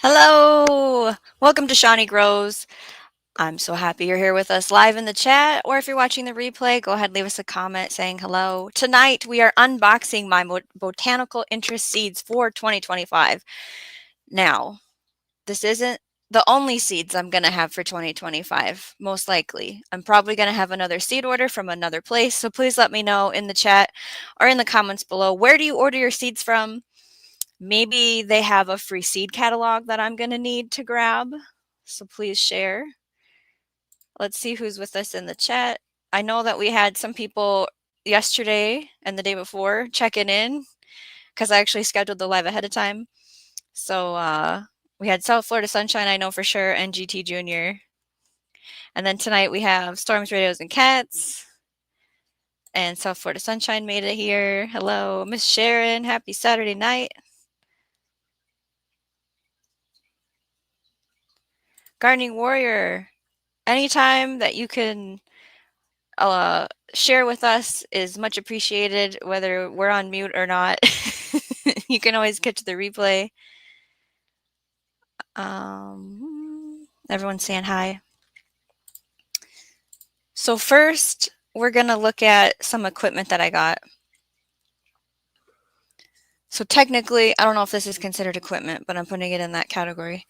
Hello! Welcome to Shawnee Grows. I'm so happy you're here with us live in the chat, or if you're watching the replay, go ahead and leave us a comment saying hello. Tonight, we are unboxing my Botanical Interest seeds for 2025. Now, this isn't the only seeds I'm going to have for 2025, most likely. I'm probably going to have another seed order from another place, so please let me know in the chat or in the comments below. Where do you order your seeds from? Maybe they have a free seed catalog that I'm going to need to grab. So please share. Let's see who's with us in the chat. I know that we had some people yesterday and the day before checking in because I actually scheduled the live ahead of time. So we had South Florida Sunshine, I know for sure, and GT Jr. And then tonight we have Storms, Radios, and Cats. And South Florida Sunshine made it here. Hello, Miss Sharon. Happy Saturday night. Gardening Warrior. Anytime that you can share with us is much appreciated, whether we're on mute or not. You can always catch the replay. Everyone's saying hi. So first, we're going to look at some equipment that I got. So technically, I don't know if this is considered equipment, but I'm putting it in that category.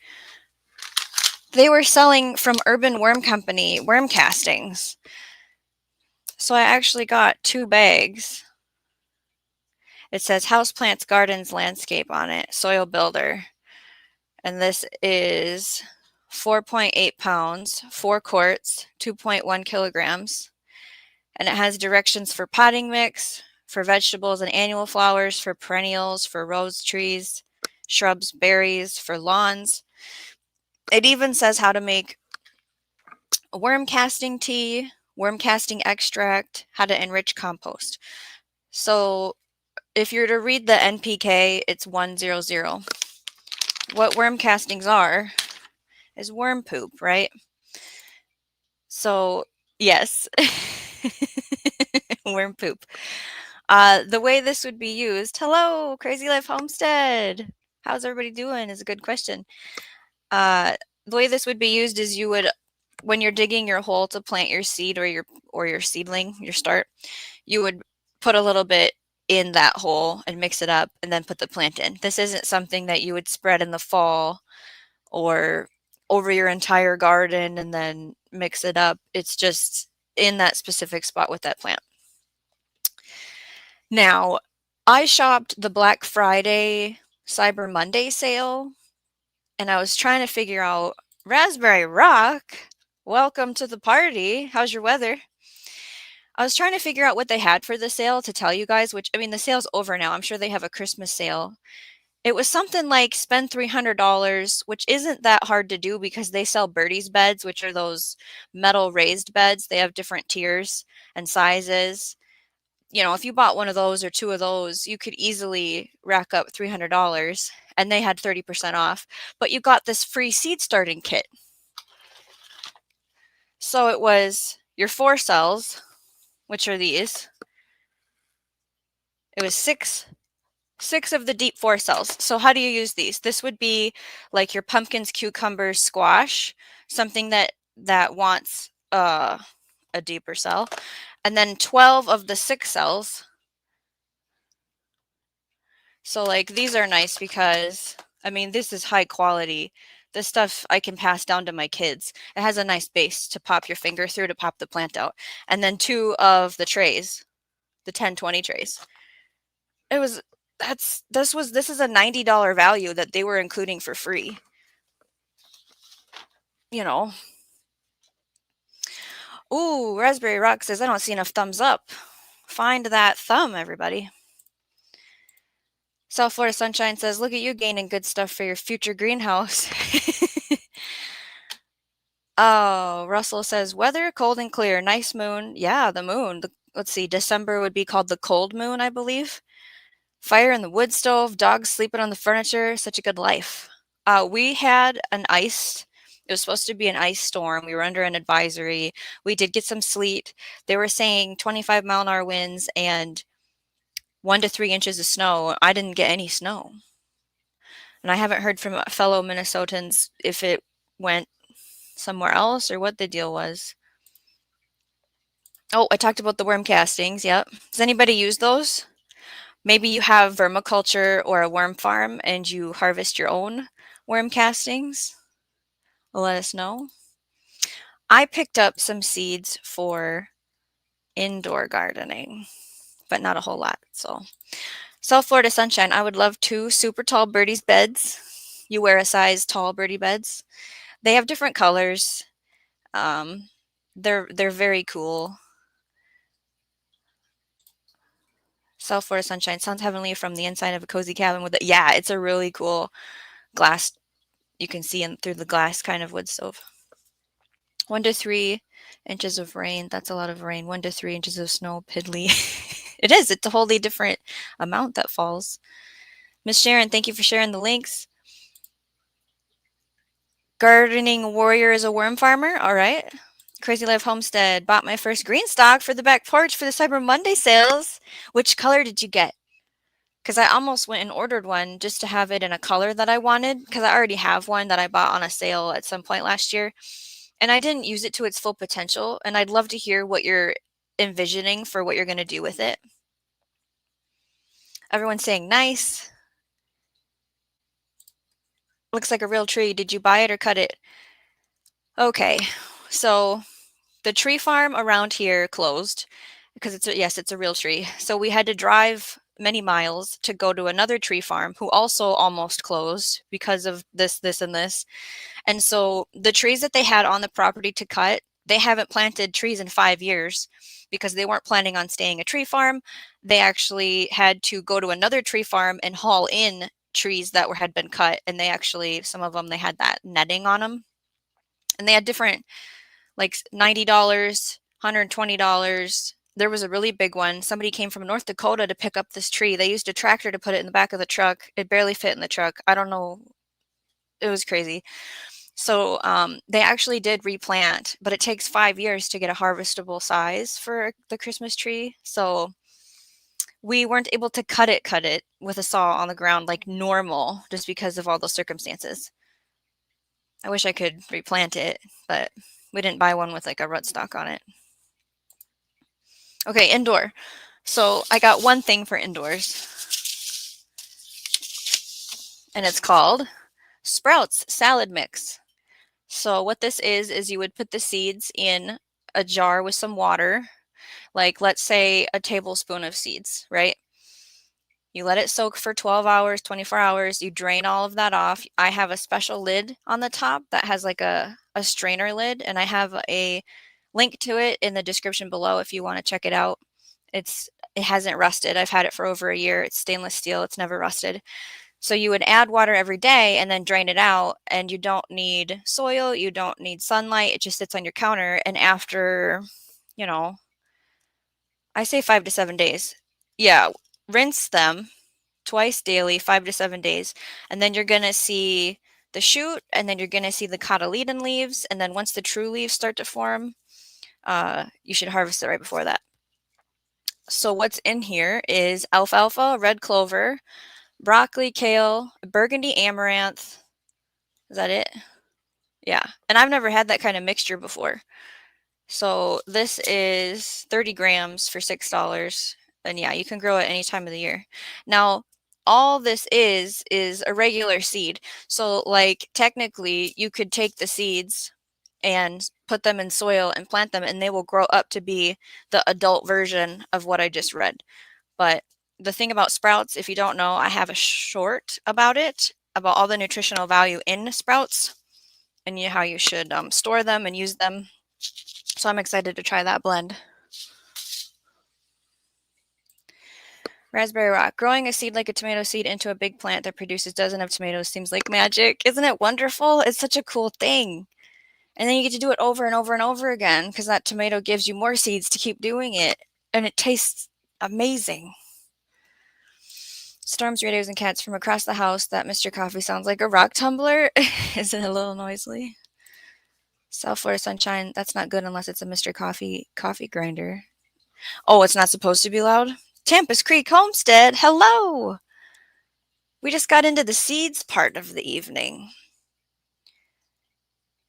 They were selling from Urban Worm Company worm castings. So I actually got 2 bags. It says Houseplants, Gardens, Landscape on it, Soil Builder. And this is 4.8 pounds, 4 quarts, 2.1 kilograms. And it has directions for potting mix, for vegetables and annual flowers, for perennials, for rose trees, shrubs, berries, for lawns. It even says how to make a worm casting tea, worm casting extract, how to enrich compost. So if you're to read the NPK, it's 100. What worm castings are is worm poop, right? So yes, worm poop. The way this would be used, hello, Crazy Life Homestead. How's everybody doing is a good question. The way this would be used is you would, when you're digging your hole to plant your seed or your seedling, your start, you would put a little bit in that hole and mix it up and then put the plant in. This isn't something that you would spread in the fall or over your entire garden and then mix it up. It's just in that specific spot with that plant. Now, I shopped the Black Friday Cyber Monday sale, and I was trying to figure out, Raspberry Rock, welcome to the party. How's your weather? I was trying to figure out what they had for the sale to tell you guys, which, I mean, the sale's over now. I'm sure they have a Christmas sale. It was something like spend $300, which isn't that hard to do because they sell Birdie's beds, which are those metal raised beds. They have different tiers and sizes. You know, if you bought one of those or 2 of those, you could easily rack up $300, and they had 30% off. But you got this free seed starting kit. So it was your 4 cells, which are these. It was six of the deep 4 cells. So how do you use these? This would be like your pumpkins, cucumbers, squash, something that wants a deeper cell. And then 12 of the 6 cells. So like these are nice because, I mean, this is high quality. This stuff I can pass down to my kids. It has a nice base to pop your finger through to pop the plant out. And then 2 of the trays, the 10-20 trays. It was, this is a $90 value that they were including for free. You know. Ooh, Raspberry Rock says, I don't see enough thumbs up. Find that thumb, everybody. South Florida Sunshine says, look at you gaining good stuff for your future greenhouse. Oh, Russell says, weather, cold and clear, nice moon. Yeah, the moon. Let's see, December would be called the cold moon, I believe. Fire in the wood stove, dogs sleeping on the furniture, such a good life. We had an ice. It was supposed to be an ice storm. We were under an advisory. We did get some sleet. They were saying 25-mile-an-hour winds and 1 to 3 inches of snow. I didn't get any snow. And I haven't heard from fellow Minnesotans if it went somewhere else or what the deal was. Oh, I talked about the worm castings. Yep. Does anybody use those? Maybe you have vermiculture or a worm farm and you harvest your own worm castings. Let us know. I picked up some seeds for indoor gardening, but not a whole lot. So, South Florida Sunshine, I would love 2 super tall birdies beds. You wear a size tall birdie beds. They have different colors. Um, they're very cool. South Florida Sunshine sounds heavenly from the inside of a cozy cabin with it. Yeah, it's a really cool glass. You can see in through the glass kind of wood stove. 1 to 3 inches of rain. That's a lot of rain. 1 to 3 inches of snow. Piddly. It is. It's a wholly different amount that falls. Miss Sharon, thank you for sharing the links. Gardening Warrior is a worm farmer. All right. Crazy Life Homestead. Bought my first green stock for the back porch for the Cyber Monday sales. Which color did you get? Because I almost went and ordered one just to have it in a color that I wanted, because I already have one that I bought on a sale at some point last year. And I didn't use it to its full potential. And I'd love to hear what you're envisioning for what you're going to do with it. Everyone's saying nice. Looks like a real tree. Did you buy it or cut it? Okay, so the tree farm around here closed because it's a real tree. So we had to drive many miles to go to another tree farm who also almost closed because of this, and this. And so the trees that they had on the property to cut, they haven't planted trees in 5 years because they weren't planning on staying a tree farm. They actually had to go to another tree farm and haul in trees that had been cut. And they actually, some of them, they had that netting on them. And they had different, like $90, $120. There was a really big one. Somebody came from North Dakota to pick up this tree. They used a tractor to put it in the back of the truck. It barely fit in the truck. I don't know. It was crazy. So they actually did replant, but it takes 5 years to get a harvestable size for the Christmas tree. So we weren't able to cut it with a saw on the ground like normal, just because of all those circumstances. I wish I could replant it, but we didn't buy one with like a rootstock on it. Okay, indoor. So I got one thing for indoors, and it's called Sprouts Salad Mix. So what this is you would put the seeds in a jar with some water, like let's say a tablespoon of seeds, right? You let it soak for 12 hours, 24 hours. You drain all of that off. I have a special lid on the top that has like a strainer lid, and I have a link to it in the description below if you want to check it out. It hasn't rusted. I've had it for over a year. It's stainless steel. It's never rusted. So you would add water every day and then drain it out, and you don't need soil. You don't need sunlight. It just sits on your counter. And after, I say 5 to 7 days. Yeah, rinse them twice daily, 5 to 7 days. And then you're going to see the shoot, and then you're going to see the cotyledon leaves. And then once the true leaves start to form, you should harvest it right before that. So what's in here is alfalfa, red clover, broccoli, kale, burgundy amaranth. Is that it? Yeah. And I've never had that kind of mixture before. So this is 30 grams for $6. And yeah, you can grow it any time of the year. Now, all this is a regular seed. So like technically you could take the seeds and put them in soil and plant them, and they will grow up to be the adult version of what I just read. But the thing about sprouts, if you don't know, I have a short about it, about all the nutritional value in sprouts and how you should store them and use them. So I'm excited to try that blend. Raspberry Rock. Growing a seed like a tomato seed into a big plant that produces dozens of tomatoes seems like magic. Isn't it wonderful? It's such a cool thing. And then you get to do it over and over and over again because that tomato gives you more seeds to keep doing it. And it tastes amazing. Storms, radios, and cats from across the house. That Mr. Coffee sounds like a rock tumbler. Is it a little noisy? South Florida Sunshine. That's not good unless it's a Mr. Coffee grinder. Oh, it's not supposed to be loud? Tampus Creek Homestead. Hello. We just got into the seeds part of the evening.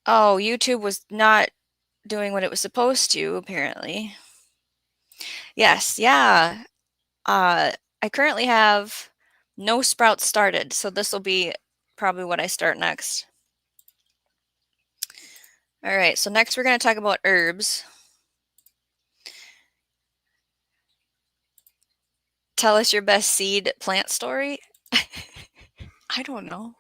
Oh, YouTube was not doing what it was supposed to, apparently. Yes, yeah. I currently have no sprouts started, so this will be probably what I start next. All right, so next we're going to talk about herbs. Tell us your best seed plant story. I don't know.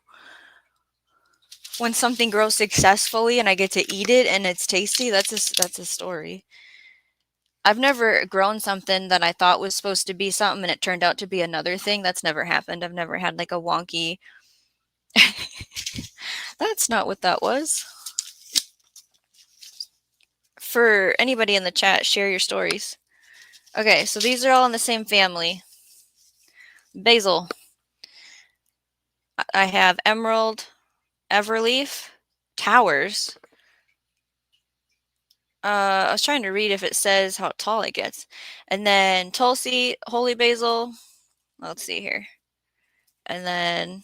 When something grows successfully and I get to eat it and it's tasty, that's a story. I've never grown something that I thought was supposed to be something and it turned out to be another thing. That's never happened. I've never had like a wonky. That's not what that was. For anybody in the chat, share your stories. Okay, so these are all in the same family. Basil. I have emerald, everleaf, towers. I was trying to read if it says how tall it gets. And then tulsi, holy basil. Let's see here. And then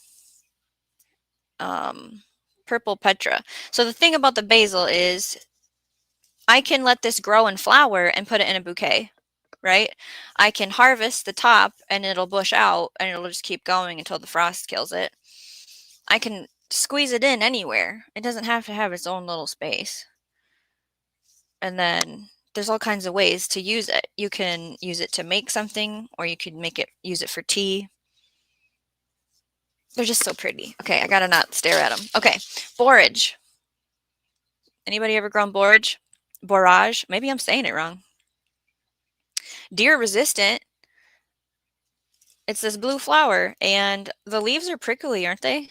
purple petra. So the thing about the basil is I can let this grow and flower and put it in a bouquet, right? I can harvest the top and it'll bush out and it'll just keep going until the frost kills it. I can squeeze it in anywhere. It doesn't have to have its own little space. And then there's all kinds of ways to use it. You can use it to make something, or you could use it for tea. They're just so pretty. Okay, I gotta not stare at them. Okay, borage. Anybody ever grown borage? Borage? Maybe I'm saying it wrong. Deer resistant. It's this blue flower, and the leaves are prickly, aren't they?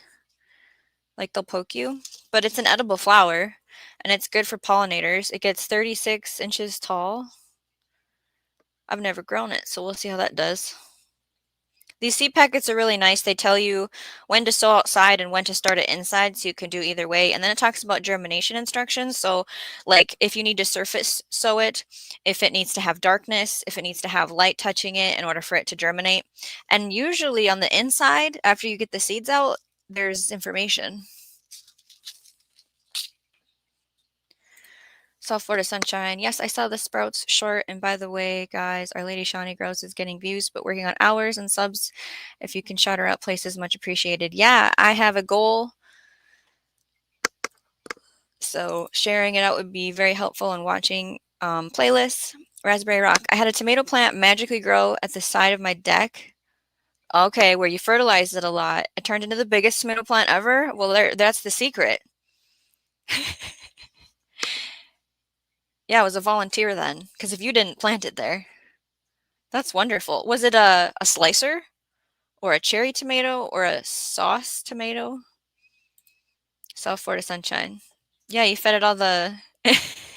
Like they'll poke you. But it's an edible flower, and it's good for pollinators. It gets 36 inches tall. I've never grown it, so we'll see how that does. These seed packets are really nice. They tell you when to sow outside and when to start it inside, so you can do either way. And then it talks about germination instructions. So like if you need to surface sow it, if it needs to have darkness, if it needs to have light touching it in order for it to germinate. And usually on the inside, after you get the seeds out, there's information. South Florida sunshine. Yes, I saw the sprouts short. And by the way, guys, Our Lady Shawnee Grows is getting views, but working on hours and subs. If you can shout her out places, much appreciated. Yeah, I have a goal. So sharing it out would be very helpful, and watching playlists. Raspberry Rock. I had a tomato plant magically grow at the side of my deck. Okay, where you fertilize it a lot. It turned into the biggest tomato plant ever. Well, that's the secret. Yeah, I was a volunteer then, because if you didn't plant it there, that's wonderful. Was it a slicer or a cherry tomato or a sauce tomato? South Florida sunshine. Yeah, you fed it all the,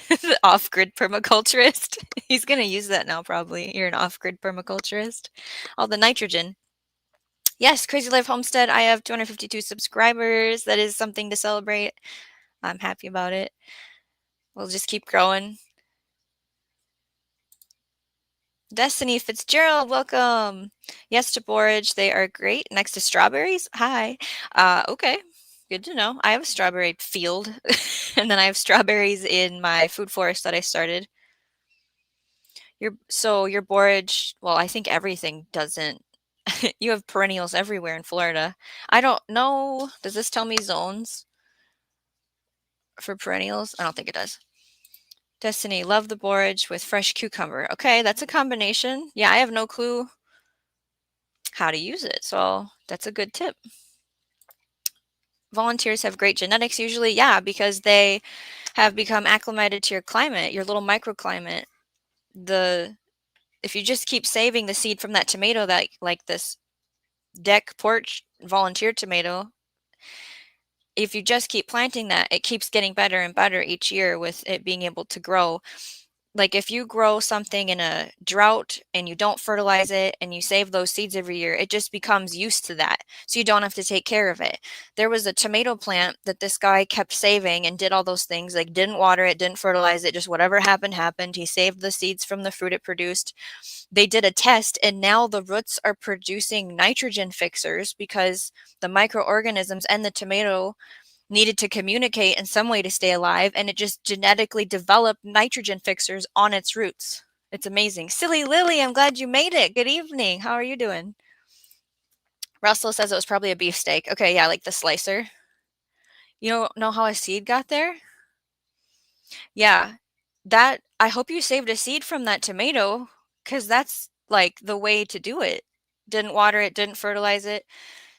the off-grid permaculturist. He's going to use that now probably. You're an off-grid permaculturist. All the nitrogen. Yes, Crazy Life Homestead. I have 252 subscribers. That is something to celebrate. I'm happy about it. We'll just keep growing. Destiny Fitzgerald, welcome. Yes to borage. They are great. Next to strawberries. Hi. Okay. Good to know. I have a strawberry field, and then I have strawberries in my food forest that I started. Your borage, well, I think everything doesn't. You have perennials everywhere in Florida. I don't know. Does this tell me zones for perennials? I don't think it does. Destiny, love the borage with fresh cucumber. Okay, that's a combination. Yeah, I have no clue how to use it, so that's a good tip. Volunteers have great genetics usually. Yeah, because they have become acclimated to your climate, your little microclimate. If you just keep saving the seed from that tomato, that like this deck porch volunteer tomato, if you just keep planting that, it keeps getting better and better each year with it being able to grow. Like if you grow something in a drought and you don't fertilize it and you save those seeds every year, it just becomes used to that. So you don't have to take care of it. There was a tomato plant that this guy kept saving and did all those things, like didn't water it, didn't fertilize it, just whatever happened, happened. He saved the seeds from the fruit it produced. They did a test and now the roots are producing nitrogen fixers because the microorganisms and the tomato needed to communicate in some way to stay alive, and it just genetically developed nitrogen fixers on its roots. It's amazing. Silly Lily, I'm glad you made it. Good evening. How are you doing? Russell says it was probably a beefsteak. Okay, yeah, like the slicer. You don't know how a seed got there? Yeah, that, I hope you saved a seed from that tomato because that's like the way to do it. Didn't water it, didn't fertilize it.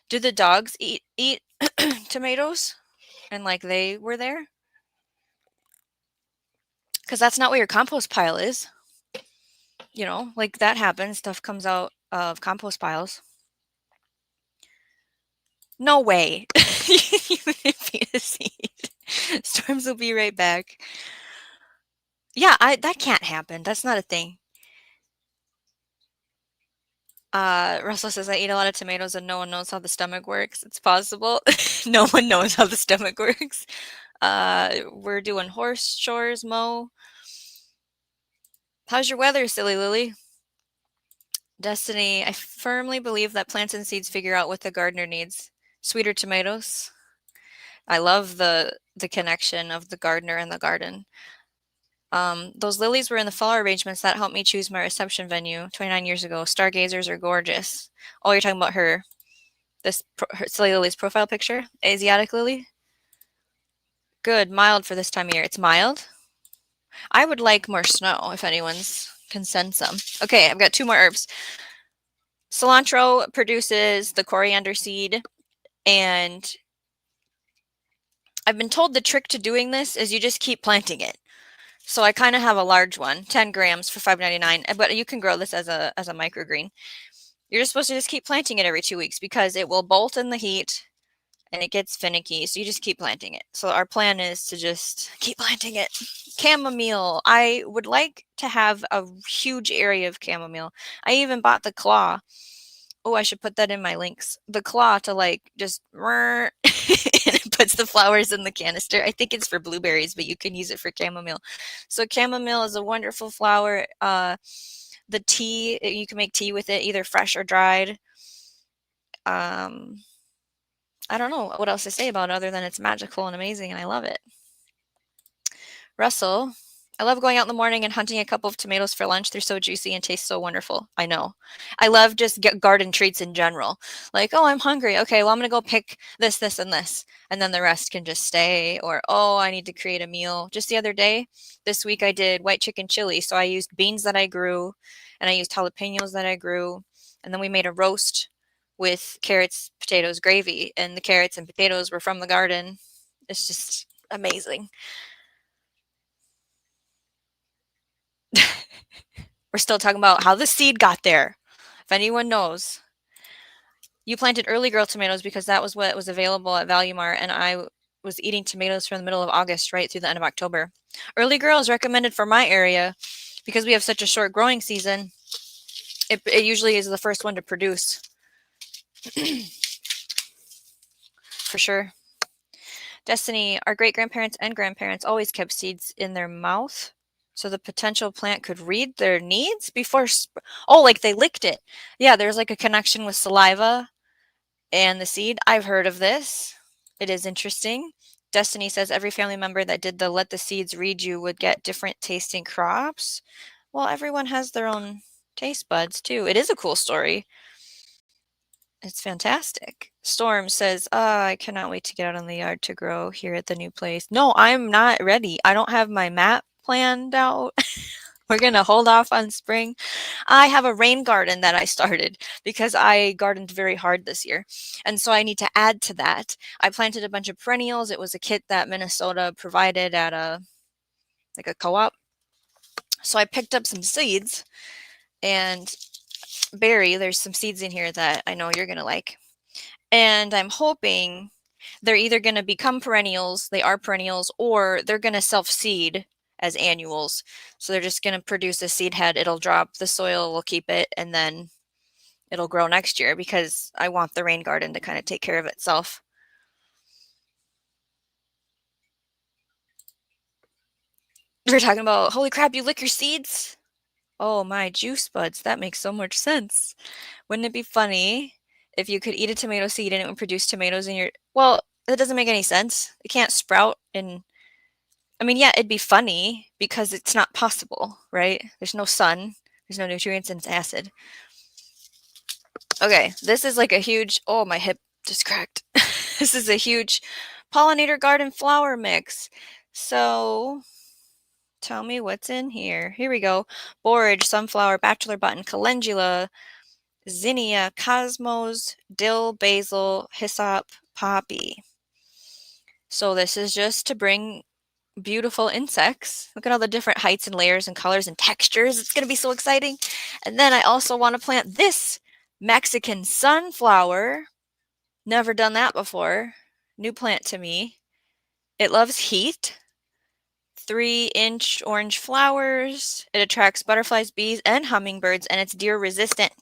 Do the dogs eat tomatoes? And like they were there? Because that's not what your compost pile is. You know, like that happens. Stuff comes out of compost piles. No way. Feed a seed. Storms will be right back. Yeah, that can't happen. That's not a thing. Russell says I eat a lot of tomatoes and no one knows how the stomach works. It's possible. No one knows how the stomach works. We're doing horse chores, Mo. How's your weather, silly Lily? Destiny, I firmly believe that plants and seeds figure out what the gardener needs. Sweeter tomatoes. I love the connection of the gardener and the garden. Those lilies were in the flower arrangements that helped me choose my reception venue 29 years ago. Stargazers are gorgeous. Oh, you're talking about her. Silly Lily's profile picture? Asiatic lily? Good, mild for this time of year. It's mild? I would like more snow if anyone's can send some. Okay, I've got two more herbs. Cilantro produces the coriander seed, and I've been told the trick to doing this is you just keep planting it. So I kind of have a large one, 10 grams for $5.99, but you can grow this as a microgreen. You're just supposed to just keep planting it every 2 weeks because it will bolt in the heat and it gets finicky. So you just keep planting it. So our plan is to just keep planting it. Chamomile. I would like to have a huge area of chamomile. I even bought the claw. Oh, I should put that in my links. The claw to like just and it puts the flowers in the canister. I think it's for blueberries, but you can use it for chamomile. So chamomile is a wonderful flower. The tea, you can make tea with it, either fresh or dried. I don't know what else to say about it other than it's magical and amazing and I love it. Russell, I love going out in the morning and hunting a couple of tomatoes for lunch. They're so juicy and taste so wonderful. I know. I love just garden treats in general. Like, oh, I'm hungry. Okay, well, I'm going to go pick this, this, and this. And then the rest can just stay. Or, oh, I need to create a meal. Just the other day, this week, I did white chicken chili. So I used beans that I grew and I used jalapenos that I grew. And then we made a roast with carrots, potatoes, gravy. And the carrots and potatoes were from the garden. It's just amazing. We're still talking about how the seed got there. If anyone knows. You planted early girl tomatoes because that was what was available at Value Mart, and I was eating tomatoes from the middle of August right through the end of October. Early girl is recommended for my area because we have such a short growing season. It usually is the first one to produce. For sure. Destiny, our great-grandparents and grandparents always kept seeds in their mouth so the potential plant could read their needs before. Oh, like they licked it. Yeah, there's like a connection with saliva and the seed. I've heard of this. It is interesting. Destiny says every family member that did the let the seeds read you would get different tasting crops. Well, everyone has their own taste buds too. It is a cool story. It's fantastic. Storm says, I cannot wait to get out in the yard to grow here at the new place. No, I'm not ready. I don't have my map planned out. We're going to hold off on spring. I have a rain garden that I started because I gardened very hard this year. And so I need to add to that. I planted a bunch of perennials. It was a kit that Minnesota provided at a co-op. So I picked up some seeds, and Barry, there's some seeds in here that I know you're going to like. And I'm hoping they're either going to become perennials, they are perennials, or they're going to self-seed as annuals. So they're just going to produce a seed head. It'll drop, the soil will keep it, and then it'll grow next year because I want the rain garden to kind of take care of itself. We're talking about, holy crap, you lick your seeds? Oh, my juice buds. That makes so much sense. Wouldn't it be funny if you could eat a tomato seed and it would produce tomatoes in your... Well, that doesn't make any sense. It can't sprout in... I mean, yeah, it'd be funny because it's not possible, right? There's no sun, there's no nutrients, and it's acid. Okay, this is like a huge... Oh, my hip just cracked. This is a huge pollinator garden flower mix. So... tell me what's in here. Here we go. Borage, sunflower, bachelor button, calendula, zinnia, cosmos, dill, basil, hyssop, poppy. So this is just to bring beautiful insects. Look at all the different heights and layers and colors and textures. It's going to be so exciting. And then I also want to plant this Mexican sunflower. Never done that before. New plant to me. It loves heat. 3-inch orange flowers. It attracts butterflies, bees, and hummingbirds, and it's deer resistant.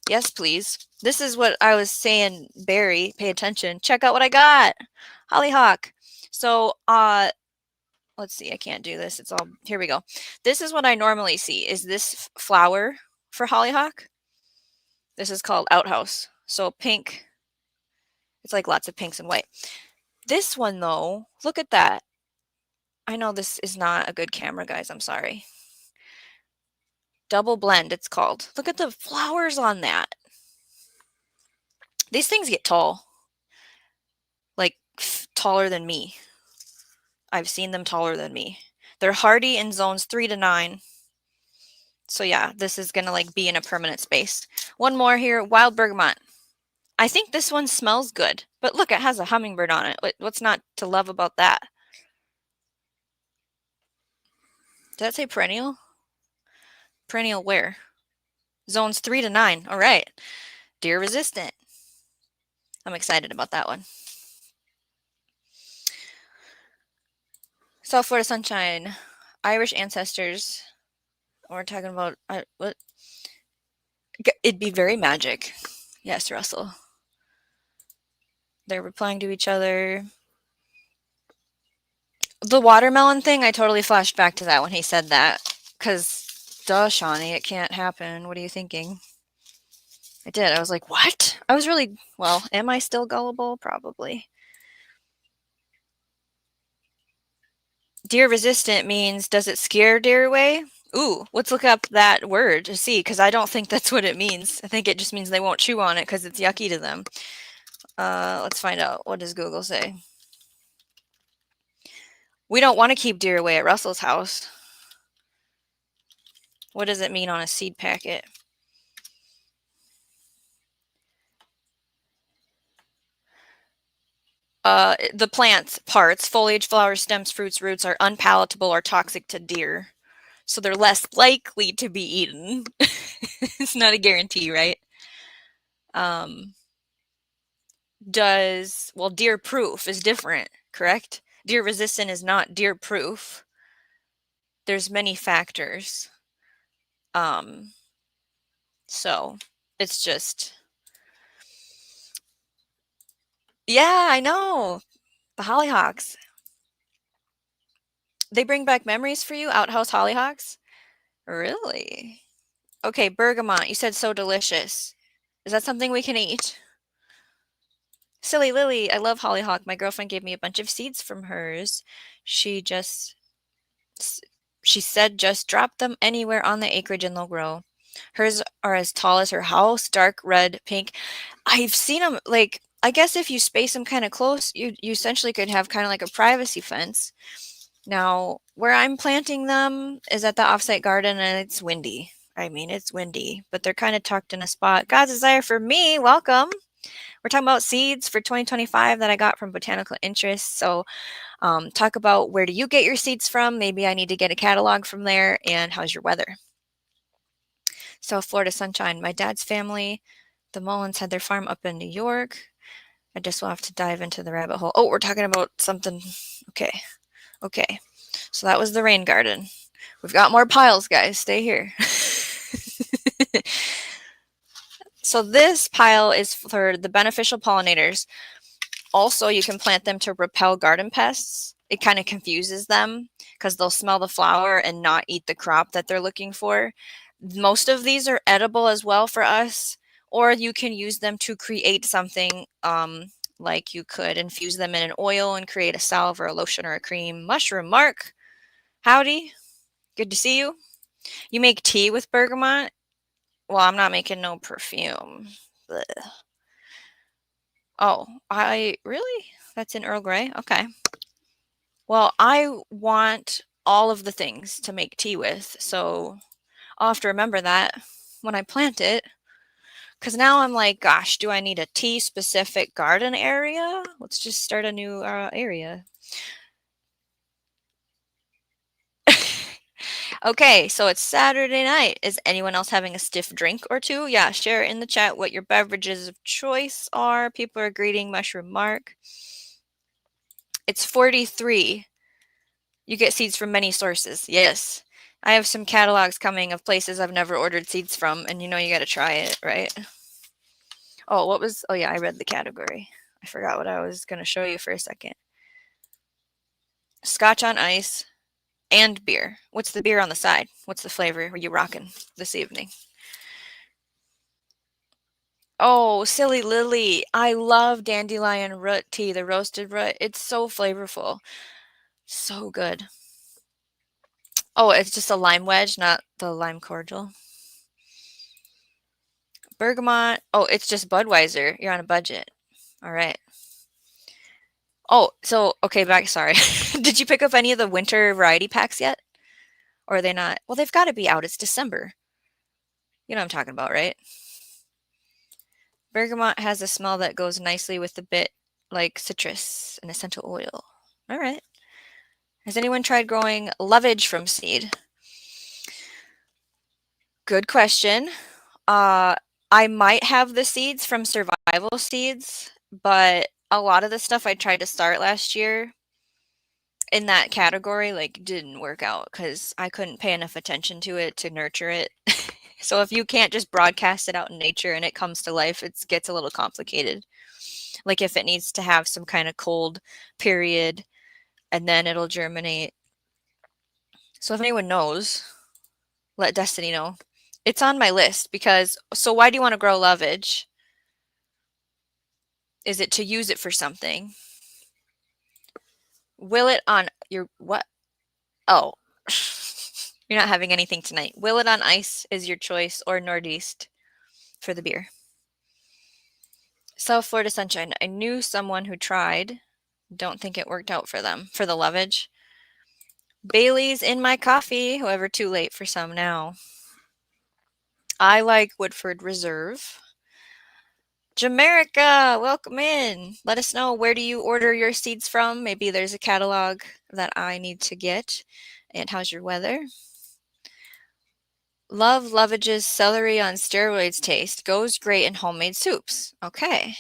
Yes, please. This is what I was saying, Barry. Pay attention. Check out what I got. Hollyhock. So, let's see. I can't do this. It's all... Here we go. This is what I normally see. Is this flower for hollyhock? This is called outhouse. So pink. It's like lots of pinks and white. This one, though, look at that. I know this is not a good camera, guys. I'm sorry. Double blend, it's called. Look at the flowers on that. These things get tall. Like, taller than me. I've seen them taller than me. They're hardy in zones 3 to 9. So yeah, this is going to like be in a permanent space. One more here, wild bergamot. I think this one smells good. But look, it has a hummingbird on it. What's not to love about that? Did that say perennial? Perennial where? Zones 3 to 9. All right. Deer resistant. I'm excited about that one. South Florida sunshine. Irish ancestors. We're talking about... what? It'd be very magic. Yes, Russell. They're replying to each other. The watermelon thing, I totally flashed back to that when he said that. Because, duh, Shawnee, it can't happen. What are you thinking? I did. I was like, what? I was really... Well, am I still gullible? Probably. Deer resistant means, does it scare deer away? Ooh, let's look up that word to see, because I don't think that's what it means. I think it just means they won't chew on it because it's yucky to them. Let's find out. What does Google say? We don't want to keep deer away at Russell's house. What does it mean on a seed packet? The plant's parts, foliage, flowers, stems, fruits, roots, are unpalatable or toxic to deer. So they're less likely to be eaten. It's not a guarantee, right? Well, deer proof is different, correct? Deer resistant is not deer proof. There's many factors. So it's just... Yeah, I know. The hollyhocks. They bring back memories for you, outhouse hollyhocks? Really? Okay, bergamot. You said so delicious. Is that something we can eat? Silly Lily, I love hollyhock. My girlfriend gave me a bunch of seeds from hers. She said just drop them anywhere on the acreage and they'll grow. Hers are as tall as her house, dark red, pink. I've seen them, like, I guess if you space them kind of close, you essentially could have kind of like a privacy fence. Now, where I'm planting them is at the offsite garden, and it's windy. I mean, it's windy, but they're kind of tucked in a spot. God's desire for me, welcome. We're talking about seeds for 2025 that I got from Botanical Interests. So talk about, where do you get your seeds from? Maybe I need to get a catalog from there. And how's your weather? South Florida sunshine. My dad's family, the Mullins, had their farm up in New York. I just will have to dive into the rabbit hole. Oh, we're talking about something. Okay. So that was the rain garden. We've got more piles, guys. Stay here. So this pile is for the beneficial pollinators. Also, you can plant them to repel garden pests. It kind of confuses them because they'll smell the flower and not eat the crop that they're looking for. Most of these are edible as well for us, or you can use them to create something, like you could infuse them in an oil and create a salve or a lotion or a cream. Mushroom Mark, howdy. Good to see you. You make tea with bergamot? Well, I'm not making no perfume. Blech. Oh, I really? That's in Earl Grey? Okay. Well, I want all of the things to make tea with, so I'll have to remember that when I plant it. Because now I'm like, gosh, do I need a tea specific garden area? Let's just start a new area. Okay, so it's Saturday night. Is anyone else having a stiff drink or two? Yeah, share in the chat what your beverages of choice are. People are greeting Mushroom Mark. It's 43. You get seeds from many sources. Yes. I have some catalogs coming of places I've never ordered seeds from, and you know you got to try it, right? Oh, what was, oh yeah, I read the category. I forgot what I was going to show you for a second. Scotch on ice and beer. What's the beer on the side? What's the flavor are you rocking this evening? Oh, Silly Lily. I love dandelion root tea, the roasted root. It's so flavorful. So good. Oh, it's just a lime wedge, not the lime cordial. Bergamot. Oh, it's just Budweiser. You're on a budget. All right. Oh, so, okay, back, sorry. Did you pick up any of the winter variety packs yet? Or are they not? Well, they've got to be out. It's December. You know what I'm talking about, right? Bergamot has a smell that goes nicely with a bit like citrus and essential oil. All right. Has anyone tried growing lovage from seed? Good question. I might have the seeds from survival seeds, but a lot of the stuff I tried to start last year in that category like didn't work out because I couldn't pay enough attention to it to nurture it. So if you can't just broadcast it out in nature and it comes to life, it gets a little complicated. Like if it needs to have some kind of cold period and then it'll germinate. So if anyone knows, let Destiny know. It's on my list because, so why do you want to grow lovage? Is it to use it for something? Will it on your, what? Oh, you're not having anything tonight. Will it on ice is your choice, or Northeast for the beer. South Florida Sunshine. I knew someone who tried. Don't think it worked out for them, for the lovage. Bailey's in my coffee. However, too late for some now. I like Woodford Reserve. Jamaica, welcome in. Let us know, where do you order your seeds from? Maybe there's a catalog that I need to get. And how's your weather? Love Lovage's celery on steroids taste. Goes great in homemade soups. Okay.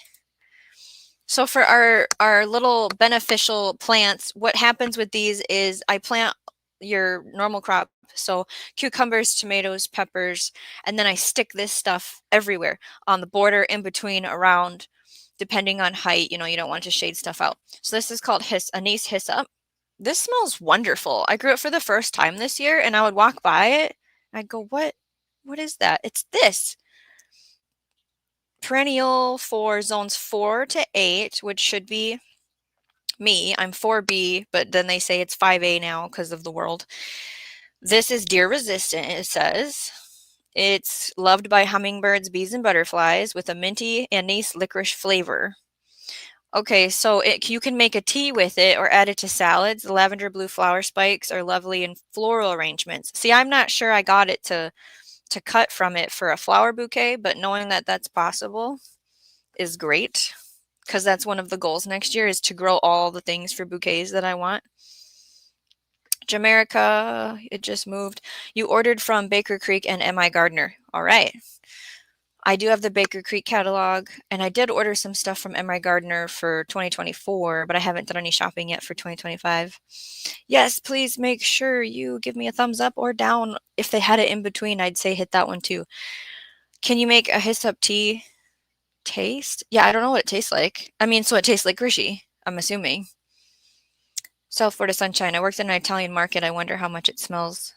So for our little beneficial plants, what happens with these is I plant your normal crop, so cucumbers, tomatoes, peppers, and then I stick this stuff everywhere on the border, in between, around, depending on height. You know, you don't want to shade stuff out. So this is called anise hyssop. This smells wonderful. I grew it for the first time this year, and I would walk by it, and I'd go, what is that? It's this. Perennial for zones 4 to 8, which should be me. I'm 4B, but then they say it's 5A now because of the world. This is deer resistant, it says. It's loved by hummingbirds, bees, and butterflies with a minty anise licorice flavor. Okay, so you can make a tea with it or add it to salads. The lavender blue flower spikes are lovely in floral arrangements. See, I'm not sure I got it to cut from it for a flower bouquet, but knowing that that's possible is great, because that's one of the goals next year, is to grow all the things for bouquets that I want. Jamaica, it just moved. You ordered from Baker Creek and M.I. Gardner. All right. I do have the Baker Creek catalog, and I did order some stuff from Emery Gardner for 2024, but I haven't done any shopping yet for 2025. Yes, please make sure you give me a thumbs up or down. If they had it in between, I'd say hit that one too. Can you make a hyssop tea taste? Yeah, I don't know what it tastes like. I mean, so it tastes like Grishy, I'm assuming. South Florida Sunshine. I worked in an Italian market. I wonder how much it smells.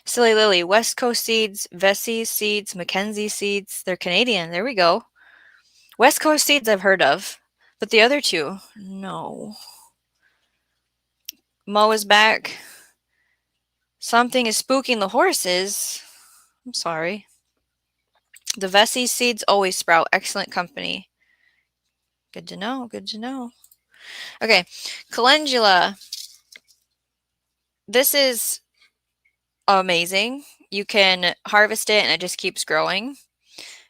Silly Lily, West Coast seeds, Vessi seeds, Mackenzie seeds. They're Canadian. There we go. West Coast seeds I've heard of, but the other two, no. Mo is back. Something is spooking the horses. I'm sorry. The Vessi seeds always sprout. Excellent company. Good to know. Good to know. Okay. Calendula. This is amazing. You can harvest it and it just keeps growing.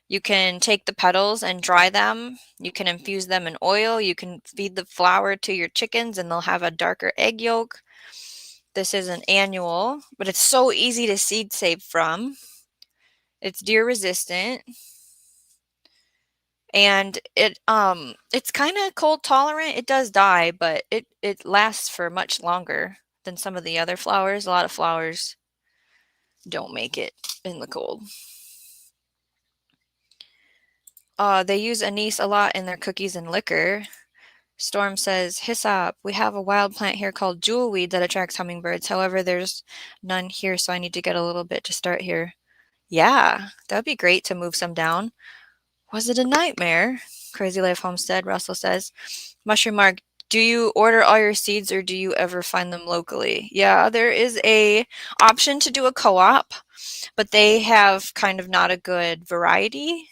You can take the petals and dry them. You can infuse them in oil. You can feed the flower to your chickens and they'll have a darker egg yolk. This is an annual, but it's so easy to seed save from. It's deer resistant. And it's kind of cold tolerant. It does die, but it lasts for much longer than some of the other flowers. A lot of flowers don't make it in the cold. They use anise a lot in their cookies and liquor. Storm says, hyssop. We have a wild plant here called jewelweed that attracts hummingbirds. However, there's none here, so I need to get a little bit to start here. Yeah, that would be great to move some down. Was it a nightmare? Crazy Life Homestead, Russell says. Mushroom Mark, do you order all your seeds or do you ever find them locally? Yeah, there is a option to do a co-op, but they have kind of not a good variety.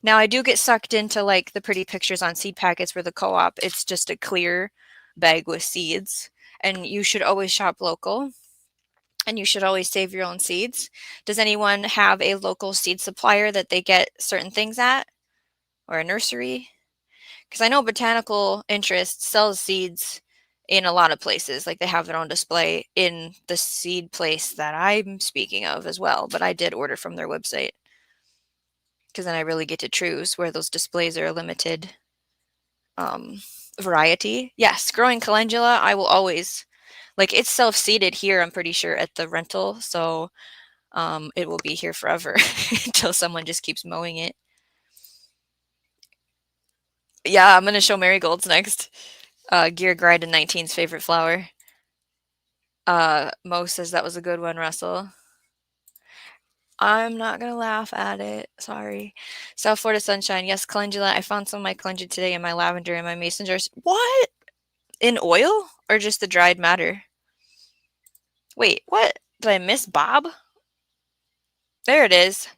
Now I do get sucked into like the pretty pictures on seed packets where the co-op, it's just a clear bag with seeds. And you should always shop local. And you should always save your own seeds. Does anyone have a local seed supplier that they get certain things at? Or a nursery? Because I know Botanical Interests sells seeds in a lot of places. Like they have their own display in the seed place that I'm speaking of as well. But I did order from their website. Because then I really get to choose where those displays are a limited variety. Yes, growing calendula, I will always, like it's self-seeded here, I'm pretty sure, at the rental. So it will be here forever until someone just keeps mowing it. Yeah, I'm going to show marigolds next. Gear Gride 19's favorite flower. Mo says that was a good one, Russell. I'm not gonna laugh at it. Sorry. South Florida Sunshine. Yes, calendula. I found some of my calendula today in my lavender and my mason jars. What? In oil or just the dried matter? Wait, what? Did I miss Bob? There it is.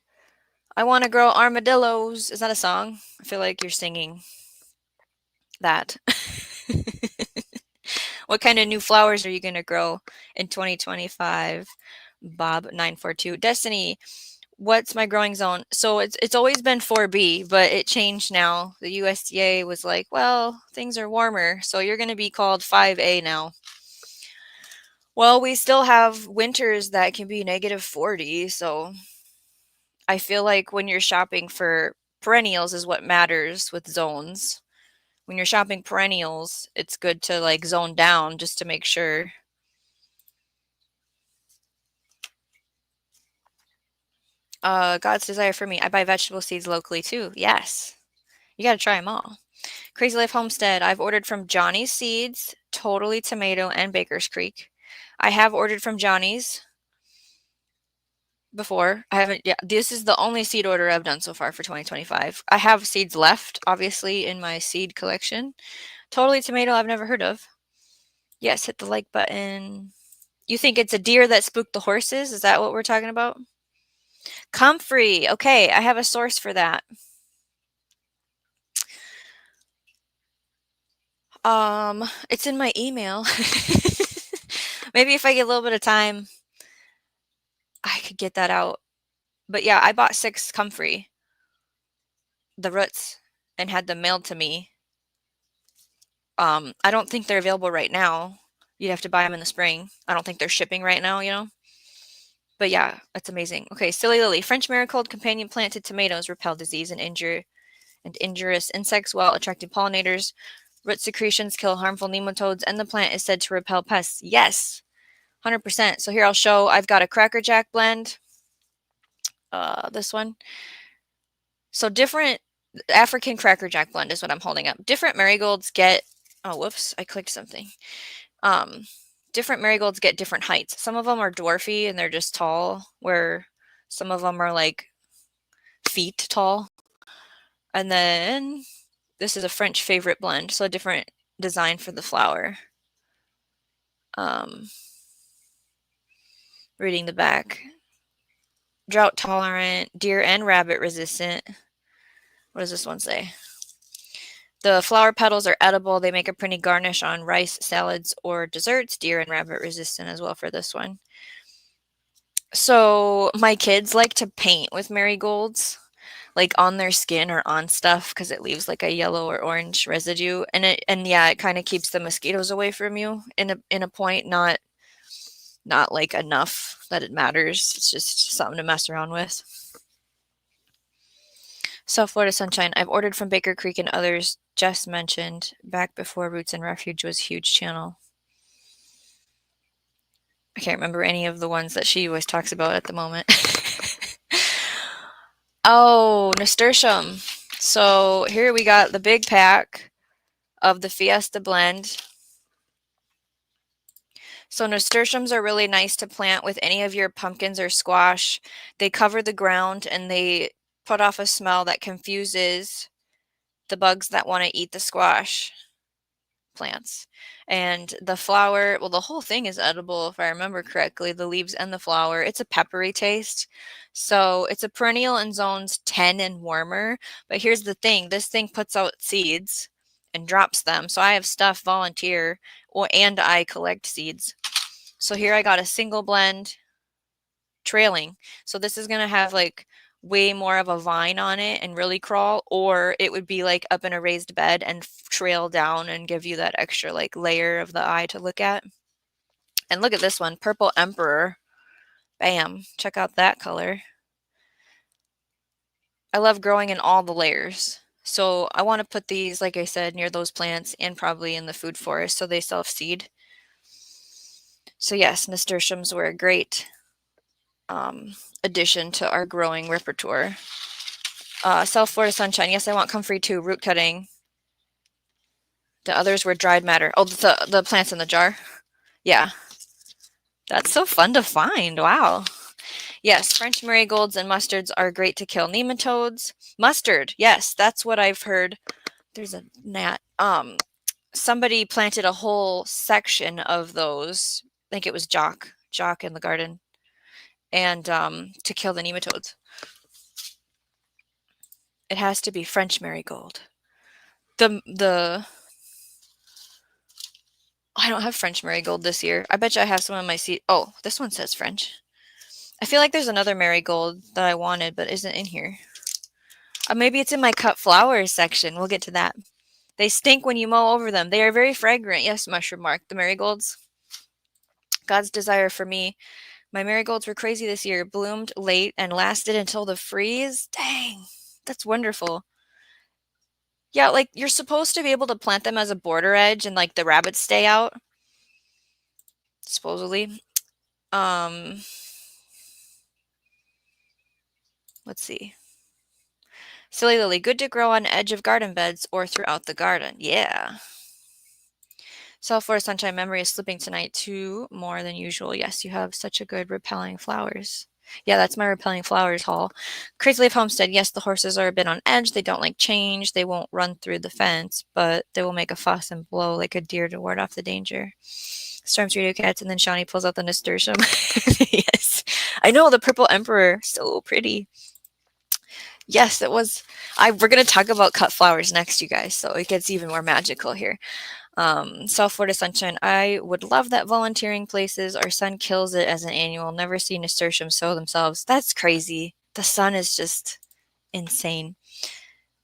I want to grow armadillos. Is that a song? I feel like you're singing that. What kind of new flowers are you going to grow in 2025? Bob 942. Destiny, what's my growing zone? So it's always been 4B, but it changed now. The USDA was like, well, things are warmer, so you're going to be called 5A now. Well, we still have winters that can be negative 40, so I feel like when you're shopping for perennials is what matters with zones. When you're shopping perennials, it's good to like zone down just to make sure. God's desire for me. I buy vegetable seeds locally too. Yes. You got to try them all. Crazy Life Homestead. I've ordered from Johnny's Seeds, Totally Tomato, and Baker's Creek. I have ordered from Johnny's before. I haven't, yeah, this is the only seed order I've done so far for 2025. I have seeds left, obviously, in my seed collection. Totally Tomato, I've never heard of. Yes, hit the like button. You think it's a deer that spooked the horses? Is that what we're talking about? Comfrey. Okay, I have a source for that. It's in my email. Maybe if I get a little bit of time, I could get that out. But yeah, I bought 6 comfrey, the roots, and had them mailed to me. I don't think they're available right now. You'd have to buy them in the spring. I don't think they're shipping right now, you know? But yeah, that's amazing. Okay, Silly Lily. French marigold companion plant to tomatoes repel disease and injurious insects while attracting pollinators. Root secretions kill harmful nematodes, and the plant is said to repel pests. Yes, 100%. So here I'll show. I've got a Cracker Jack blend. This one. So different African Cracker Jack blend is what I'm holding up. Different marigolds get. Oh, whoops! I clicked something. Um, Different marigolds get different heights. Some of them are dwarfy and they're just tall, where some of them are like feet tall. And then this is a French favorite blend, so a different design for the flower. Reading the back. Drought tolerant, deer and rabbit resistant. What does this one say? The flower petals are edible. They make a pretty garnish on rice, salads, or desserts. Deer and rabbit resistant as well for this one. So my kids like to paint with marigolds, like on their skin or on stuff, because it leaves like a yellow or orange residue, and yeah, it kind of keeps the mosquitoes away from you in a point, not like enough that it matters. It's just something to mess around with. South Florida Sunshine. I've ordered from Baker Creek and others just mentioned back before Roots and Refuge was huge channel. I can't remember any of the ones that she always talks about at the moment. Oh, nasturtium. So here we got the big pack of the Fiesta blend. So nasturtiums are really nice to plant with any of your pumpkins or squash. They cover the ground and they put off a smell that confuses the bugs that want to eat the squash plants. And the flower, well, the whole thing is edible if I remember correctly, the leaves and the flower. It's a peppery taste. So it's a perennial in zones 10 and warmer. But here's the thing, this thing puts out seeds and drops them. So I have stuff volunteer and I collect seeds. So here I got a single blend trailing. So this is going to have like way more of a vine on it and really crawl, or it would be like up in a raised bed and trail down and give you that extra like layer of the eye to look at. And look at this one, Purple Emperor. Bam, check out that color. I love growing in all the layers. So I want to put these, like I said, near those plants and probably in the food forest so they self-seed. So yes, nasturtiums were a great addition to our growing repertoire. South Florida Sunshine. Yes, I want comfrey too. Root cutting. The others were dried matter. Oh, the plants in the jar. Yeah. That's so fun to find. Wow. Yes, French marigolds and mustards are great to kill nematodes. Mustard. Yes, that's what I've heard. There's a gnat. Somebody planted a whole section of those. I think it was Jock in the garden. And to kill the nematodes. It has to be French marigold. I don't have French marigold this year. I bet you I have some of my seed. Oh, this one says French. I feel like there's another marigold that I wanted, but isn't in here. Maybe it's in my cut flowers section. We'll get to that. They stink when you mow over them. They are very fragrant. Yes, Mushroom Mark. The marigolds. God's desire for me. My marigolds were crazy this year. Bloomed late and lasted until the freeze. Dang, that's wonderful. Yeah, like you're supposed to be able to plant them as a border edge and like the rabbits stay out. Supposedly. Let's see. Silly Lily, good to grow on edge of garden beds or throughout the garden. Yeah. South Florida Sunshine Memory is slipping tonight too, more than usual. Yes, you have such a good repelling flowers. Yeah, that's my repelling flowers haul. Crazy Leaf Homestead, yes, the horses are a bit on edge. They don't like change. They won't run through the fence, but they will make a fuss and blow like a deer to ward off the danger. Storm's Radio Cats, and then Shawnee pulls out the nasturtium. Yes, I know, the Purple Emperor, so pretty. Yes, it was. We're going to talk about cut flowers next, you guys, so it gets even more magical here. South Florida Sunshine. I would love that volunteering places. Our son kills it as an annual. Never seen nasturtium sow themselves. That's crazy. The sun is just insane.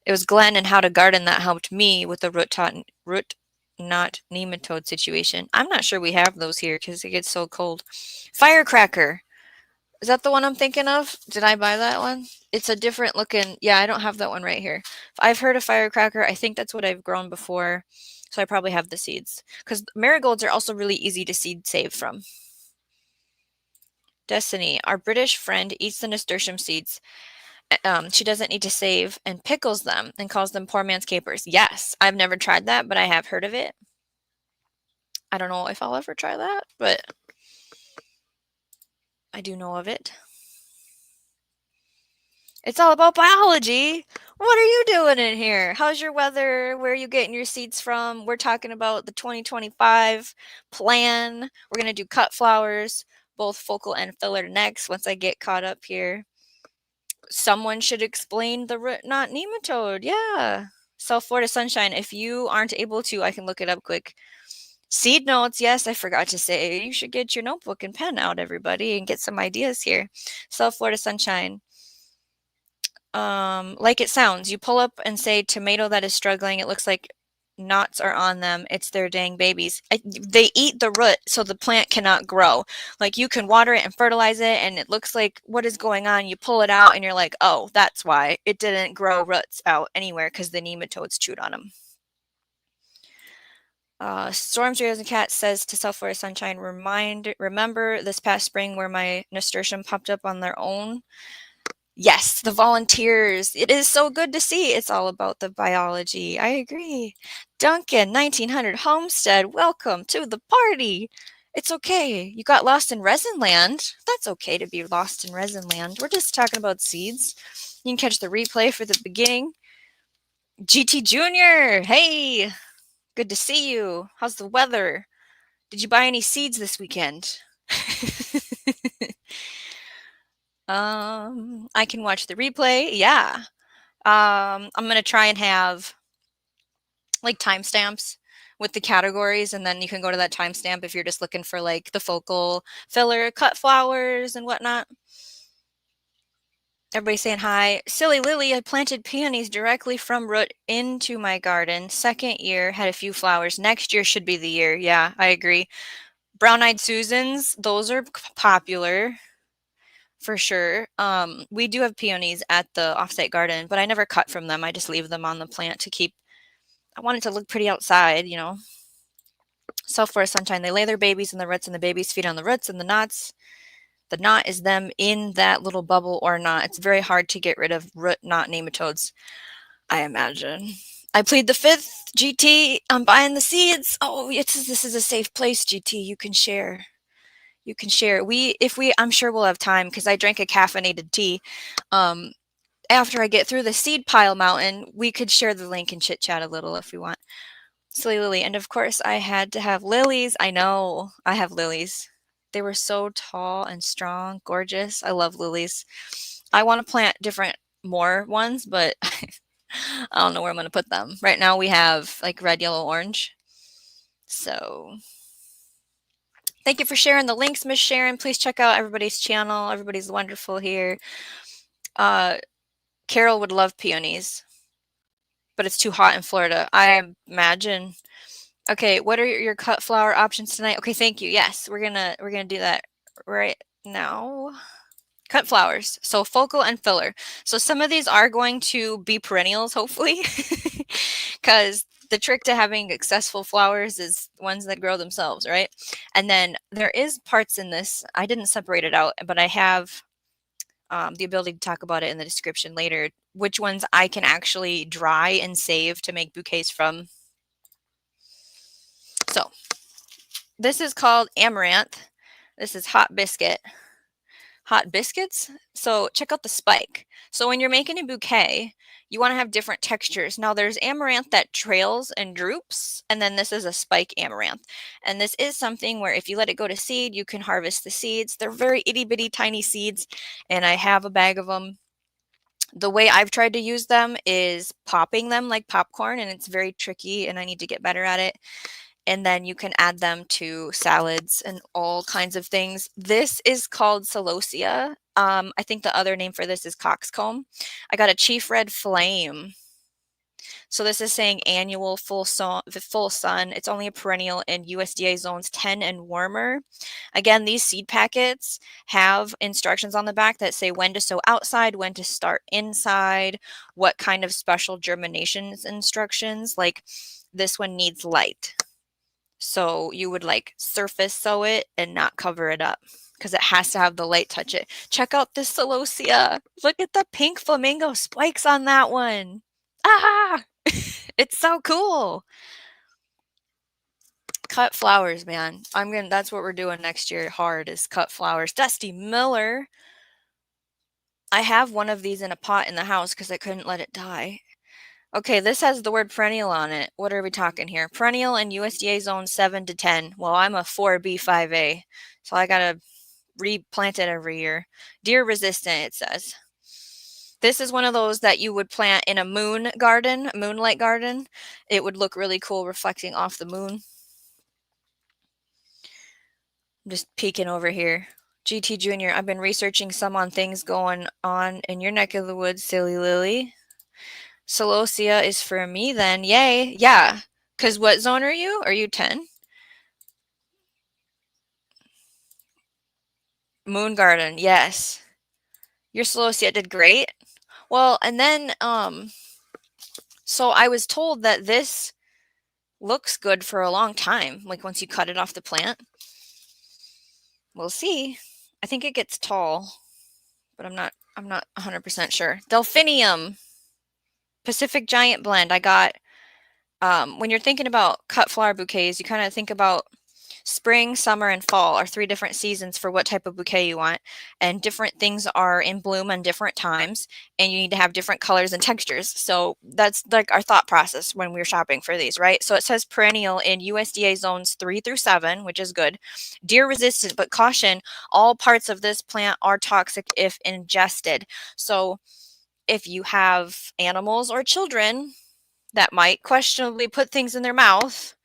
It was Glenn and How to Garden that helped me with the root knot nematode situation. I'm not sure we have those here because it gets so cold. Firecracker. Is that the one I'm thinking of? Did I buy that one? It's a different looking. Yeah, I don't have that one right here. I've heard of firecracker. I think that's what I've grown before. So I probably have the seeds. Because marigolds are also really easy to seed save from. Destiny, our British friend, eats the nasturtium seeds. She doesn't need to save and pickles them and calls them poor man's capers. Yes, I've never tried that, but I have heard of it. I don't know if I'll ever try that, but I do know of it. It's all about biology. What are you doing in here? How's your weather? Where are you getting your seeds from? We're talking about the 2025 plan. We're going to do cut flowers, both focal and filler next once I get caught up here. Someone should explain the root knot nematode. Yeah. South Florida sunshine. If you aren't able to, I can look it up quick. Seed notes. Yes, I forgot to say. You should get your notebook and pen out, everybody, and get some ideas here. South Florida sunshine. Like it sounds. You pull up and say tomato that is struggling. It looks like knots are on them. It's their dang babies. They eat the root so the plant cannot grow. Like you can water it and fertilize it and it looks like what is going on? You pull it out and you're like, oh, that's why it didn't grow roots out anywhere because the nematodes chewed on them. Storms Rails and Cat says to South Florida Sunshine, remember this past spring where my nasturtium popped up on their own? Yes, the volunteers. It is so good to see. It's all about the biology. I agree. Duncan, 1900 Homestead, welcome to the party. It's okay. You got lost in resin land. That's okay to be lost in resin land. We're just talking about seeds. You can catch the replay for the beginning. GT Jr., hey, good to see you. How's the weather? Did you buy any seeds this weekend? I can watch the replay. Yeah. I'm going to try and have like timestamps with the categories, and then you can go to that timestamp if you're just looking for like the focal filler cut flowers and whatnot. Everybody saying hi. Silly Lily, I planted peonies directly from root into my garden. Second year, had a few flowers. Next year should be the year. Yeah, I agree. Brown-eyed Susans, those are popular. For sure. We do have peonies at the offsite garden, but I never cut from them. I just leave them on the plant to keep. I want it to look pretty outside, you know. South Florida sunshine. They lay their babies in the roots, and the babies feed on the roots and the knots. The knot is them in that little bubble or knot. It's very hard to get rid of root knot nematodes, I imagine. I plead the fifth, GT. I'm buying the seeds. Oh, this is a safe place, GT. You can share. You can share. I'm sure we'll have time because I drank a caffeinated tea. After I get through the seed pile mountain, we could share the link and chit chat a little if we want. Silly Lily. And of course, I had to have lilies. I know I have lilies. They were so tall and strong, gorgeous. I love lilies. I want to plant more ones, but I don't know where I'm going to put them. Right now we have like red, yellow, orange. So thank you for sharing the links, Miss Sharon. Please check out everybody's channel. Everybody's wonderful here. Carol would love peonies, but it's too hot in Florida, I imagine. Okay, what are your cut flower options tonight? Okay, thank you. Yes, we're gonna do that right now. Cut flowers, so focal and filler. So some of these are going to be perennials, hopefully, because the trick to having successful flowers is ones that grow themselves, right? And then there is parts in this, I didn't separate it out, but I have the ability to talk about it in the description later, which ones I can actually dry and save to make bouquets from. So this is called amaranth. This is hot biscuit. Hot biscuits. So check out the spike. So when you're making a bouquet, you want to have different textures. Now there's amaranth that trails and droops, and then this is a spike amaranth. And this is something where if you let it go to seed, you can harvest the seeds. They're very itty bitty tiny seeds, and I have a bag of them. The way I've tried to use them is popping them like popcorn, and it's very tricky, and I need to get better at it. And then you can add them to salads and all kinds of things. This is called celosia. I think the other name for this is coxcomb. I got a chief red flame. So this is saying annual full sun. It's only a perennial in USDA zones 10 and warmer. Again, these seed packets have instructions on the back that say when to sow outside, when to start inside, what kind of special germination instructions. Like this one needs light. So you would like surface sow it and not cover it up because it has to have the light touch it. Check out this celosia. Look at the pink flamingo spikes on that one. Ah! It's so cool. Cut flowers, man. That's what we're doing next year hard is cut flowers. Dusty Miller. I have one of these in a pot in the house because I couldn't let it die. Okay, this has the word perennial on it. What are we talking here? Perennial in USDA zone 7 to 10. Well, I'm a 4B5A, so I gotta replant it every year. Deer resistant, it says. This is one of those that you would plant in a moonlight garden. It would look really cool reflecting off the moon. I'm just peeking over here. GT Jr., I've been researching some on things going on in your neck of the woods, Silly Lily. Celosia is for me then. Yay. Yeah. Because what zone are you? Are you 10? Moon Garden. Yes. Your Celosia did great. Well, and then, so I was told that this looks good for a long time. Like once you cut it off the plant. We'll see. I think it gets tall, but I'm not 100% sure. Delphinium. Pacific Giant Blend. I got, when you're thinking about cut flower bouquets, you kind of think about spring, summer, and fall are 3 different seasons for what type of bouquet you want. And different things are in bloom on different times, and you need to have different colors and textures. So that's like our thought process when we're shopping for these, right? So it says perennial in USDA zones 3 through 7, which is good. Deer resistant, but caution, all parts of this plant are toxic if ingested. So if you have animals or children that might questionably put things in their mouth,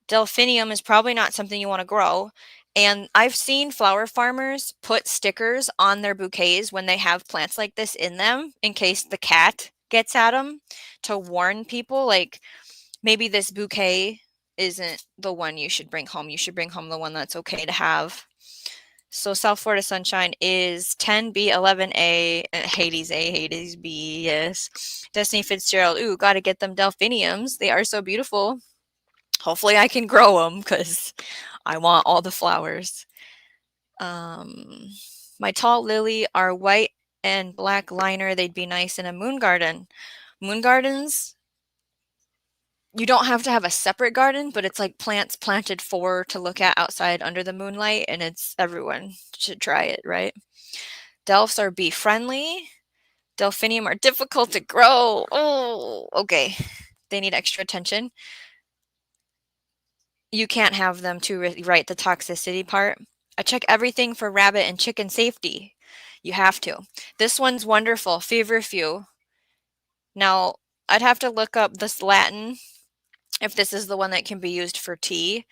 delphinium is probably not something you want to grow. And I've seen flower farmers put stickers on their bouquets when they have plants like this in them in case the cat gets at them to warn people, like maybe this bouquet isn't the one you should bring home. You should bring home the one that's okay to have. So South Florida Sunshine is 10B, 11A, Hades A, Hades B, yes. Destiny Fitzgerald, ooh, gotta get them delphiniums. They are so beautiful. Hopefully I can grow them because I want all the flowers. My tall lily are white and black liner. They'd be nice in a moon garden. Moon gardens, you don't have to have a separate garden, but it's like plants planted to look at outside under the moonlight, and everyone should try it, right? Delphs are bee friendly. Delphinium are difficult to grow. Oh, okay. They need extra attention. You can't have them to write the toxicity part. I check everything for rabbit and chicken safety. You have to. This one's wonderful, feverfew. Now, I'd have to look up this Latin if this is the one that can be used for tea,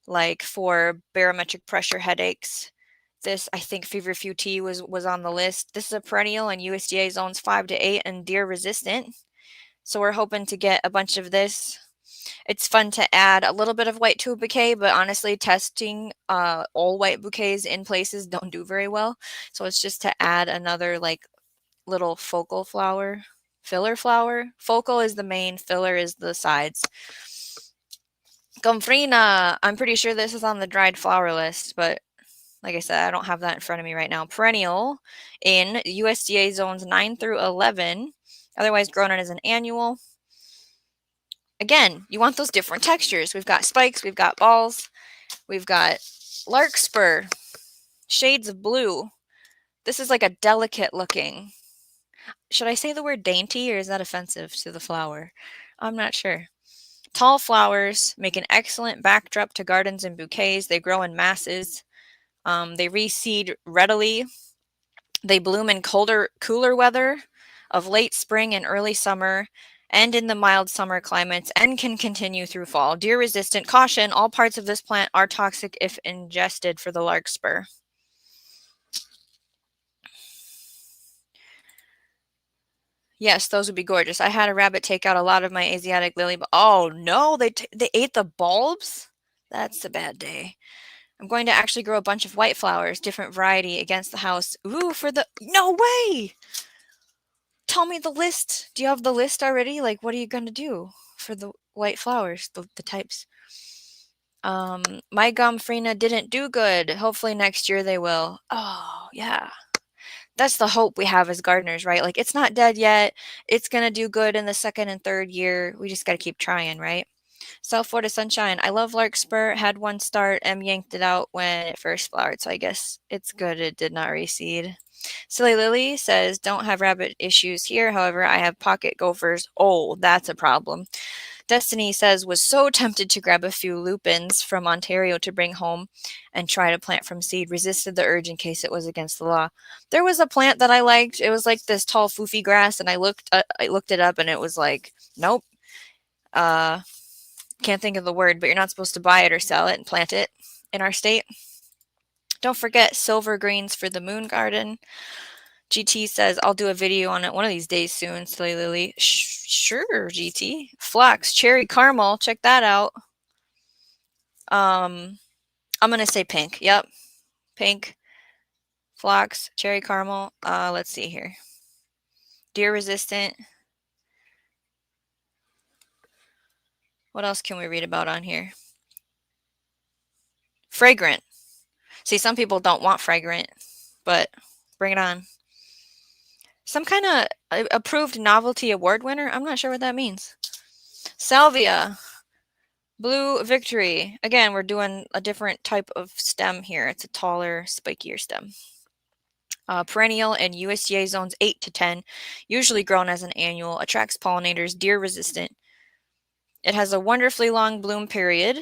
like for barometric pressure headaches. This, I think feverfew tea was on the list. This is a perennial in USDA zones 5 to 8 and deer resistant. So we're hoping to get a bunch of this. It's fun to add a little bit of white to a bouquet, but honestly, testing all white bouquets in places don't do very well. So it's just to add another like little focal flower, filler flower. Focal is the main, filler is the sides. Gomfrina, I'm pretty sure this is on the dried flower list, but like I said, I don't have that in front of me right now. Perennial in USDA zones 9 through 11, otherwise grown as an annual. Again, you want those different textures. We've got spikes, we've got balls, we've got larkspur, shades of blue. This is like a delicate looking. Should I say the word dainty or is that offensive to the flower? I'm not sure. Tall flowers make an excellent backdrop to gardens and bouquets. They grow in masses. They reseed readily. They bloom in cooler weather of late spring and early summer and in the mild summer climates and can continue through fall. Deer resistant. Caution, all parts of this plant are toxic if ingested for the larkspur. Yes, those would be gorgeous. I had a rabbit take out a lot of my Asiatic lily, but oh no, they ate the bulbs? That's a bad day. I'm going to actually grow a bunch of white flowers, different variety, against the house. Ooh, for the no way! Tell me the list. Do you have the list already? Like, what are you gonna do for the white flowers, the types? My Gumfrina didn't do good. Hopefully next year they will. Oh, yeah. That's the hope we have as gardeners, right? Like, it's not dead yet. It's gonna do good in the second and third year. We just gotta keep trying, right? South Florida Sunshine. I love Larkspur. Had one start and yanked it out when it first flowered, so I guess it's good it did not reseed. Silly Lily says, don't have rabbit issues here. However, I have pocket gophers. Oh, that's a problem. Destiny says, was so tempted to grab a few lupins from Ontario to bring home and try to plant from seed. Resisted the urge in case it was against the law. There was a plant that I liked. It was like this tall foofy grass, and I looked it up, and it was like, nope. Can't think of the word, but you're not supposed to buy it or sell it and plant it in our state. Don't forget silver greens for the moon garden. GT says, I'll do a video on it one of these days soon, Silly Lily. Sure, GT. Flax, cherry caramel, check that out. I'm going to say pink. Yep, pink, flax, cherry caramel. Let's see here. Deer resistant. What else can we read about on here? Fragrant. See, some people don't want fragrant, but bring it on. Some kind of approved novelty award winner. I'm not sure what that means. Salvia. Blue Victory. Again, we're doing a different type of stem here. It's a taller, spikier stem. Perennial in USDA zones 8 to 10, usually grown as an annual, attracts pollinators, deer resistant. It has a wonderfully long bloom period,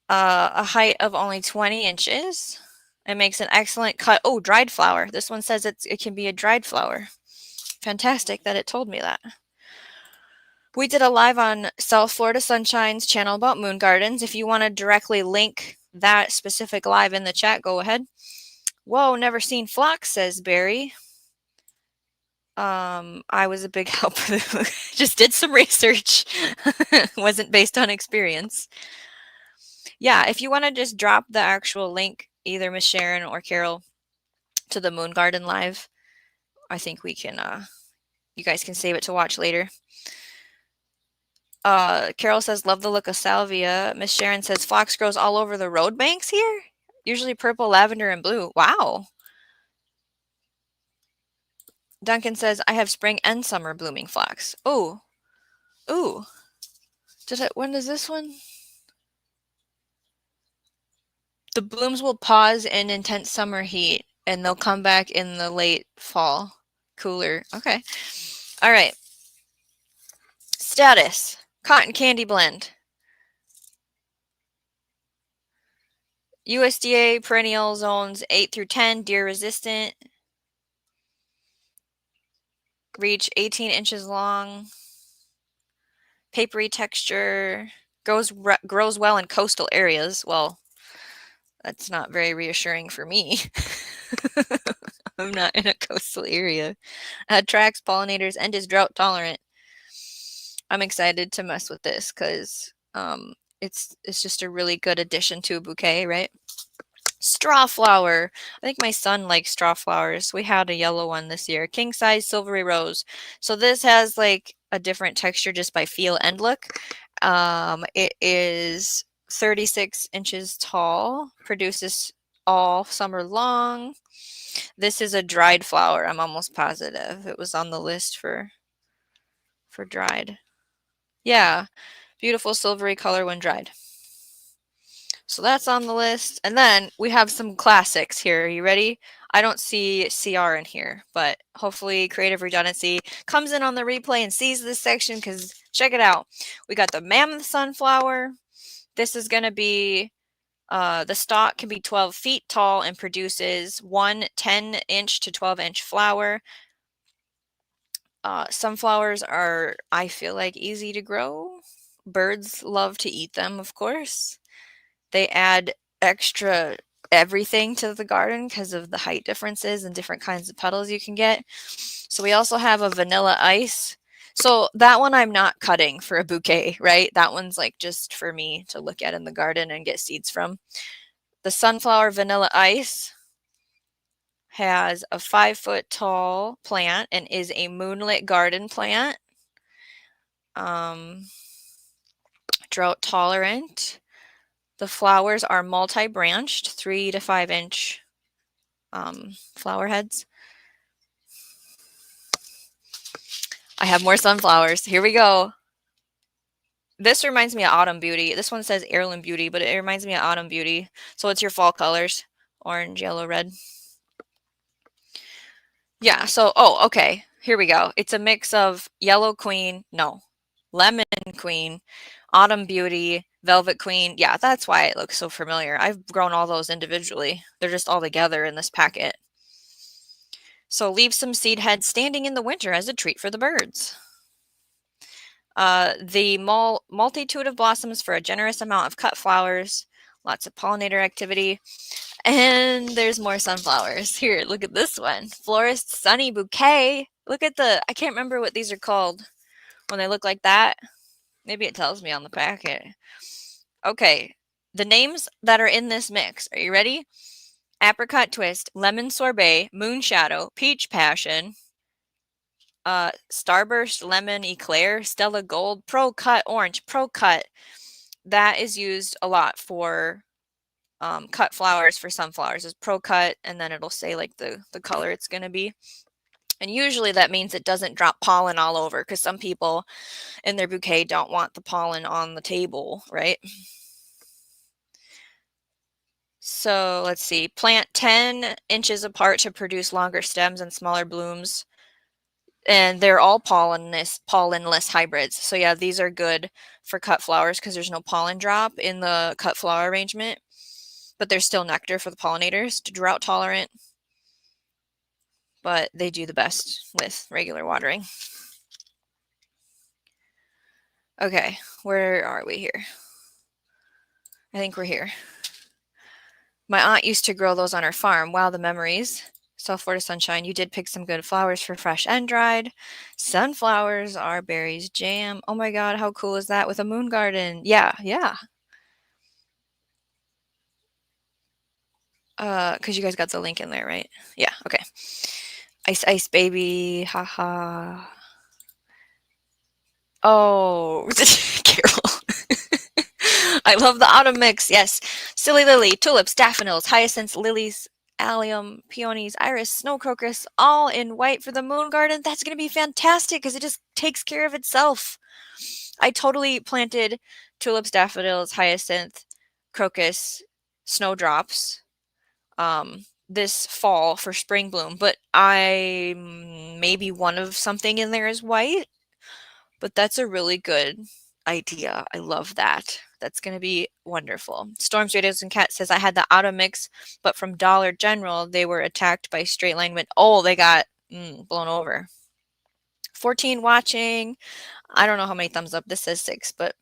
a height of only 20 inches. It makes an excellent cut. Oh, dried flower. This one says it can be a dried flower. Fantastic that it told me that. We did a live on South Florida Sunshine's channel about moon gardens. If you want to directly link that specific live in the chat, go ahead. Whoa, never seen phlox, says Barry. I was a big help. Just did some research. Wasn't based on experience. Yeah, if you want to just drop the actual link, either Miss Sharon or Carol, to the Moon Garden Live, I think we can, you guys can save it to watch later. Carol says, love the look of salvia. Miss Sharon says, phlox grows all over the road banks here? Usually purple, lavender, and blue. Wow. Duncan says, I have spring and summer blooming phlox. Oh. Ooh. When does this one? The blooms will pause in intense summer heat, and they'll come back in the late fall. Cooler. Okay. All right. Status. Cotton candy blend. USDA perennial zones 8 through 10, deer resistant. Reach 18 inches long. Papery texture. Grows well in coastal areas. Well, that's not very reassuring for me. I'm not in a coastal area. Attracts pollinators and is drought tolerant. I'm excited to mess with this because it's just a really good addition to a bouquet, right? Straw flower. I think my son likes straw flowers. We had a yellow one this year. King size silvery rose. So this has like a different texture just by feel and look. It is 36 inches tall. Produces all summer long. This is a dried flower. I'm almost positive it was on the list for dried. Yeah, beautiful silvery color when dried. So that's on the list. And then we have some classics here. Are you ready? I don't see CR in here, but hopefully Creative Redundancy comes in on the replay and sees this section because check it out. We got the Mammoth Sunflower. This is going to be, the stalk can be 12 feet tall and produces one 10-inch to 12-inch flower. Sunflowers are, I feel like, easy to grow. Birds love to eat them, of course. They add extra everything to the garden because of the height differences and different kinds of petals you can get. So we also have a vanilla ice. So that one I'm not cutting for a bouquet, right? That one's like just for me to look at in the garden and get seeds from. The sunflower vanilla ice has a 5-foot tall plant and is a moonlit garden plant. Drought tolerant. The flowers are multi-branched, 3 to 5 inch flower heads. I have more sunflowers. Here we go. This reminds me of Autumn Beauty. This one says Heirloom Beauty, but it reminds me of Autumn Beauty. So it's your fall colors, orange, yellow, red. Yeah, so, oh, okay. Here we go. It's a mix of Yellow Queen, no, Lemon Queen, Autumn Beauty, Velvet Queen. Yeah, that's why it looks so familiar. I've grown all those individually. They're just all together in this packet. So leave some seed heads standing in the winter as a treat for the birds. The multitude of blossoms for a generous amount of cut flowers, lots of pollinator activity, and there's more sunflowers. Here, look at this one. Florist Sunny Bouquet. Look at I can't remember what these are called when they look like that. Maybe it tells me on the packet. Okay, the names that are in this mix. Are you ready? Apricot Twist, Lemon Sorbet, Moon Shadow, Peach Passion, Starburst Lemon Eclair, Stella Gold, Pro Cut Orange, Pro Cut. That is used a lot for cut flowers for sunflowers. Is Pro Cut, and then it'll say like the color it's going to be. And usually that means it doesn't drop pollen all over, because some people in their bouquet don't want the pollen on the table, right? So let's see. Plant 10 inches apart to produce longer stems and smaller blooms. And they're all pollenless hybrids. So yeah, these are good for cut flowers because there's no pollen drop in the cut flower arrangement. But there's still nectar for the pollinators. Drought tolerant. But they do the best with regular watering. Okay, where are we here? I think we're here. My aunt used to grow those on her farm. Wow, the memories. South Florida sunshine. You did pick some good flowers for fresh and dried. Sunflowers are berries jam. Oh my God, how cool is that with a moon garden? Yeah, yeah. Because you guys got the link in there, right? Yeah, okay. Ice Ice Baby, haha. Oh, Carol. I love the autumn mix. Yes. Silly lily, tulips, daffodils, hyacinths, lilies, allium, peonies, iris, snow crocus, all in white for the moon garden. That's going to be fantastic because it just takes care of itself. I totally planted tulips, daffodils, hyacinth, crocus, snowdrops this fall for spring bloom, but maybe one of something in there is white, but that's a really good idea. I love that. That's going to be wonderful. Storms, Radios, and Cat says, I had the auto mix, but from Dollar General, they were attacked by straight line wind. Oh, they got blown over. 14 watching. I don't know how many thumbs up. This says 6, but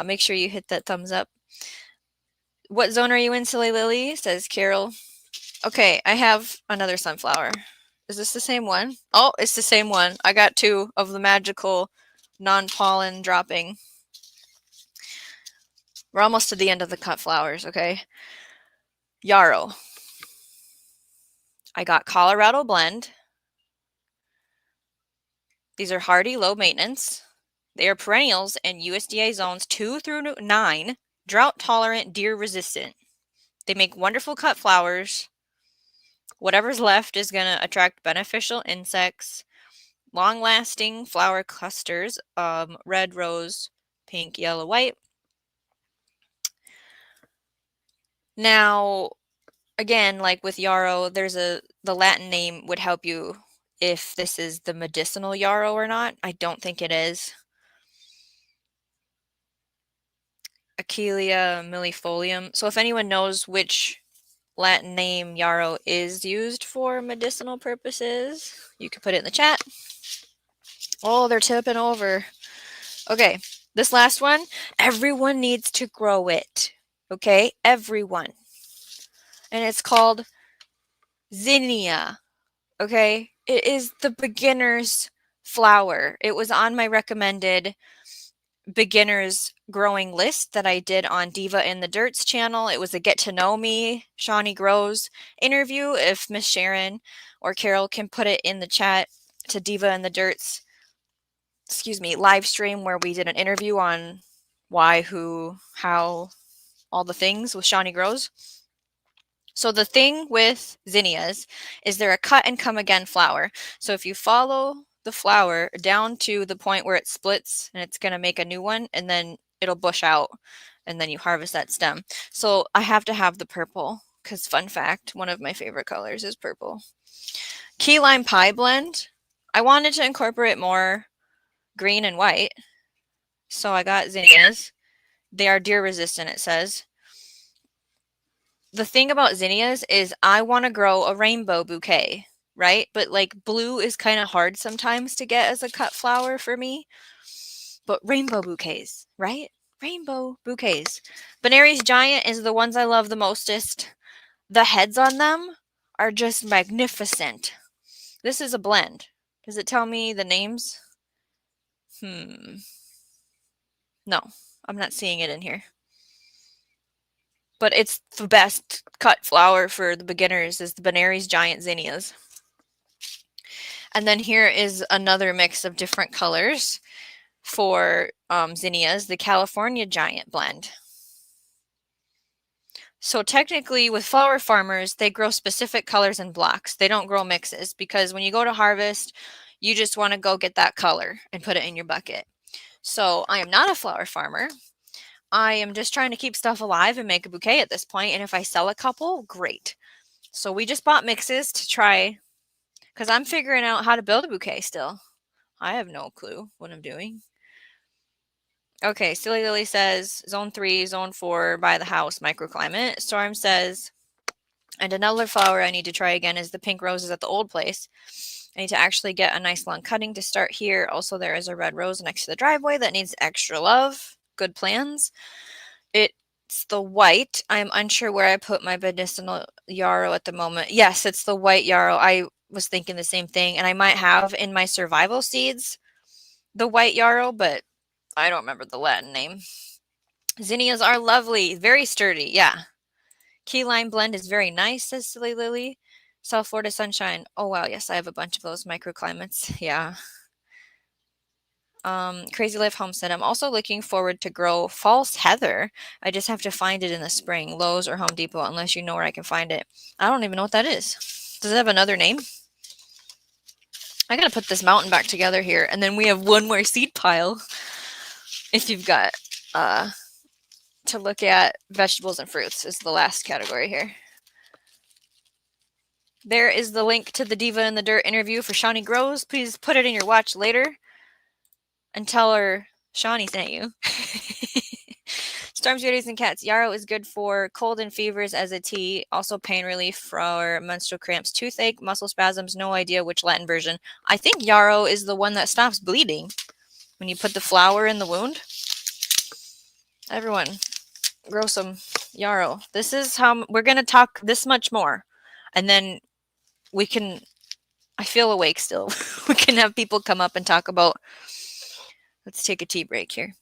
make sure you hit that thumbs up. What zone are you in, Silly Lily? Says Carol. Okay, I have another sunflower. Is this the same one? Oh, it's the same one. I got 2 of the magical non-pollen dropping. We're almost to the end of the cut flowers, okay? Yarrow. I got Colorado Blend. These are hardy, low maintenance. They are perennials and USDA zones 2 through 9, drought tolerant, deer resistant. They make wonderful cut flowers. Whatever's left is going to attract beneficial insects. Long-lasting flower clusters, red, rose, pink, yellow, white. Now, again, like with yarrow, the Latin name would help you if this is the medicinal yarrow or not. I don't think it is. Achillea millifolium. So if anyone knows which Latin name yarrow is used for medicinal purposes, you can put it in the chat. Oh, they're tipping over. Okay, this last one, everyone needs to grow it. Okay, everyone. and it's called zinnia. Okay, it is the beginner's flower. It was on my recommended beginners growing list that I did on Diva in the Dirt's channel. It was a get to know me Shawnee Grows interview. If Miss Sharon or Carol can put it in the chat, to Diva in the Dirt's, live stream where we did an interview on why, who, how, all the things with Shawnee Grows. So the thing with zinnias is they're a cut and come again flower. So if you follow the flower down to the point where it splits and it's going to make a new one, and then it'll bush out, and then you harvest that stem. So I have to have the purple because, fun fact, one of my favorite colors is purple. Key lime pie blend. I wanted to incorporate more green and white, so I got zinnias. They are deer resistant, it says. The thing about zinnias is I want to grow a rainbow bouquet, right? But like blue is kind of hard sometimes to get as a cut flower for me. But rainbow bouquets, right? Rainbow bouquets. Benary's Giant is the ones I love the mostest. The heads on them are just magnificent. This is a blend. Does it tell me the names? No, I'm not seeing it in here. But it's the best cut flower for the beginners is the Benary's Giant Zinnias. And then here is another mix of different colors for zinnias, the California Giant blend. So technically with flower farmers, they grow specific colors in blocks. They don't grow mixes because when you go to harvest, you just want to go get that color and put it in your bucket. So I am not a flower farmer. I am just trying to keep stuff alive and make a bouquet at this point. And if I sell a couple, great. So we just bought mixes to try because I'm figuring out how to build a bouquet still. I have no clue what I'm doing. Okay, Silly Lily says zone 3, zone 4 by the house microclimate. Storm says, and another flower I need to try again is the pink roses at the old place. I need to actually get a nice long cutting to start here. Also, there is a red rose next to the driveway that needs extra love. Good plans. It's the white. I'm unsure where I put my medicinal yarrow at the moment. Yes, it's the white yarrow. I was thinking the same thing, and I might have in my survival seeds the white yarrow, but I don't remember the Latin name. Zinnias are lovely, very sturdy. Yeah. Key lime blend is very nice, says Silly Lily. South Florida sunshine. Oh wow, yes, I have a bunch of those microclimates. Yeah. Crazy Life Homestead. I'm also looking forward to grow false heather. I just have to find it in the spring, Lowe's or Home Depot, unless you know where I can find it. I don't even know what that is. Does it have another name? I gotta put this mountain back together here, and then we have one more seed pile. If you've got to look at vegetables and fruits is the last category here. There is the link to the Diva in the Dirt interview for Shawnee Grows. Please put it in your watch later and tell her Shawnee sent you. Storms, Beauties, and Cats. Yarrow is good for cold and fevers as a tea. Also pain relief for menstrual cramps, toothache, muscle spasms. No idea which Latin version. I think yarrow is the one that stops bleeding when you put the flower in the wound. Everyone, grow some yarrow. This is how we're going to talk this much more. And then we can, I feel awake still. We can have people come up and talk about, let's take a tea break here.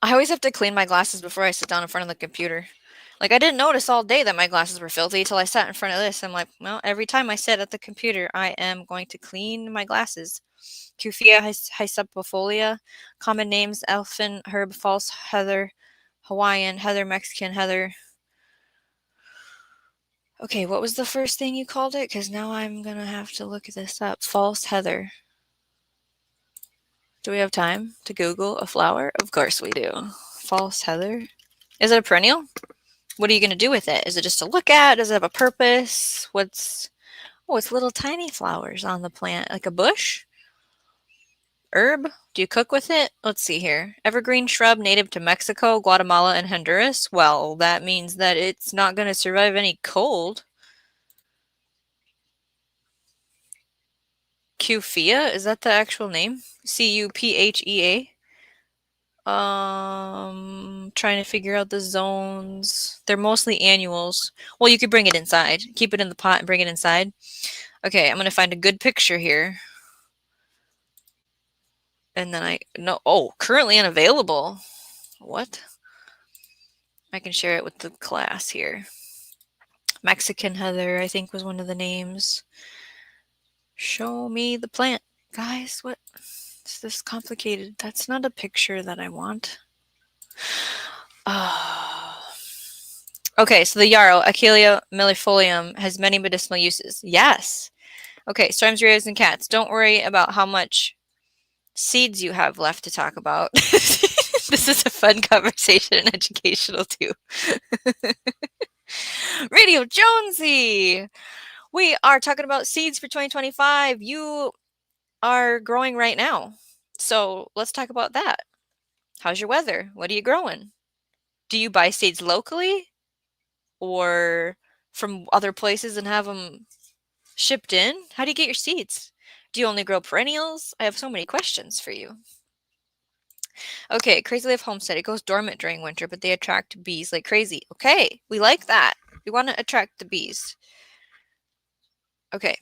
I always have to clean my glasses before I sit down in front of the computer. Like, I didn't notice all day that my glasses were filthy until I sat in front of this. I'm like, well, every time I sit at the computer, I am going to clean my glasses. Cuphea hycepifolia, common names, elfin, herb, false heather, Hawaiian, heather, Mexican, heather. Okay, what was the first thing you called it? Because now I'm going to have to look this up. False heather. Do we have time to Google a flower? Of course we do. False heather. Is it a perennial? What are you going to do with it? Is it just to look at? Does it have a purpose? Oh, it's little tiny flowers on the plant, like a bush? Herb? Do you cook with it? Let's see here. Evergreen shrub native to Mexico, Guatemala, and Honduras. Well, that means that it's not going to survive any cold. Cuphea? Is that the actual name? Cuphea? Trying to figure out the zones. They're mostly annuals. Well, you could bring it inside. Keep it in the pot and bring it inside. Okay, I'm gonna find a good picture here. And then currently unavailable. What? I can share it with the class here. Mexican heather, I think, was one of the names. Show me the plant. Guys, what is this complicated? That's not a picture that I want. Okay, so the yarrow, Achillea millefolium, has many medicinal uses. Yes. Okay, storms, rays, and cats. Don't worry about how much seeds you have left to talk about. This is a fun conversation and educational too. Radio Jonesy! We are talking about seeds for 2025. You are growing right now. So let's talk about that. How's your weather? What are you growing? Do you buy seeds locally or from other places and have them shipped in? How do you get your seeds? Do you only grow perennials? I have so many questions for you. Okay, Crazy Leaf Homestead. It goes dormant during winter, but they attract bees like crazy. Okay, we like that. We want to attract the bees. Okay,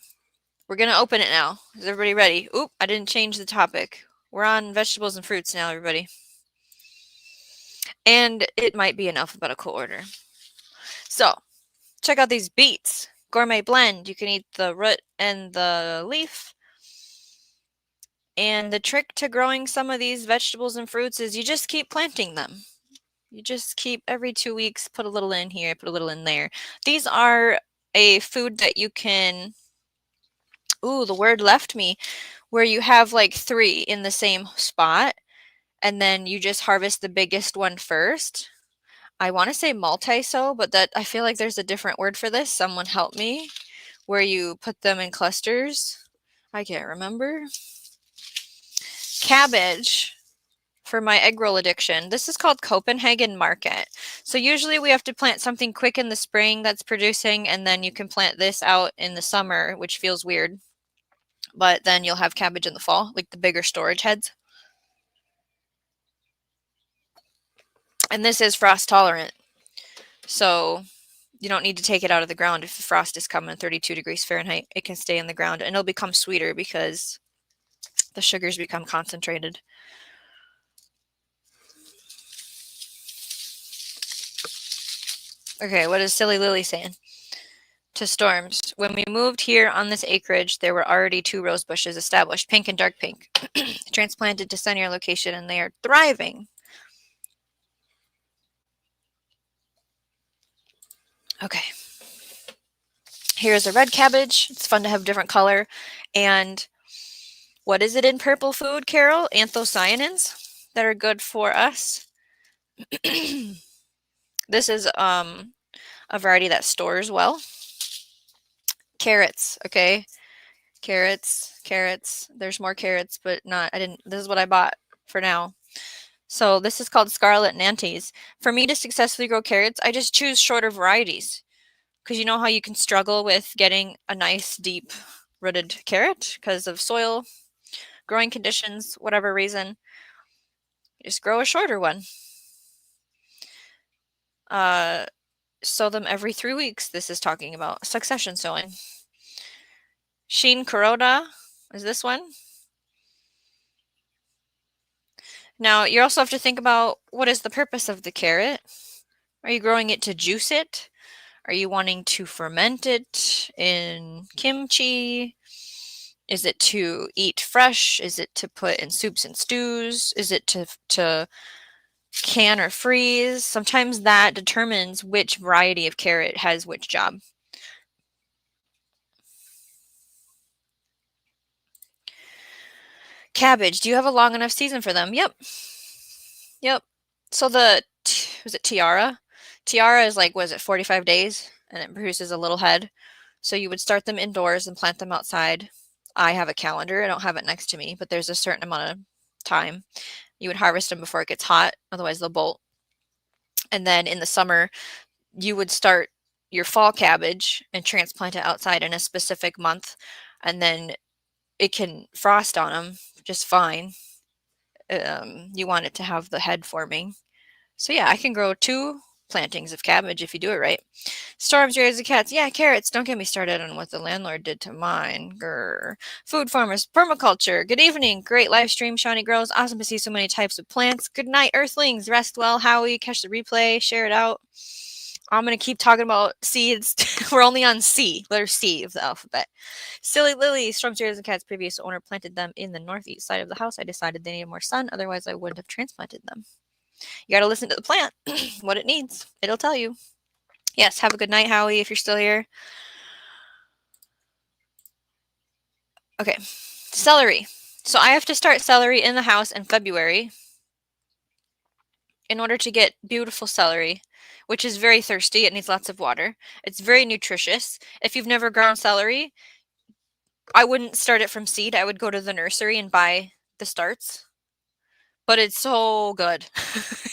we're going to open it now. Is everybody ready? Oop, I didn't change the topic. We're on vegetables and fruits now, everybody. And it might be in alphabetical order. So, check out these beets. Gourmet blend. You can eat the root and the leaf. And the trick to growing some of these vegetables and fruits is you just keep planting them. You just keep every 2 weeks, put a little in here, put a little in there. These are a food that you can, ooh, the word left me, where you have like 3 in the same spot, and then you just harvest the biggest one first. I want to say multi-sow, but that I feel like there's a different word for this. Someone help me. Where you put them in clusters. I can't remember. Cabbage for my egg roll addiction. This is called Copenhagen Market. So usually we have to plant something quick in the spring that's producing, and then you can plant this out in the summer, which feels weird. But then you'll have cabbage in the fall, like the bigger storage heads. And this is frost tolerant. So you don't need to take it out of the ground if the frost is coming 32 degrees Fahrenheit. It can stay in the ground and it'll become sweeter because the sugars become concentrated. Okay, what is Silly Lily saying? To storms. When we moved here on this acreage, there were already 2 rose bushes established, pink and dark pink, transplanted to sunnier location, and they are thriving. Okay. Here's a red cabbage. It's fun to have different color. And what is it in purple food, Carol? Anthocyanins that are good for us. This is a variety that stores well. Carrots, okay? Carrots. There's more carrots, but this is what I bought for now. So this is called Scarlet Nantes. For me to successfully grow carrots, I just choose shorter varieties. Because you know how you can struggle with getting a nice deep rooted carrot because of soil, growing conditions, whatever reason. Just grow a shorter one. Sow them every 3 weeks. This is talking about succession sowing. Sheen Kuroda is this one. Now, you also have to think about what is the purpose of the carrot. Are you growing it to juice it? Are you wanting to ferment it in kimchi? Is it to eat fresh? Is it to put in soups and stews? Is it to can or freeze? Sometimes that determines which variety of carrot has which job. Cabbage. Do you have a long enough season for them? Yep. So was it Tiara? Tiara is like, was it 45 days? And it produces a little head. So you would start them indoors and plant them outside. I have a calendar. I don't have it next to me, but there's a certain amount of time. You would harvest them before it gets hot. Otherwise, they'll bolt. And then in the summer, you would start your fall cabbage and transplant it outside in a specific month. And then it can frost on them just fine. You want it to have the head forming. So yeah, I can grow 2 plantings of cabbage if you do it right. Storms raise the cats. Yeah, carrots. Don't get me started on what the landlord did to mine. Grr. Food farmers. Permaculture. Good evening. Great live stream. Shawnee Grows. Awesome to see so many types of plants. Good night, Earthlings. Rest well. Howie. Catch the replay. Share it out. I'm going to keep talking about seeds. We're only on C. Letter C of the alphabet. Silly Lily. Storms raise the cats. Previous owner planted them in the northeast side of the house. I decided they needed more sun. Otherwise, I wouldn't have transplanted them. You got to listen to the plant. What it needs. It'll tell you. Yes, have a good night, Howie, if you're still here. Okay, celery. So I have to start celery in the house in February in order to get beautiful celery, which is very thirsty. It needs lots of water. It's very nutritious. If you've never grown celery, I wouldn't start it from seed. I would go to the nursery and buy the starts. But it's so good.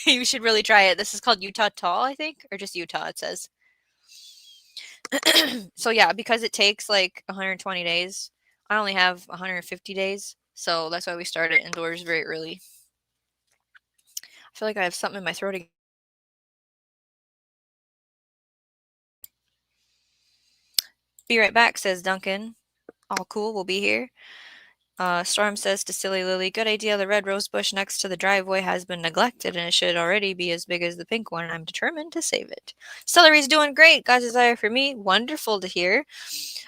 You should really try it. This is called Utah Tall, I think, or just Utah, it says. So yeah, because it takes like 120 days, I only have 150 days. So that's why we started indoors very early. I feel like I have something in my throat again. Be right back, says Duncan. All cool, we'll be here. Storm says to Silly Lily, good idea. The red rose bush next to the driveway has been neglected and it should already be as big as the pink one. I'm determined to save it. Celery's doing great. God's desire for me. Wonderful to hear.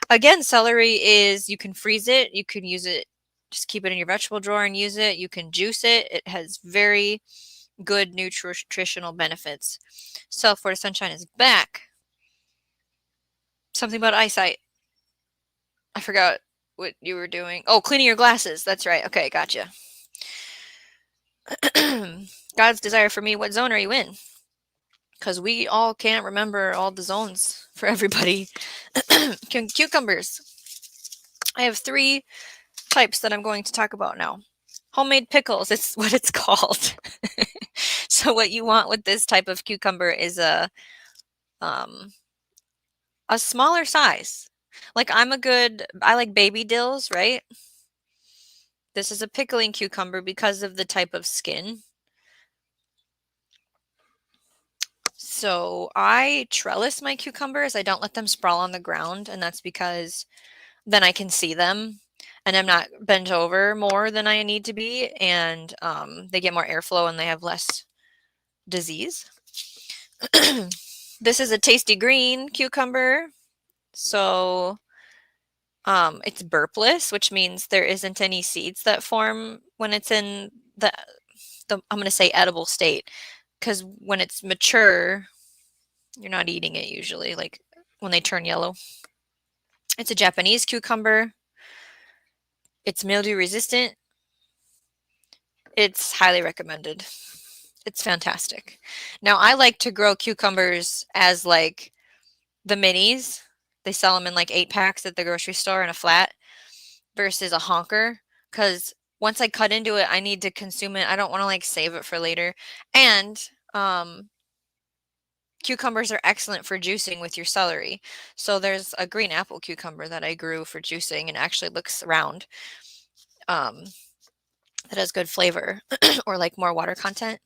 Again, celery is, you can freeze it. You can use it, just keep it in your vegetable drawer and use it. You can juice it. It has very good nutritional benefits. Florida Sunshine is back. Something about eyesight. I forgot what you were doing. Oh, cleaning your glasses. That's right. Okay, gotcha. God's desire for me. What zone are you in? Because we all can't remember all the zones for everybody. Cucumbers. I have 3 types that I'm going to talk about now. Homemade pickles, it's what it's called. So what you want with this type of cucumber is a smaller size. Like I like baby dills, right? This is a pickling cucumber because of the type of skin. So I trellis my cucumbers. I don't let them sprawl on the ground, and that's because then I can see them and I'm not bent over more than I need to be, and they get more airflow and they have less disease. This is a tasty green cucumber. So it's burpless, which means there isn't any seeds that form when it's in the I'm going to say edible state, because when it's mature, you're not eating it usually, like when they turn yellow. It's a Japanese cucumber. It's mildew resistant. It's highly recommended. It's fantastic. Now, I like to grow cucumbers as like the minis. They sell them in like 8 packs at the grocery store in a flat versus a honker, because once I cut into it, I need to consume it. I don't want to like save it for later. And cucumbers are excellent for juicing with your celery. So there's a green apple cucumber that I grew for juicing and actually looks round. That has good flavor or like more water content.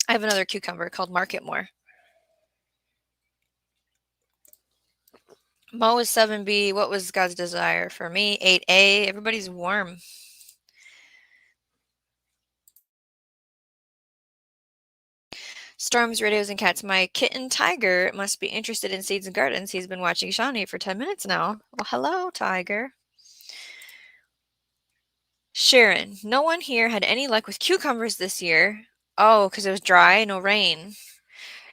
I have another cucumber called Market More. Mo is 7B. What was God's desire for me? 8A. Everybody's warm. Storms, radios, and cats. My kitten Tiger must be interested in seeds and gardens. He's been watching Shawnee for 10 minutes now. Well, hello, Tiger. Sharon, no one here had any luck with cucumbers this year. Oh, because it was dry, no rain.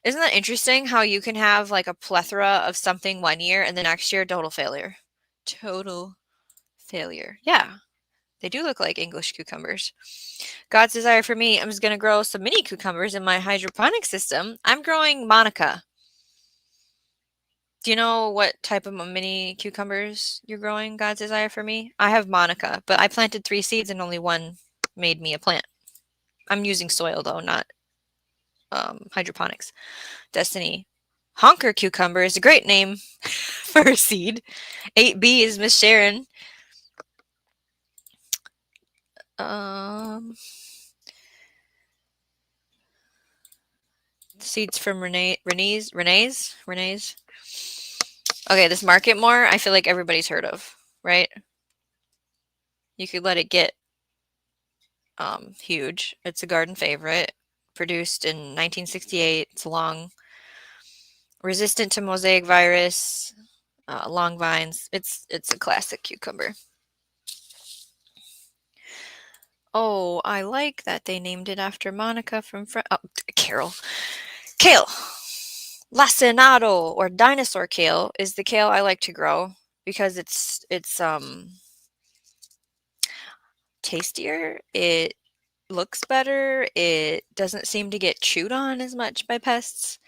Isn't that interesting how you can have like a plethora of something one year and the next year, total failure? Total failure. Yeah, they do look like English cucumbers. God's desire for me, I'm just going to grow some mini cucumbers in my hydroponic system. I'm growing Monica. Do you know what type of mini cucumbers you're growing, God's desire for me? I have Monica, but I planted 3 seeds and only one made me a plant. I'm using soil though, not hydroponics. Destiny. Honker cucumber is a great name for a seed. 8B is Miss Sharon. Seeds from Renee's. Okay, this Market More, I feel like everybody's heard of, right? You could let it get huge. It's a garden favorite. Produced in 1968. It's long, resistant to mosaic virus, long vines. It's a classic cucumber. Oh, I like that they named it after Monica from Carol. Kale. Lacinato or dinosaur kale is the kale I like to grow because it's tastier. It looks better. It doesn't seem to get chewed on as much by pests.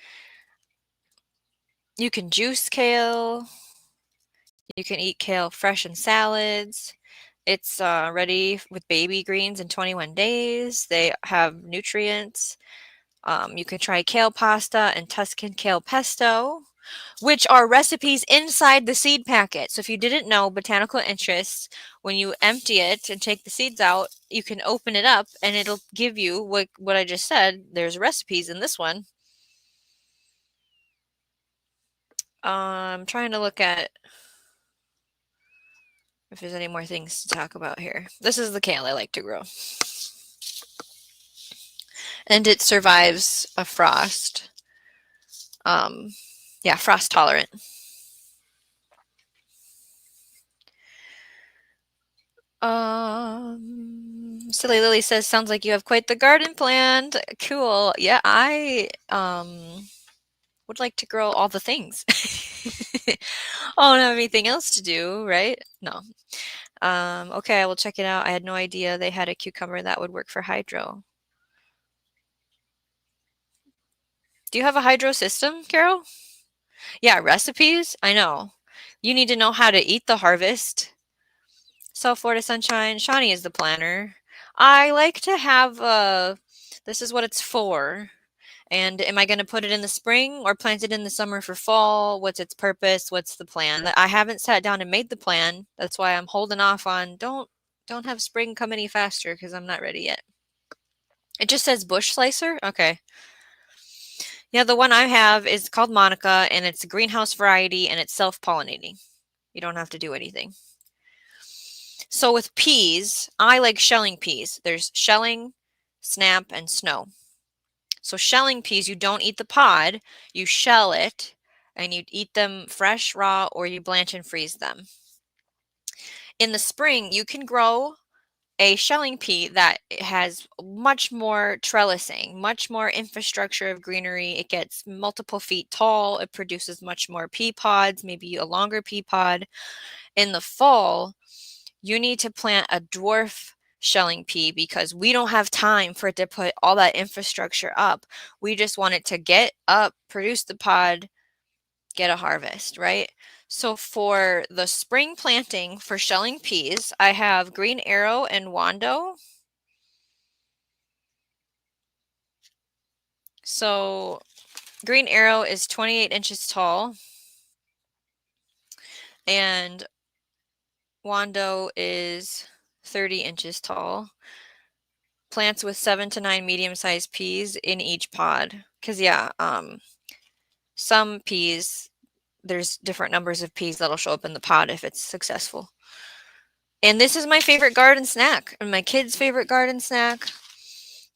You can juice kale. You can eat kale fresh in salads. It's ready with baby greens in 21 days. They have nutrients. You can try kale pasta and Tuscan kale pesto, which are recipes inside the seed packet. So if you didn't know, Botanical Interests, when you empty it and take the seeds out, you can open it up and it'll give you what I just said. There's recipes in this one. I'm trying to look at if there's any more things to talk about here. This is the kale I like to grow. And it survives a frost. Yeah, frost tolerant. Silly Lily says, sounds like you have quite the garden planned. Cool. Yeah, I would like to grow all the things. I don't have anything else to do, right? No. Okay, I will check it out. I had no idea they had a cucumber that would work for hydro. Do you have a hydro system, Carol? Yeah, recipes? I know. You need to know how to eat the harvest. South Florida Sunshine. Shawnee is the planner. I like to have this is what it's for. And am I going to put it in the spring or plant it in the summer for fall? What's its purpose? What's the plan? I haven't sat down and made the plan. That's why I'm holding off on don't have spring come any faster because I'm not ready yet. It just says bush slicer. Okay. Yeah, the one I have is called Monica and it's a greenhouse variety and it's self-pollinating. You don't have to do anything. So with peas, I like shelling peas. There's shelling, snap, and snow. So shelling peas, you don't eat the pod, you shell it, and you eat them fresh, raw, or you blanch and freeze them. In the spring, you can grow a shelling pea that has much more trellising, much more infrastructure of greenery. It gets multiple feet tall. It produces much more pea pods, maybe a longer pea pod. In the fall, you need to plant a dwarf shelling pea because we don't have time for it to put all that infrastructure up. We just want it to get up, produce the pod, get a harvest, right? So for the spring planting for shelling peas, I have Green Arrow and Wando. So Green Arrow is 28 inches tall and Wando is 30 inches tall. Plants with 7 to 9 medium-sized peas in each pod. Because, yeah, some peas, there's different numbers of peas that'll show up in the pod if it's successful. And this is my favorite garden snack and my kids' favorite garden snack.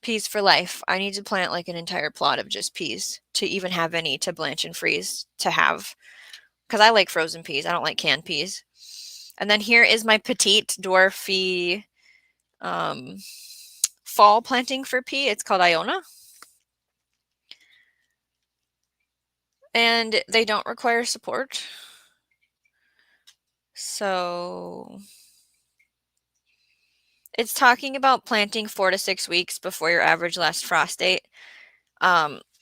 Peas for life. I need to plant like an entire plot of just peas to even have any to blanch and freeze to have. Because I like frozen peas. I don't like canned peas. And then here is my petite dwarfy fall planting for pea. It's called Iona. And they don't require support. So it's talking about planting 4 to 6 weeks before your average last frost date.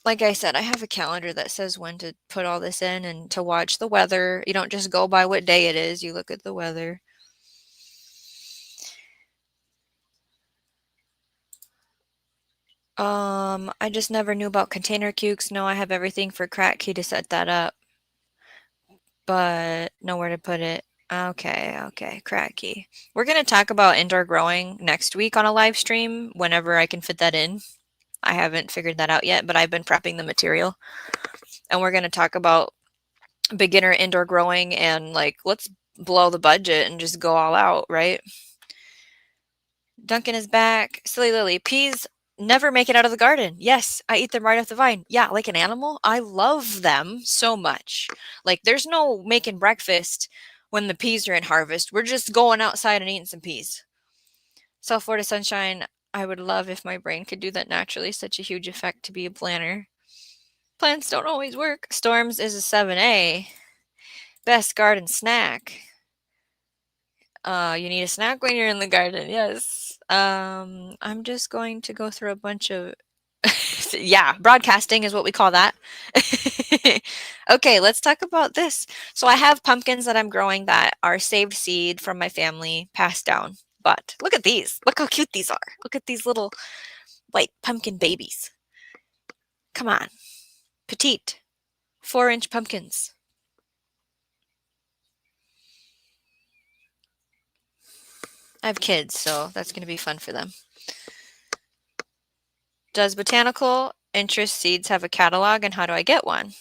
Like I said, I have a calendar that says when to put all this in and to watch the weather. You don't just go by what day it is. You look at the weather. I just never knew about container cukes. No, I have everything for crack key to set that up, but nowhere to put it. Okay, cracky. We're going to talk about indoor growing next week on a live stream whenever I can fit that in. I haven't figured that out yet, but I've been prepping the material. And we're going to talk about beginner indoor growing and like let's blow the budget and just go all out, right? Duncan is back. Silly Lily, peas never make it out of the garden. Yes, I eat them right off the vine. Yeah, like an animal. I love them so much. Like there's no making breakfast when the peas are in harvest. We're just going outside and eating some peas. South Florida sunshine. I would love if my brain could do that naturally. Such a huge effect to be a planner. Plants don't always work. Storms is a 7A. Best garden snack. You need a snack when you're in the garden. Yes. I'm just going to go through a bunch of yeah, broadcasting is what we call that. Okay, let's talk about this. So I have pumpkins that I'm growing that are saved seed from my family, passed down. But look at these. Look how cute these are. Look at these little white pumpkin babies. Come on. Petite. 4-inch pumpkins. I have kids, so that's going to be fun for them. Does Botanical Interest Seeds have a catalog and how do I get one?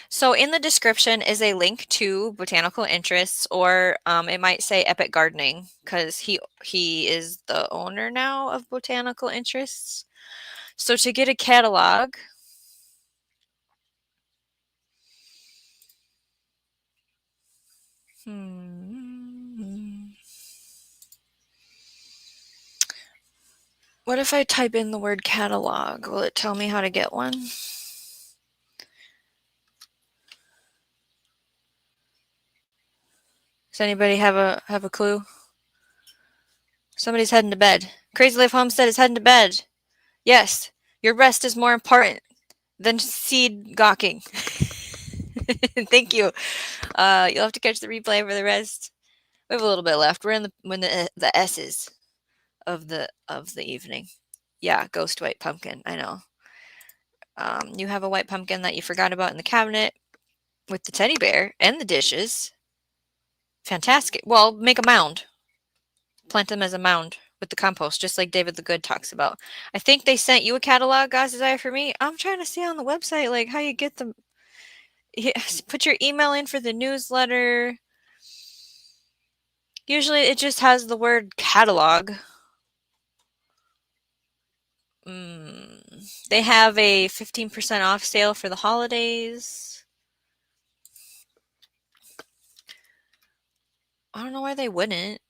So in the description is a link to Botanical Interests, or it might say Epic Gardening because he is the owner now of Botanical Interests. So to get a catalog, what if I type in the word catalog? Will it tell me how to get one? Does anybody have a clue? Somebody's heading to bed. Crazy Life Homestead is heading to bed. Yes, your rest is more important than seed gawking. Thank you. You'll have to catch the replay for the rest. We have a little bit left. We're in the S's of the evening. Yeah, ghost white pumpkin. I know. You have a white pumpkin that you forgot about in the cabinet with the teddy bear and the dishes. Fantastic. Well, make a mound. Plant them as a mound with the compost, just like David the Good talks about. I think they sent you a catalog, God's Desire for Me. I'm trying to see on the website like how you get them. Put your email in for the newsletter. Usually it just has the word catalog. They have a 15% off sale for the holidays. I don't know why they wouldn't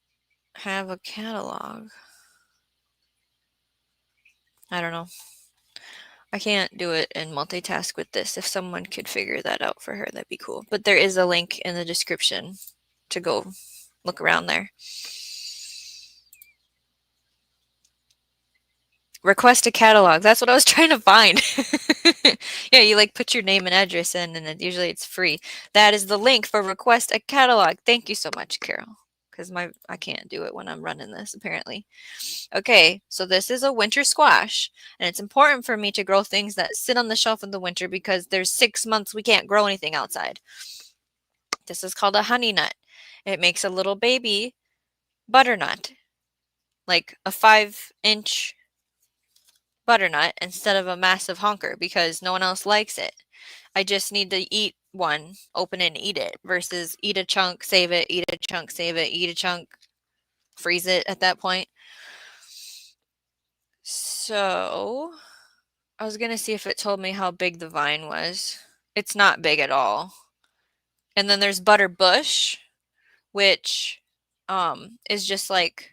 have a catalog. I don't know. I can't do it and multitask with this. If someone could figure that out for her, that'd be cool. But there is a link in the description to go look around there. Request a catalog. That's what I was trying to find. Yeah, you like put your name and address in and then usually it's free. That is the link for request a catalog. Thank you so much, Carol. Because I can't do it when I'm running this apparently. Okay, so this is a winter squash, and it's important for me to grow things that sit on the shelf in the winter because there's 6 months we can't grow anything outside. This is called a honey nut. It makes a little baby butternut, like a 5-inch butternut instead of a massive honker because no one else likes it. I just need to eat one, open it and eat it versus eat a chunk, save it, eat a chunk, save it, eat a chunk, freeze it at that point. So I was going to see if it told me how big the vine was. It's not big at all. And then there's butter bush, which is just like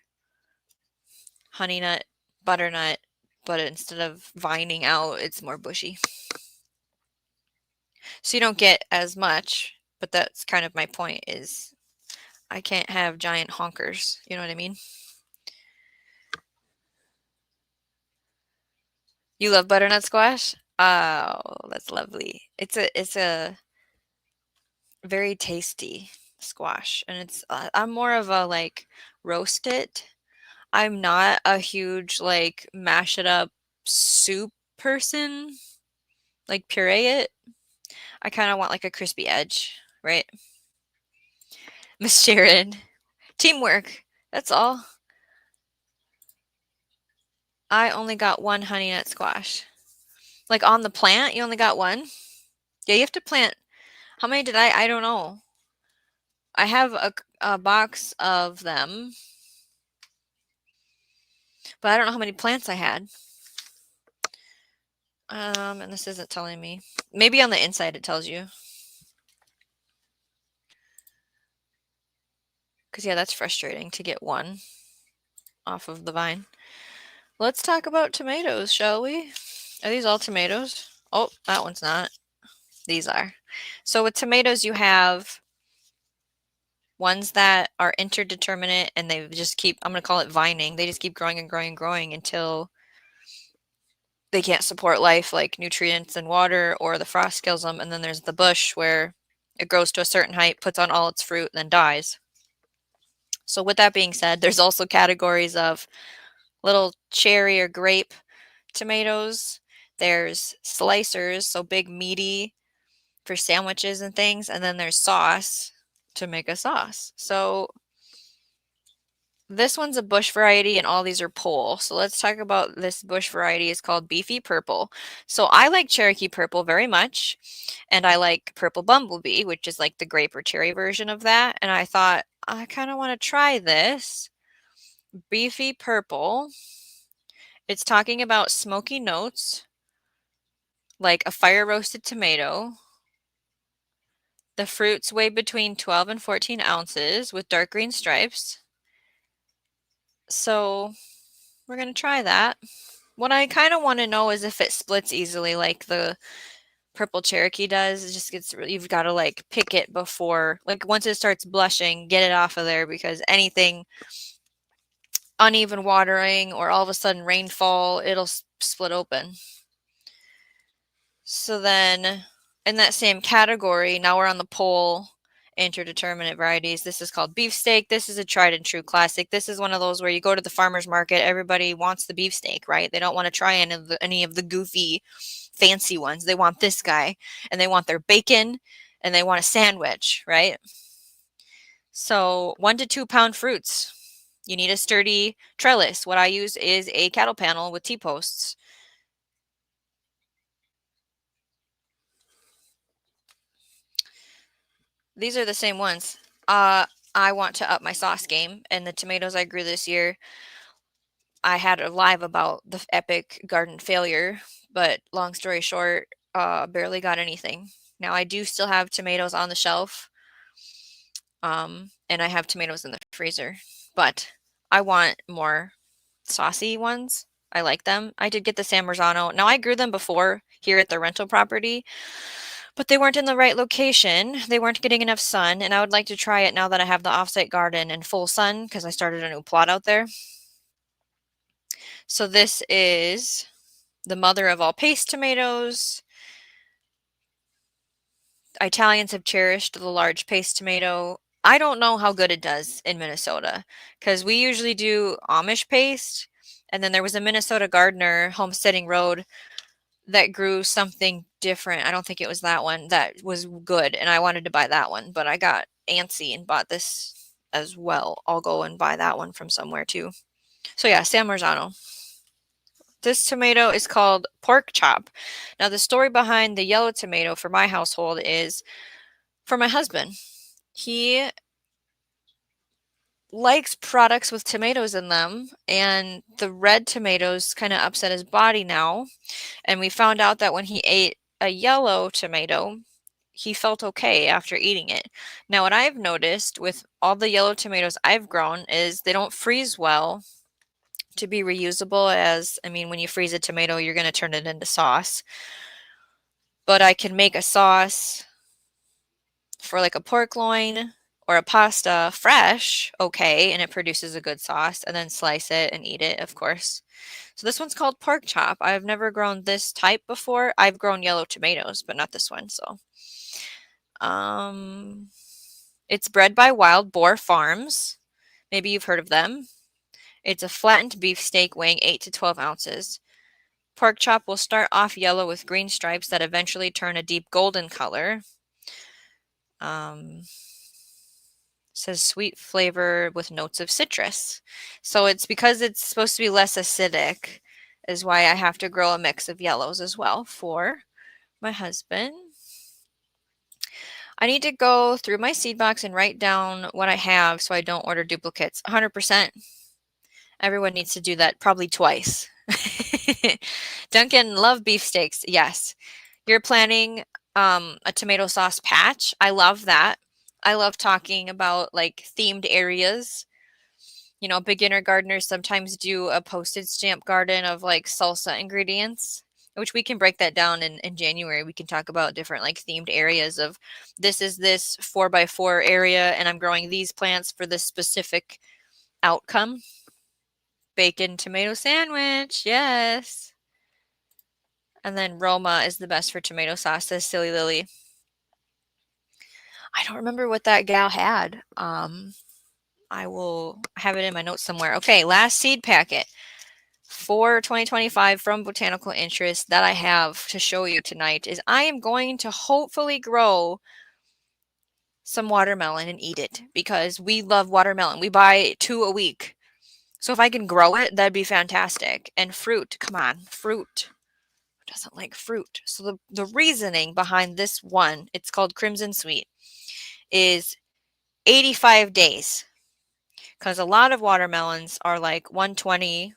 honey nut, butternut, but instead of vining out, it's more bushy. So you don't get as much, but that's kind of my point is I can't have giant honkers. You know what I mean? You love butternut squash? Oh, that's lovely. It's a very tasty squash, and it's I'm more of a like roast it. I'm not a huge like mash it up soup person, like puree it. I kind of want like a crispy edge, right? Miss Sharon. Teamwork. That's all. I only got one honey nut squash. Like on the plant, you only got one? Yeah, you have to plant. How many did I? I don't know. I have a box of them, but I don't know how many plants I had. And this isn't telling me. Maybe on the inside it tells you. Because, yeah, that's frustrating to get one off of the vine. Let's talk about tomatoes, shall we? Are these all tomatoes? Oh, that one's not. These are. So with tomatoes, you have ones that are interdeterminate and they just keep, I'm going to call it vining. They just keep growing and growing and growing until they can't support life, like nutrients and water, or the frost kills them. And then there's the bush where it grows to a certain height, puts on all its fruit, and then dies. So with that being said, there's also categories of little cherry or grape tomatoes. There's slicers, so big meaty for sandwiches and things, and then there's sauce to make a sauce. So this one's a bush variety and all these are pole. So let's talk about this bush variety. It's called Beefy Purple. So I like Cherokee Purple very much, and I like Purple Bumblebee, which is like the grape or cherry version of that. And I thought, I kind of want to try this. Beefy Purple. It's talking about smoky notes, like a fire roasted tomato. The fruits weigh between 12 and 14 ounces with dark green stripes. So we're going to try that. What I kind of want to know is if it splits easily like the purple Cherokee does. It just gets, you've got to like pick it before, like once it starts blushing, get it off of there, because anything uneven watering or all of a sudden rainfall, it'll split open. So then in that same category, now we're on the pole interdeterminate varieties. This is called beefsteak. This is a tried and true classic. This is one of those where you go to the farmer's market, everybody wants the beefsteak, right? They don't want to try any of the goofy fancy ones. They want this guy, and they want their bacon, and they want a sandwich, right? So 1 to 2 pound fruits. You need a sturdy trellis. What I use is a cattle panel with T-posts. These are the same ones. I want to up my sauce game, and the tomatoes I grew this year, I had a live about the epic garden failure, but long story short, barely got anything. Now I do still have tomatoes on the shelf, and I have tomatoes in the freezer, but I want more saucy ones. I like them. I did get the San Marzano. Now I grew them before here at the rental property, but they weren't in the right location. They weren't getting enough sun, and I would like to try it now that I have the offsite garden in full sun because I started a new plot out there. So this is the mother of all paste tomatoes. Italians have cherished the large paste tomato. I don't know how good it does in Minnesota because we usually do Amish paste, and then there was a Minnesota gardener, Homesteading Road, that grew something different. I don't think it was that one that was good, and I wanted to buy that one, but I got antsy and bought this as well. I'll go and buy that one from somewhere too. So yeah, San Marzano. This tomato is called pork chop. Now the story behind the yellow tomato for my household is for my husband. He likes products with tomatoes in them, and the red tomatoes kind of upset his body now. And we found out that when he ate a yellow tomato, he felt okay after eating it. Now, what I've noticed with all the yellow tomatoes I've grown is they don't freeze well to be reusable. As, I mean, when you freeze a tomato, you're going to turn it into sauce. But I can make a sauce for like a pork loin or a pasta fresh, okay, and it produces a good sauce, and then slice it and eat it, of course. So this one's called pork chop. I've never grown this type before. I've grown yellow tomatoes, but not this one. So, it's bred by Wild Boar Farms. Maybe you've heard of them. It's a flattened beefsteak weighing 8 to 12 ounces. Pork chop will start off yellow with green stripes that eventually turn a deep golden color. So says sweet flavor with notes of citrus. So it's because it's supposed to be less acidic is why I have to grow a mix of yellows as well for my husband. I need to go through my seed box and write down what I have so I don't order duplicates. 100%. Everyone needs to do that probably twice. Duncan, love beefsteaks. Yes. You're planning a tomato sauce patch. I love that. I love talking about like themed areas. You know, beginner gardeners sometimes do a postage stamp garden of like salsa ingredients, which we can break that down in January. We can talk about different like themed areas of this is this 4x4 area and I'm growing these plants for this specific outcome. Bacon tomato sandwich, yes. And then Roma is the best for tomato sauce, says Silly Lily. I don't remember what that gal had. I will have it in my notes somewhere. Okay, last seed packet for 2025 from Botanical Interests that I have to show you tonight is I am going to hopefully grow some watermelon and eat it because we love watermelon. We buy 2 a week. So if I can grow it, that'd be fantastic. And fruit, come on, fruit. Who doesn't like fruit? So the reasoning behind this one, it's called Crimson Sweet, is 85 days. Because a lot of watermelons are like 120,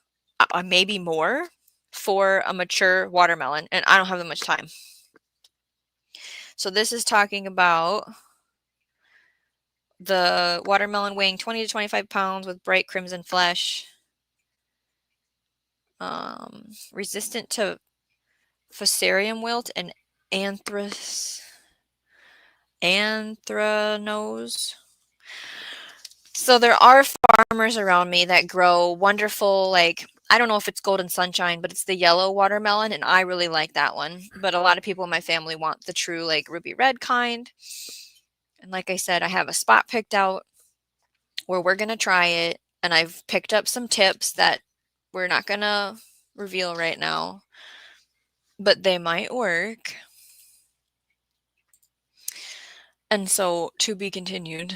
maybe more for a mature watermelon, and I don't have that much time. So this is talking about the watermelon weighing 20 to 25 pounds with bright crimson flesh, resistant to fusarium wilt and anthracnose. So there are farmers around me that grow wonderful, like, I don't know if it's golden sunshine, but it's the yellow watermelon, and I really like that one. But a lot of people in my family want the true, like, ruby red kind. And like I said, I have a spot picked out where we're going to try it, and I've picked up some tips that we're not going to reveal right now, but they might work. And so, to be continued.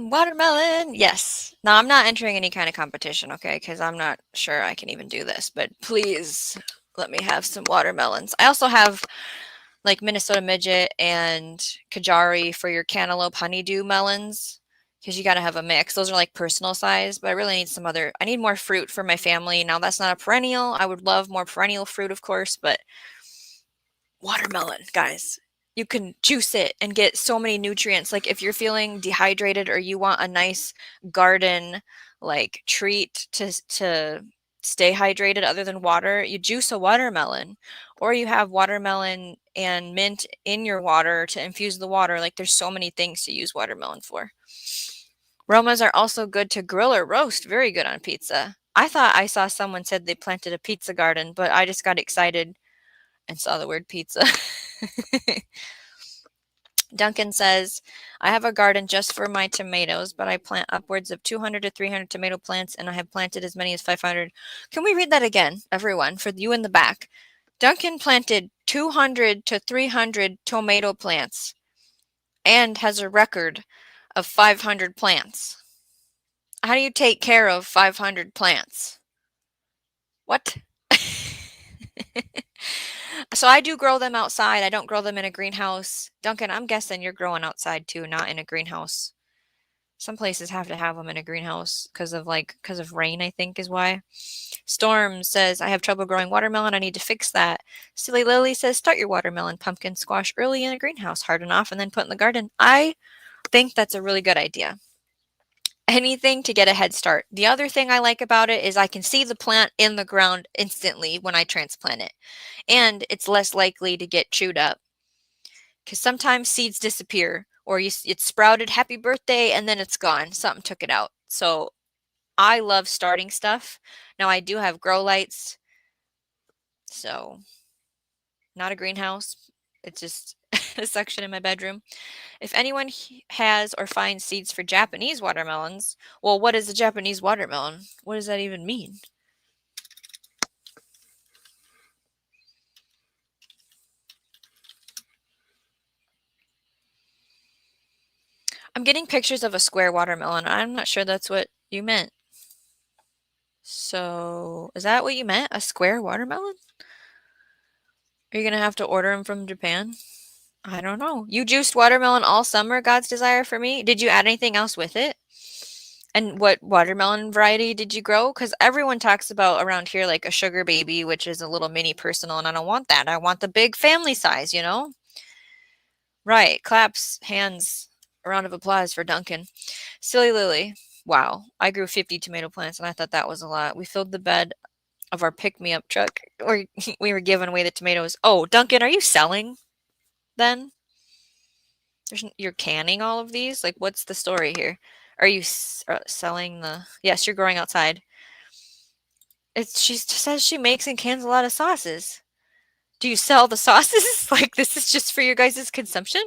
Watermelon. Yes. Now, I'm not entering any kind of competition, okay? Because I'm not sure I can even do this, but please let me have some watermelons. I also have like Minnesota Midget and Kajari for your cantaloupe honeydew melons because you got to have a mix. Those are like personal size, but I really need some other, I need more fruit for my family. Now, that's not a perennial. I would love more perennial fruit, of course, but watermelon, guys. You can juice it and get so many nutrients. Like if you're feeling dehydrated or you want a nice garden like treat to stay hydrated other than water, you juice a watermelon, or you have watermelon and mint in your water to infuse the water. Like there's so many things to use watermelon for. Romas are also good to grill or roast. Very good on pizza. I thought I saw someone said they planted a pizza garden, but I just got excited and saw the word pizza. Duncan says, I have a garden just for my tomatoes, but I plant upwards of 200 to 300 tomato plants, and I have planted as many as 500. Can we read that again, everyone, for you in the back? Duncan planted 200 to 300 tomato plants and has a record of 500 plants. How do you take care of 500 plants? What? So I do grow them outside. I don't grow them in a greenhouse. Duncan, I'm guessing you're growing outside too, not in a greenhouse. Some places have to have them in a greenhouse because of rain, I think is why. Storm says, I have trouble growing watermelon. I need to fix that. Silly Lily says, start your watermelon, pumpkin, squash early in a greenhouse, harden off, and then put in the garden. I think that's a really good idea. Anything to get a head start. The other thing I like about it is I can see the plant in the ground instantly when I transplant it. And it's less likely to get chewed up. Because sometimes seeds disappear or it's sprouted, happy birthday, and then it's gone. Something took it out. So I love starting stuff. Now I do have grow lights. So not a greenhouse. It's just a section in my bedroom. If anyone has or finds seeds for Japanese watermelons, well, what is a Japanese watermelon? What does that even mean? I'm getting pictures of a square watermelon. I'm not sure that's what you meant. So, is that what you meant? A square watermelon? Are you gonna have to order them from Japan? I don't know. You juiced watermelon all summer, God's desire for me? Did you add anything else with it? And what watermelon variety did you grow? Because everyone talks about around here like a sugar baby, which is a little mini personal, and I don't want that. I want the big family size, you know? Right. Claps, hands, a round of applause for Duncan. Silly Lily. Wow. I grew 50 tomato plants and I thought that was a lot. We filled the bed of our pick-me-up truck or we were giving away the tomatoes. Oh, Duncan, are you selling then? You're canning all of these? Like, what's the story here? Are you selling the... Yes, you're growing outside. She says she makes and cans a lot of sauces. Do you sell the sauces? Like, this is just for your guys' consumption?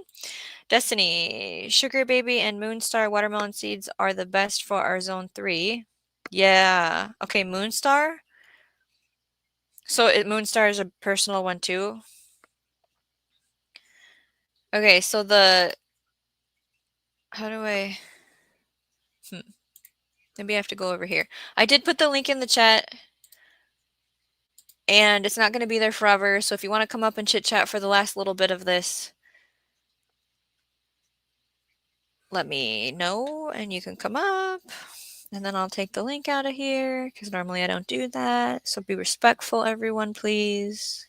Destiny, Sugar Baby and Moonstar watermelon seeds are the best for our zone 3. Yeah. Okay, Moonstar? So Moonstar is a personal one too? Okay, so how do I... Maybe I have to go over here. I did put the link in the chat, and it's not going to be there forever, so if you want to come up and chit-chat for the last little bit of this, let me know, and you can come up, and then I'll take the link out of here, because normally I don't do that, so be respectful, everyone, please.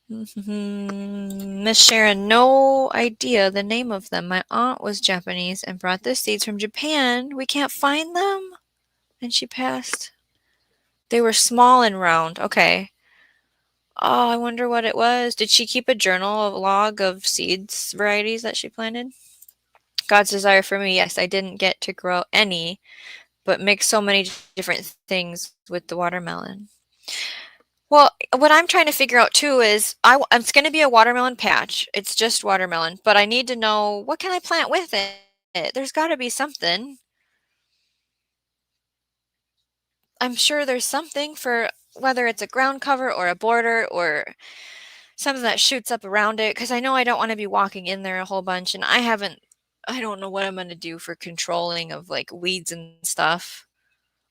Miss Sharon, no idea the name of them. My aunt was Japanese and brought the seeds from Japan. We can't find them? And she passed. They were small and round. Okay. Oh, I wonder what it was. Did she keep a journal, a log of seeds varieties that she planted? God's desire for me, yes, I didn't get to grow any, but mix so many different things with the watermelon. Well, what I'm trying to figure out too is it's going to be a watermelon patch. It's just watermelon, but I need to know what can I plant with it? There's got to be something. I'm sure there's something for whether it's a ground cover or a border or something that shoots up around it, because I know I don't want to be walking in there a whole bunch, and I don't know what I'm going to do for controlling of like weeds and stuff.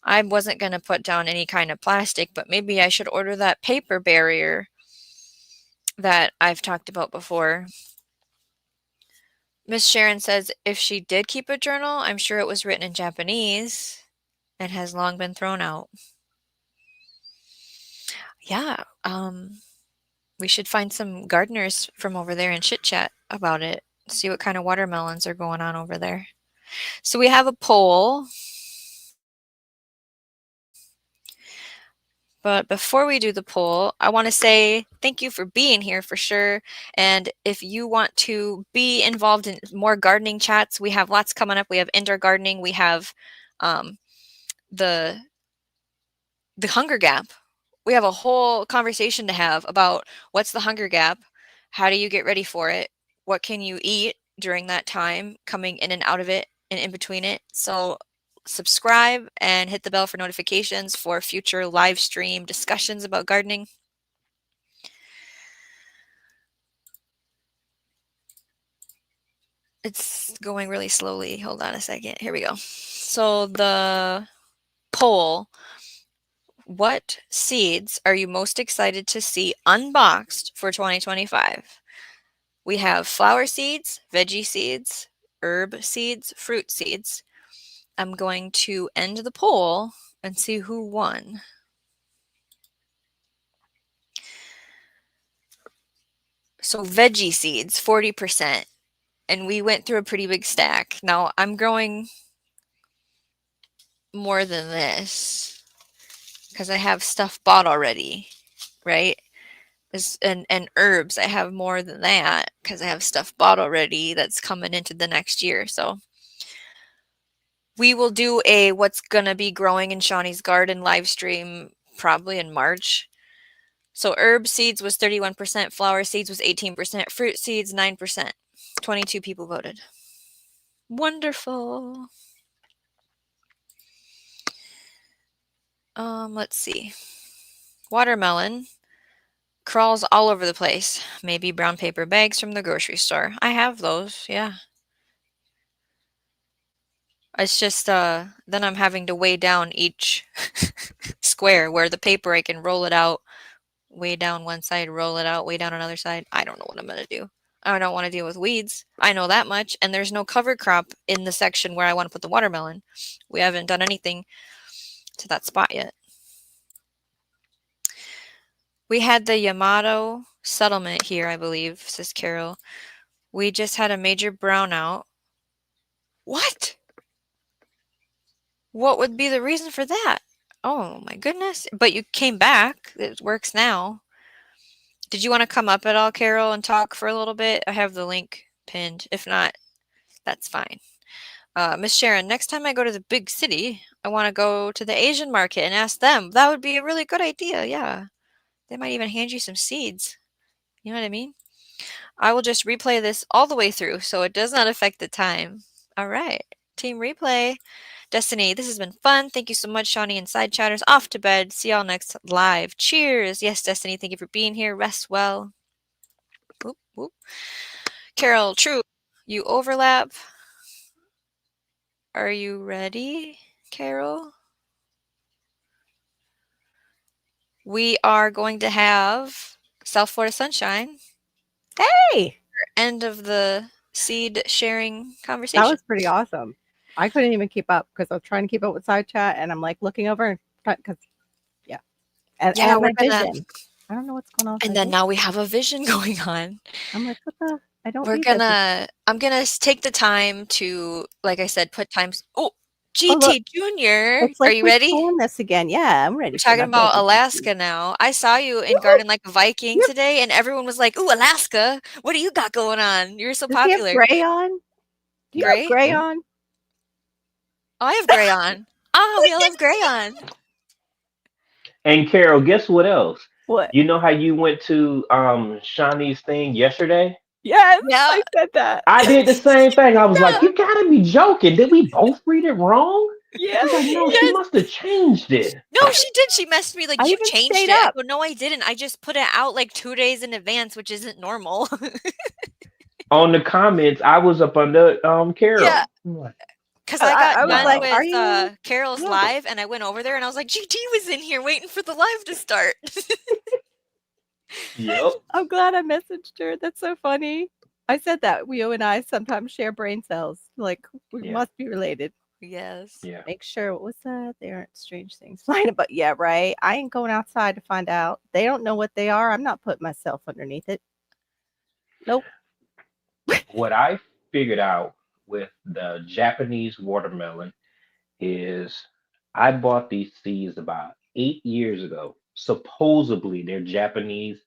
I wasn't going to put down any kind of plastic, but maybe I should order that paper barrier that I've talked about before. Miss Sharon says if she did keep a journal, I'm sure it was written in Japanese and has long been thrown out. Yeah, we should find some gardeners from over there and chit-chat about it. See what kind of watermelons are going on over there. So we have a poll. But before we do the poll, I want to say thank you for being here for sure. And if you want to be involved in more gardening chats, we have lots coming up. We have indoor gardening. We have the hunger gap. We have a whole conversation to have about what's the hunger gap, how do you get ready for it, what can you eat during that time, coming in and out of it and in between it. So subscribe and hit the bell for notifications for future live stream discussions about gardening. It's going really slowly. Hold on a second. Here we go. So the poll, what seeds are you most excited to see unboxed for 2025? We have flower seeds, veggie seeds, herb seeds, fruit seeds. I'm going to end the poll and see who won. So veggie seeds, 40%. And we went through a pretty big stack. Now I'm growing more than this because I have stuff bought already, right? And herbs, I have more than that because I have stuff bought already that's coming into the next year. So we will do a what's gonna be growing in Shawnee's garden live stream probably in March. So herb seeds was 31%, flower seeds was 18%, fruit seeds 9%. 22 people voted. Wonderful. Let's see. Watermelon. Crawls all over the place. Maybe brown paper bags from the grocery store. I have those, yeah. It's just, then I'm having to weigh down each square where the paper I can roll it out, weigh down one side, roll it out, weigh down another side. I don't know what I'm gonna do. I don't want to deal with weeds. I know that much. And there's no cover crop in the section where I want to put the watermelon. We haven't done anything to that spot yet. We had the Yamato settlement here, I believe, says Carol. We just had a major brownout. What? What would be the reason for that? Oh my goodness. But you came back. It works now. Did you want to come up at all, Carol, and talk for a little bit? I have the link pinned. If not, that's fine. Miss Sharon, next time I go to the big city, I want to go to the Asian market and ask them. That would be a really good idea. Yeah. They might even hand you some seeds. You know what I mean? I will just replay this all the way through so it does not affect the time. All right. Team replay. Destiny, this has been fun. Thank you so much, Shawnee and Side Chatters. Off to bed. See y'all next live. Cheers. Yes, Destiny, thank you for being here. Rest well. Whoop, whoop. Carol, true. You overlap. Are you ready, Carol? We are going to have South Florida Sunshine. Hey! End of the seed sharing conversation. That was pretty awesome. I couldn't even keep up because I was trying to keep up with side chat, and I'm like looking over because, yeah, and my vision. I don't know what's going on. And then now we have a vision going on. I'm like, what the? I don't. I'm gonna take the time to, like I said, put times. Oh, GT Junior, it's like are you ready? Doing this again? Yeah, I'm ready. We're talking about Alaska now. I saw you in Garden Like a Viking today, and everyone was like, "Ooh, Alaska! What do you got going on? You're so popular." Does he have gray on? Do you have gray on? Oh, I have gray on. Oh, we all have gray on. And Carol, guess what else? What? You know how you went to Shawnee's thing yesterday? Yes, yeah. I said that. I did the same thing. I was like, you gotta be joking. Did we both read it wrong? Yeah. I was like, no, she must have changed it. No, she did. She messaged me like, you changed it. I go, no, I didn't. I just put it out like 2 days in advance, which isn't normal. On the comments, I was up under Carol. Yeah. Because I got done with Carol's live, and I went over there, and I was like, GT was in here waiting for the live to start. Yep. I'm glad I messaged her. That's so funny. I said that you and I sometimes share brain cells. Like, we must be related. Yes. Yeah. Make sure. What was that? They aren't strange things flying about. Yeah, right. I ain't going outside to find out. They don't know what they are. I'm not putting myself underneath it. Nope. What I figured out with the Japanese watermelon is I bought these seeds about 8 years ago. Supposedly they're Japanese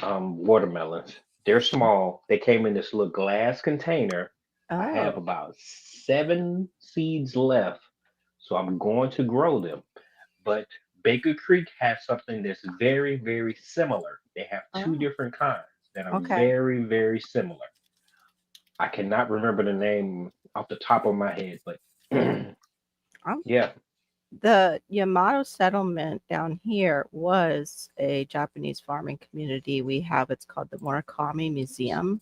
watermelons. They're small. They came in this little glass container. Oh. I have about 7 seeds left, so I'm going to grow them. But Baker Creek has something that's very, very similar. They have 2 different kinds that are very, very similar. I cannot remember the name off the top of my head, but yeah. The Yamato settlement down here was a Japanese farming community. We have, it's called the Murakami Museum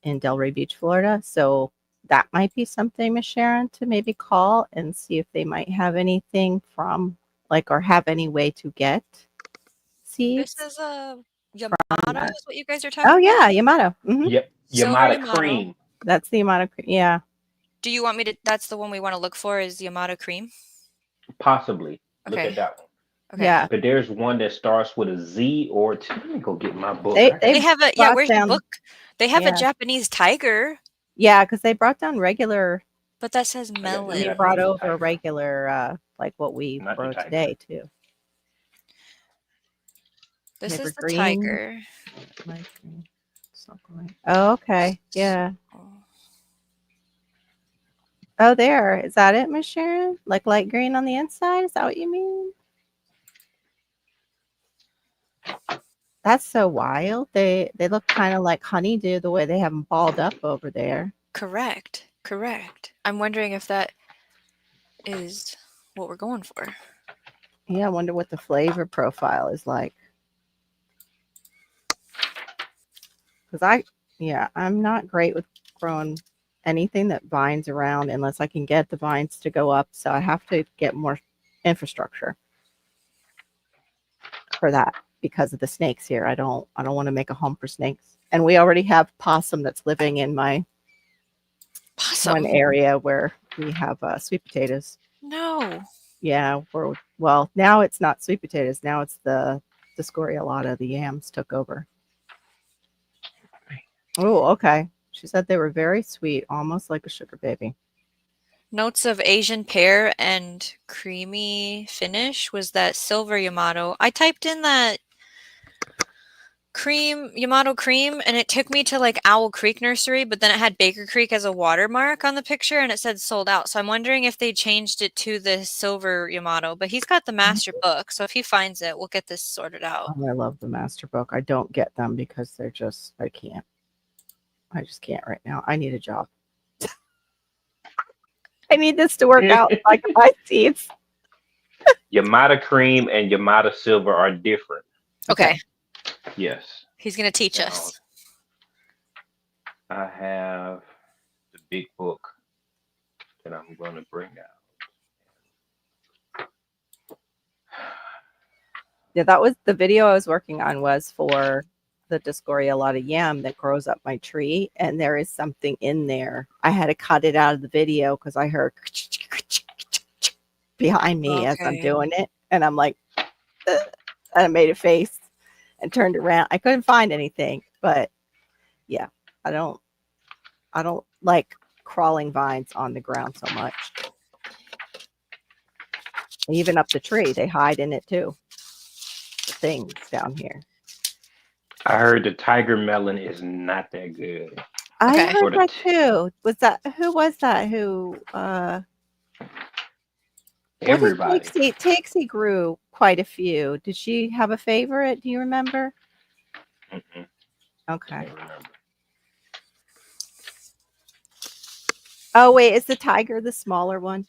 in Delray Beach, Florida. So that might be something, Miss Sharon, to maybe call and see if they might have anything from, like, or have any way to get seeds. This is a Yamato is what you guys are talking about? Oh, yeah, Yamato. Mm-hmm. Yep, Yamato cream. That's the Yamato cream, yeah. Do you want me to, that's the one we want to look for is Yamato cream? Possibly. Look at that one. Okay. Yeah. But there's one that starts with a Z or T. Let me go get my book. They have a, yeah, where's the book? They have a Japanese tiger. Yeah, because they brought down regular. But that says melon. They brought over regular, like what we grow today, too. This is the tiger. Oh, okay. Yeah. Oh, there. Is that it, Miss Sharon? Like light green on the inside? Is that what you mean? That's so wild. They look kind of like honeydew the way they have them balled up over there. Correct. I'm wondering if that is what we're going for. Yeah, I wonder what the flavor profile is like. Because I'm not great with growing anything that vines around unless I can get the vines to go up. So I have to get more infrastructure for that because of the snakes here. I don't want to make a home for snakes. And we already have possum that's living in my one Possum. area where we have sweet potatoes. No. Yeah, well, now it's not sweet potatoes. Now it's the scoriolata. The yams took over. Oh, okay. She said they were very sweet, almost like a sugar baby. Notes of Asian pear and creamy finish was that silver Yamato. I typed in that cream, Yamato cream, and it took me to like Owl Creek Nursery, but then it had Baker Creek as a watermark on the picture and it said sold out. So I'm wondering if they changed it to the silver Yamato, but he's got the master book. So if he finds it, we'll get this sorted out. Oh, I love the master book. I don't get them because they're just, I can't. I just can't right now. I need a job. I need this to work out so I can buy seeds. Yamata cream and Yamata silver are different. Okay. Yes. He's going to teach So, us. I have the big book that I'm going to bring out. Yeah, that was the video I was working on was for the Discoriolata yam that grows up my tree. And there is something in there. I had to cut it out of the video because I heard behind me as I'm doing it. And I'm like, and I made a face and turned around. I couldn't find anything, but yeah, I don't like crawling vines on the ground so much. Even up the tree, they hide in it too. The things down here. I heard the tiger melon is not that good. I Okay. heard that too. Who was that? Everybody. What did Tixie grew quite a few. Did she have a favorite? Do you remember? Mm-mm, Okay. can't remember. Oh wait, is the tiger the smaller one?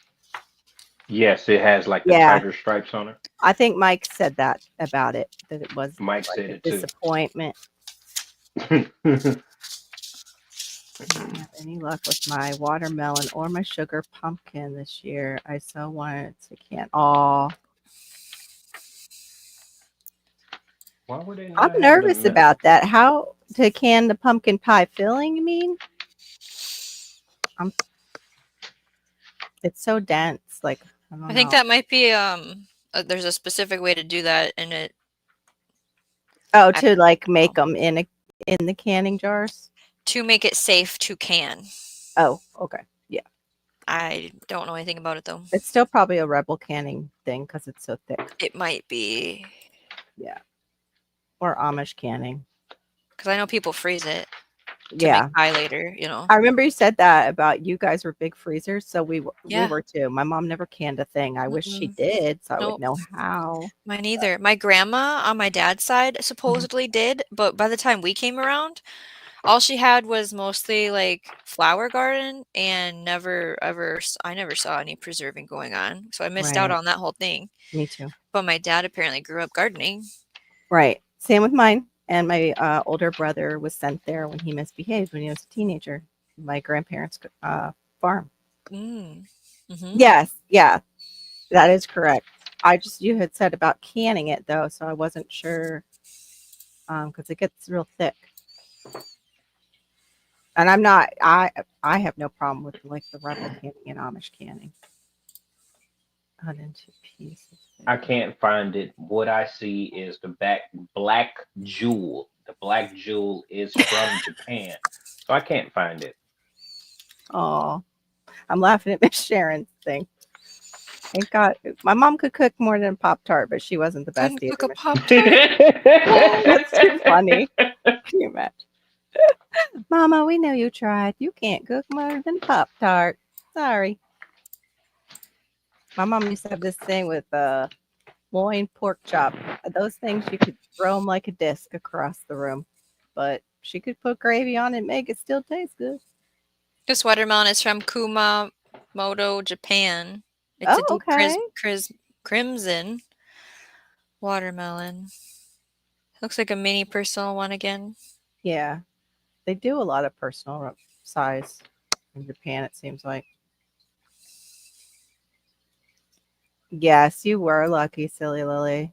Yes, it has like the Yeah. tiger stripes on it. I think Mike said that about it, that it was Mike like said a it too. disappointment. I don't have any luck with my watermelon or my sugar pumpkin this year. I so wanted to can. Oh, Why would they I'm not have nervous the about that. How to can the pumpkin pie filling? You mean? It's so dense. Like I don't I think know. that might be there's a specific way to do that and it Oh, I to like make them in the canning jars. to make it safe to can. Oh, okay. Yeah, I don't know anything about it though. it's still probably a Rebel canning thing because it's so thick. It might be Yeah, or Amish canning. because I know people freeze it to Yeah, make pie later, you know. I remember you said that about you guys were big freezers, so we Yeah. were too. My mom never canned a thing. I wish she Mm-mm. did, so I would Nope. know how. Mine either. My grandma on my dad's side supposedly did, but by the time we came around, all she had was mostly like flower garden and I never saw any preserving going on. So I missed out Right. on that whole thing. Me too. But my dad apparently grew up gardening. Right. Same with mine. And my older brother was sent there when he misbehaved when he was a teenager. My grandparents' farm. Mm. Mm-hmm. Yes. Yeah, that is correct. You had said about canning it though, so I wasn't sure because it gets real thick. And I have no problem with like the Rebel canning and Amish canning. Cut into pieces. I can't find it. What I see is the black jewel. The black jewel is from Japan. So I can't find it. Oh, I'm laughing at Miss Sharon's thing. Thank God. My mom could cook more than Pop Tart, but she wasn't the best Couldn't either. cook a Pop Tart. That's too funny. Can you imagine? Mama, we know you tried. You can't cook more than Pop Tart. Sorry. My mom used to have this thing with loin pork chop. Those things you could throw them like a disc across the room, but she could put gravy on it and make it still taste good. This watermelon is from Kumamoto, Japan. It's Oh, a deep okay. crimson watermelon. Looks like a mini personal one again. Yeah. They do a lot of personal size in Japan, it seems like. Yes, you were lucky, silly Lily.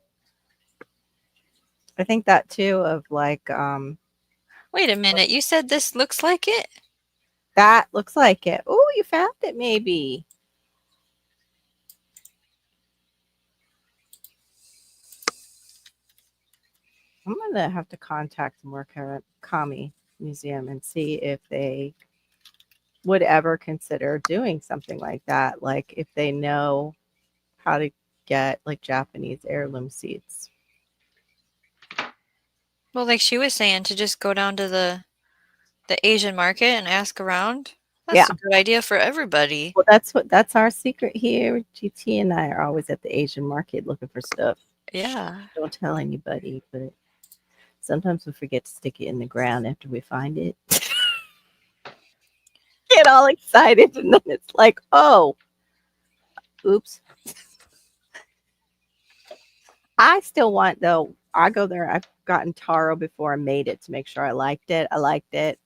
I think that too of like Wait a minute. You said this looks like it? that looks like it. Oh, you found it maybe. I'm gonna have to contact the Murakami Museum and see if they would ever consider doing something like that. Like if they know how to get like Japanese heirloom seeds. Well, like she was saying, to just go down to the Asian market and ask around. That's Yeah. a good idea for everybody. Well, that's our secret here. GT and I are always at the Asian market looking for stuff. Yeah. Don't tell anybody, but sometimes we forget to stick it in the ground after we find it. Get all excited, and then it's like, oh, oops. I still want though. I go there. I've gotten taro before I made it to make sure I liked it. I liked it.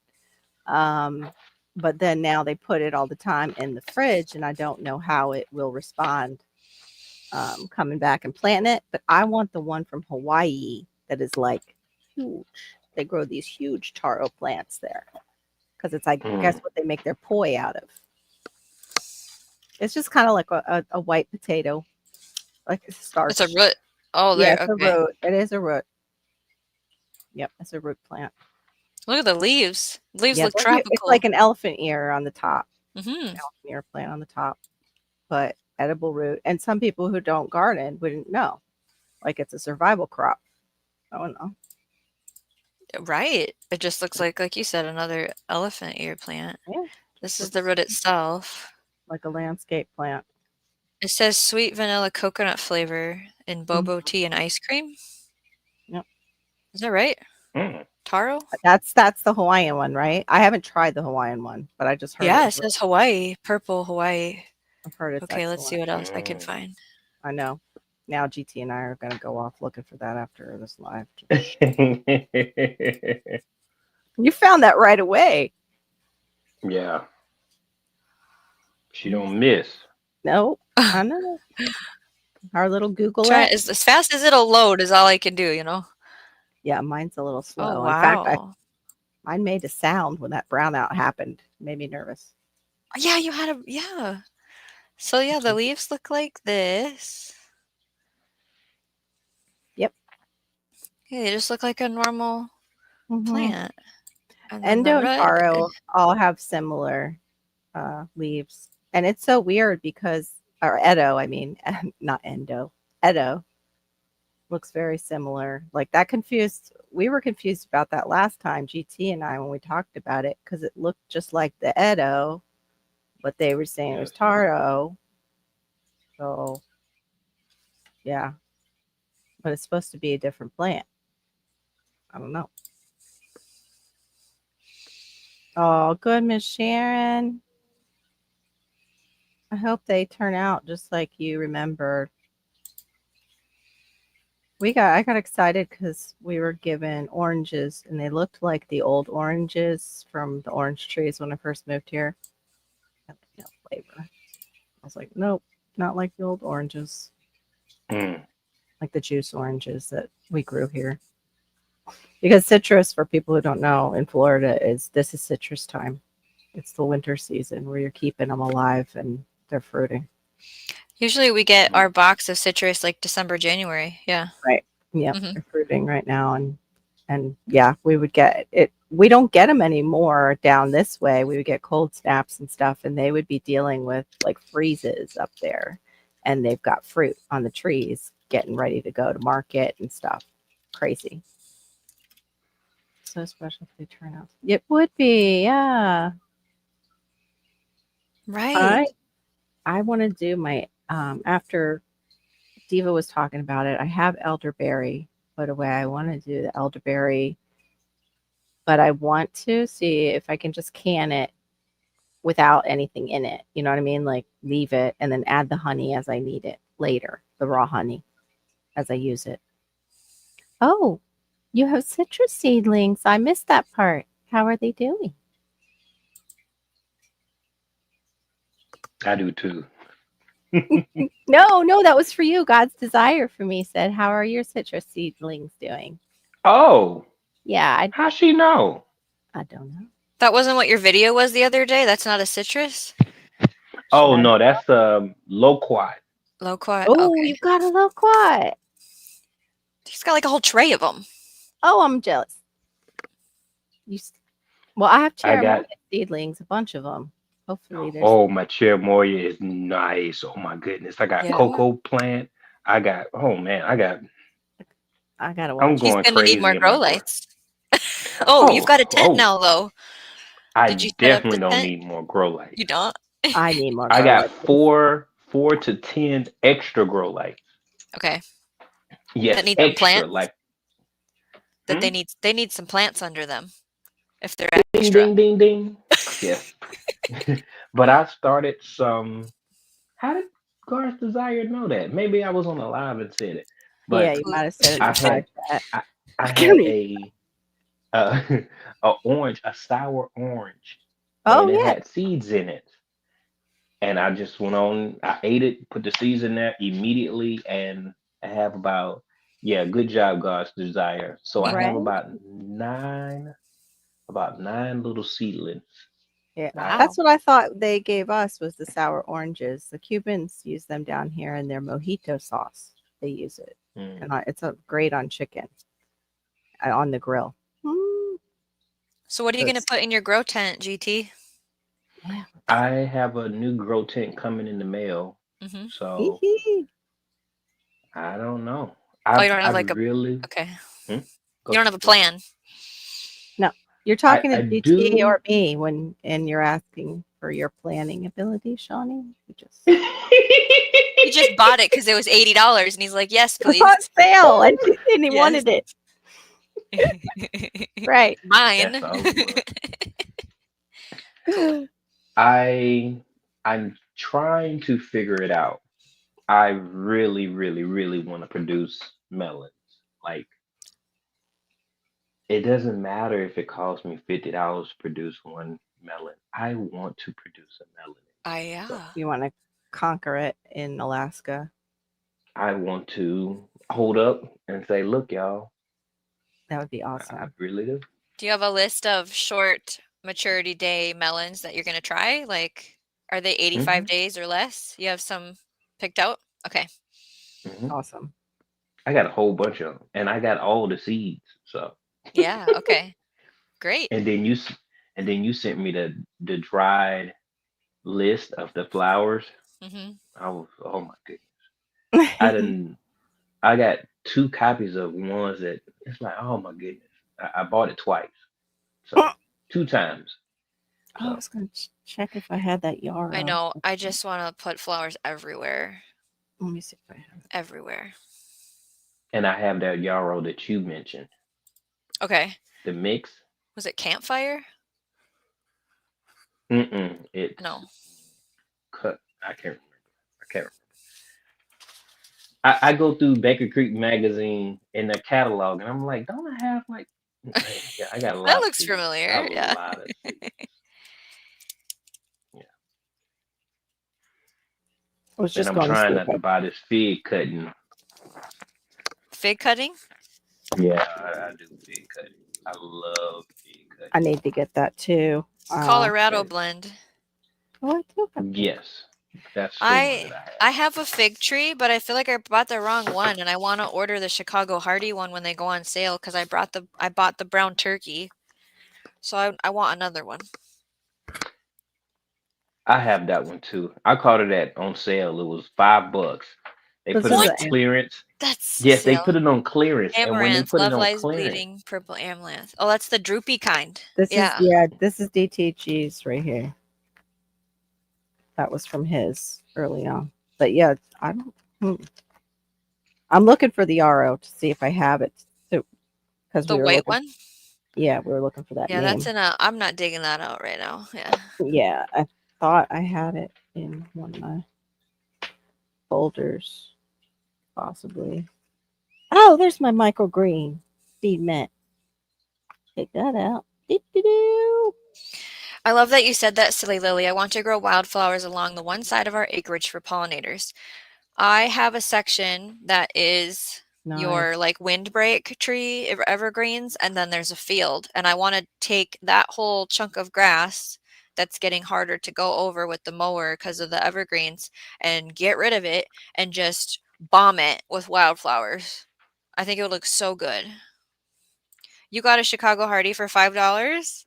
But then now they put it all the time in the fridge, and I don't know how it will respond coming back and planting it. But I want the one from Hawaii that is like huge. They grow these huge taro plants there because it's like guess what they make their poi out of. It's just kind of like a white potato, like a starch. It's a root. Oh, Yeah, there. it's a Okay. root. It is a root. Yep, it's a root plant. Look at the leaves. The leaves Yeah, look it's tropical. like an elephant ear on the top. Mm-hmm. Elephant ear plant on the top, but edible root. And some people who don't garden wouldn't know. Like it's a survival crop. I don't know. Right. It just looks like you said, another elephant ear plant. Yeah, This is the root itself. like a landscape plant. It says sweet vanilla coconut flavor in boba tea and ice cream. Yep. Is that right? Mm. Taro? That's the Hawaiian one, right? I haven't tried the Hawaiian one, but I just heard Yeah, it it. says Hawaii. Purple Hawaii. I've heard it's Okay, let's see excellent. what else I can find. I know. Now GT and I are going to go off looking for that after this live. You found that right away. Yeah. She don't miss. No, I know. Our little Google Try it. as fast as it'll load is all I can do, you know? Yeah, mine's a little slow. Oh, In fact, wow. mine made a sound when that brownout happened. Made me nervous. Yeah, you had a, yeah. So yeah, the leaves look like this. Yep. Yeah, they just look like a normal plant. And then Endo the and root. taro all have similar leaves. And it's so weird because, or Edo, I mean, not Endo, Edo looks very similar. Like that we were confused about that last time, GT and I, when we talked about it, because it looked just like the Edo, but they were saying it was taro. So, yeah. But it's supposed to be a different plant. I don't know. Oh, good, Miss Sharon. I hope they turn out just like you remembered. I got excited because we were given oranges and they looked like the old oranges from the orange trees when I first moved here. No flavor. I was like, nope, not like the old oranges. Like the juice oranges that we grew here. Because citrus, for people who don't know, in Florida this is citrus time. It's the winter season where you're keeping them alive and they're fruiting. Usually we get our box of citrus like December, January. Yeah. Right. Yeah. They're fruiting right now. And yeah, we would get it. We don't get them anymore down this way. We would get cold snaps and stuff, and they would be dealing with like freezes up there. And they've got fruit on the trees getting ready to go to market and stuff. Crazy. So special if they turn out. It would be, yeah. Right. I want to do my after Diva was talking about it. I have elderberry put away. I want to do the elderberry, but I want to see if I can just can it without anything in it. You know what I mean? Like leave it and then add the honey as I need it later, the raw honey as I use it. Oh, you have citrus seedlings. I missed that part. How are they doing? I do too. No, that was for you. God's desire for me said, "How are your citrus seedlings doing?" Oh, Yeah, how she know? I don't know. That wasn't what your video was the other day? That's not a citrus? Should Oh I? no, that's loquat. Loquat? Oh, Okay. you got a loquat. He's got like a whole tray of them. Oh, I'm jealous. You. Well, I have I cherimoya got. seedlings, a bunch of them. Hopefully, there's. Oh, my cherimoya is nice. Oh my goodness, I got Yeah. cocoa plant. I got. Oh man, I got. I gotta I'm watch. He's going gonna need more crazy in my grow grow. lights. Oh, you've got a tent Oh, now though. I Did you set up definitely the don't tent? need more grow You lights. don't? I need more I grow got lights. four to 10 extra grow lights. Okay. That Yes, need some extra. plants? Like, That hmm? they need some plants under them if they're Ding, extra. ding, ding, ding. Yes. But I started some. How did Garth Desire know that? Maybe I was on a live and said it. Yeah, But you Who- might have said it in I the live had chat. I, I I had can't even- uh, a orange, a sour orange, Oh and it yeah, had seeds in it. And I just went on. I ate it, put the seeds in there immediately, and I have about yeah, good job, God's Desire. So I have right. about nine little seedlings. Yeah, I Wow. that's what I thought they gave us was the sour oranges. The Cubans use them down here in their mojito sauce. They use it, and mm, it's a great on chicken on the grill. Mm, So what are you so gonna it's put in your grow tent, GT? yeah. I have a new grow tent coming in the mail, Mm-hmm. so Hee-hee. I don't know. Oh, I you don't I have like a really okay. hmm? Go You don't ahead, have a go ahead. plan. No, you're I talking to I GT do. or me when and you're asking for your planning ability, Shawnee. You just He just bought it because it was $80 and he's like, yes, it was on please. sale and he Yes. wanted it. Right. That's Mine. over. Cool. I'm trying to figure it out. I really, really, really want to produce melons. Like it doesn't matter if it costs me $50 to produce one melon. I want to produce a melon. So Yeah. You want to conquer it in Alaska. I want to hold up and say, look, y'all, That would be I awesome. really do. Do you have a list of short maturity day melons that you're gonna try? Like, are they 85 hmm days or less? You have some picked out? Okay. hmm Awesome. I got a whole bunch of them, and I got all the seeds. So, Yeah. Okay. Great. and then and then you sent me the dried list of the flowers. Mm-hmm. I was, oh my goodness. I didn't. I got two copies of ones that it's like, oh my goodness. I bought it twice, so two times. I So was going to check if I had that I yarrow. know. I just want to put flowers everywhere. Let me see if I have it. Everywhere. and I have that yarrow that you mentioned, Okay. the mix. Was it campfire? It's No. cut. I can't remember. I can't remember. I go through Baker Creek magazine in the catalog, and I'm like, don't I have like? Yeah, I got a That lot of looks seeds. A familiar. Yeah. lot of seeds. Yeah. I was And just I'm going to see trying if not I. to buy this fig cutting. Fig cutting? Yeah, I do fig cutting. I love fig I cutting. need to get that too. Colorado That blend. Oh, I do have that. yes, that's the one I that I have. I have a fig tree, but I feel like I bought the wrong one and I want to order the Chicago Hardy one when they go on sale because I bought the brown turkey. So I want another one. I have that one too. I caught it at on sale. It was $5. They This put it is on What? a clearance. That's Yes, they sale. put it on clearance, and when they Amaranth, put it Love on Lies clearance, Bleeding, Purple Amaranth. Oh, that's the droopy kind. this is Yeah. yeah, this is DTG's right here. That was from his early on. But yeah, I don't hmm. I'm looking for the yarrow to see if I have it. So because The we were white looking one? we were looking for that Yeah, that's name. in a I'm not digging that out right now. Yeah. Yeah, I thought I had it in one of my folders, possibly. Oh, there's my microgreen seed mint. Take that out. Do-do-do. I love that you said that, Silly Lily. I want to grow wildflowers along the one side of our acreage for pollinators. I have a section that is Nice. your like windbreak tree evergreens, and then there's a field, and I want to take that whole chunk of grass that's getting harder to go over with the mower because of the evergreens and get rid of it and just bomb it with wildflowers. I think it would look so good. You got a Chicago Hardy for $5,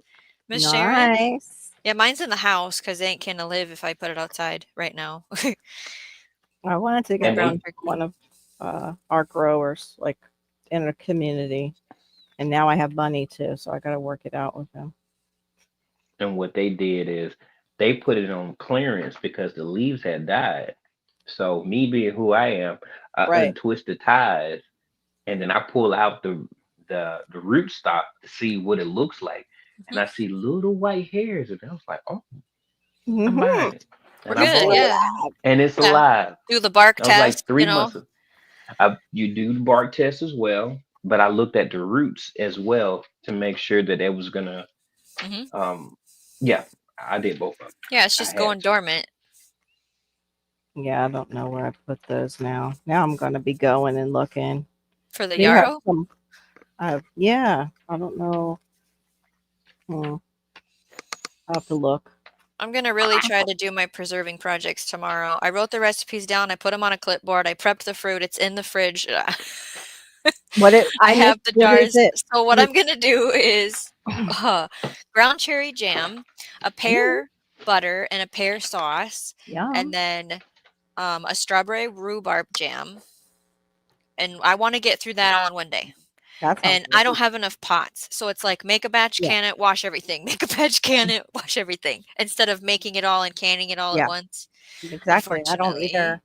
Miss Sharon? Nice. Yeah, mine's in the house because they ain't gonna live if I put it outside right now. I wanted to My get And brown they turkey. one of our growers, like in a community, and now I have money too, so I got to work it out with them. and what they did is they put it on clearance because the leaves had died. So me being who I am, I Right. untwist the ties and then I pull out the root stock to see what it looks like. And I Mhm. see little white hairs, and I was like, "Oh, I'm Mm-hmm. buying it." We're And I It's good, bought still it, yeah. alive. and it's Yeah. alive. Do the bark That was like test, three months. You do the bark test as well, but I looked at the roots as well to make sure that it was gonna. Mhm. Um, yeah, I did both of them. Yeah, it's I just had going to. dormant Yeah, I don't know where I put those now. Now I'm going to be going and looking. for the We have yarrow. some. Yeah, I don't know. Hmm, I'll have to look. I'm gonna really try to do my preserving projects tomorrow. I wrote the recipes down, I put them on a clipboard, I prepped the fruit, it's in the fridge. I I missed. have the What is jars. it? So what What is? I'm gonna do is uh, ground cherry jam, a Ooh, pear butter, and a pear sauce, and yum. then a strawberry rhubarb jam. And I want to get through that all in one day. That sounds And I don't great. have enough pots. So it's like make a batch, Yeah, can it, wash everything. Make a batch, can it, wash everything. Instead of making it all and canning it all at yeah, once. exactly. I don't Unfortunately, either.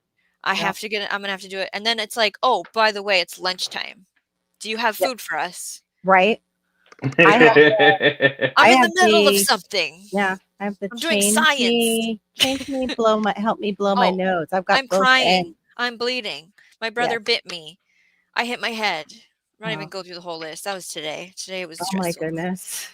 Yeah, I'm gonna have to do it. And then it's like, oh, by the way, it's lunchtime. Do you have yeah, food for us? right. I have. I I'm in have the middle of the. something. Yeah, I have the I'm doing science. help me blow my Oh, nose. I've got I'm both crying. ends. I'm bleeding. My brother Yes. bit me. I hit my head. I'm not even Oh, go through the whole list. That was today. Today it was oh my stressful. goodness.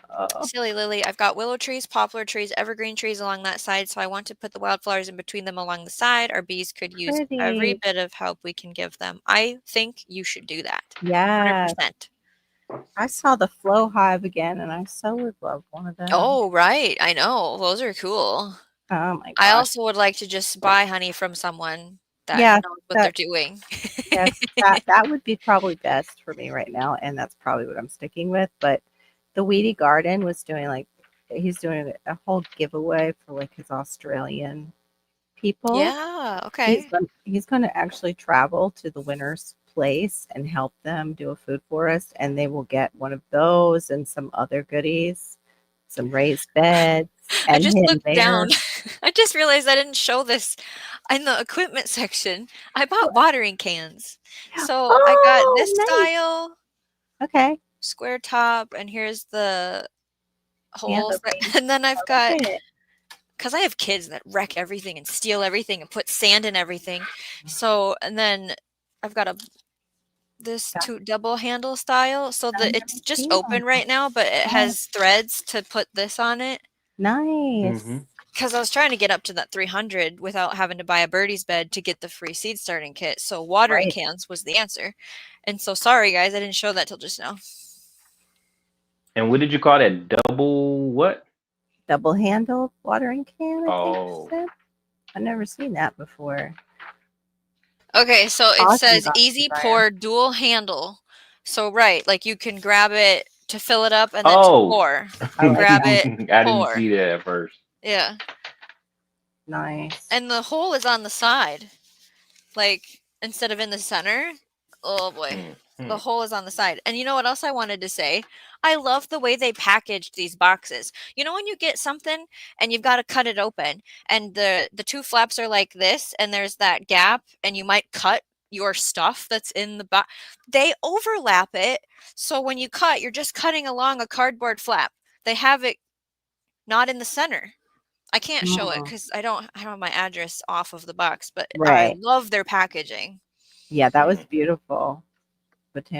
Oh, Silly Lily, I've got willow trees, poplar trees, evergreen trees along that side, so I want to put the wildflowers in between them along the side. Our bees could use every pretty. bit of help we can give them. I think you should do that. Yes. 100%. I saw the flow hive again, and I so would love one of them. Oh, right. I know. Those are cool. Oh my I gosh. also would like to just buy honey from someone that Yeah, knows what they're that doing. yes, that would be probably best for me right now, and that's probably what I'm sticking with. But the Weedy Garden was doing like he's doing a whole giveaway for like his Australian people. Yeah, okay. He's going to actually travel to the winner's place and help them do a food forest, and they will get one of those and some other goodies, some raised beds, I and just him looked down. there. I just realized I didn't show this in the equipment section. I bought watering cans. So I got Oh, this nice. style, Okay. square top, and here's the Yeah, holes. the rain. And then I've I love got, it. because I have kids that wreck everything and steal everything and put sand in everything. So, and then I've got this Got two double handle style so that some it's just idea. open right now, but it Oh, has threads to put this on it. nice. Hmm. Because I was trying to get up to that 300 without having to buy a birdie's bed to get the free seed starting kit. So watering Right. cans was the answer. And so sorry guys, I didn't show that till just now. And what did you call that? Double what? Double handled watering can, I think you Oh, said. I've never seen that before. Okay, so it Awesome, says easy Brian. pour dual handle. So right, like you can grab it to fill it up and then to oh, pour. I like Grab that. it, I didn't pour. see that at first. Yeah. Nice. And the hole is on the side. Like instead of in the center. Oh boy. The Hmm. hole is on the side. And you know what else I wanted to say? I love the way they packaged these boxes. You know when you get something and you've got to cut it open and the two flaps are like this and there's that gap and you might cut your stuff that's in the box. They overlap it. So when you cut, you're just cutting along a cardboard flap. They have it not in the center. I can't show it Mm, because I don't have my address off of the box, but I right. love their packaging. Yeah, that was Hmm. beautiful.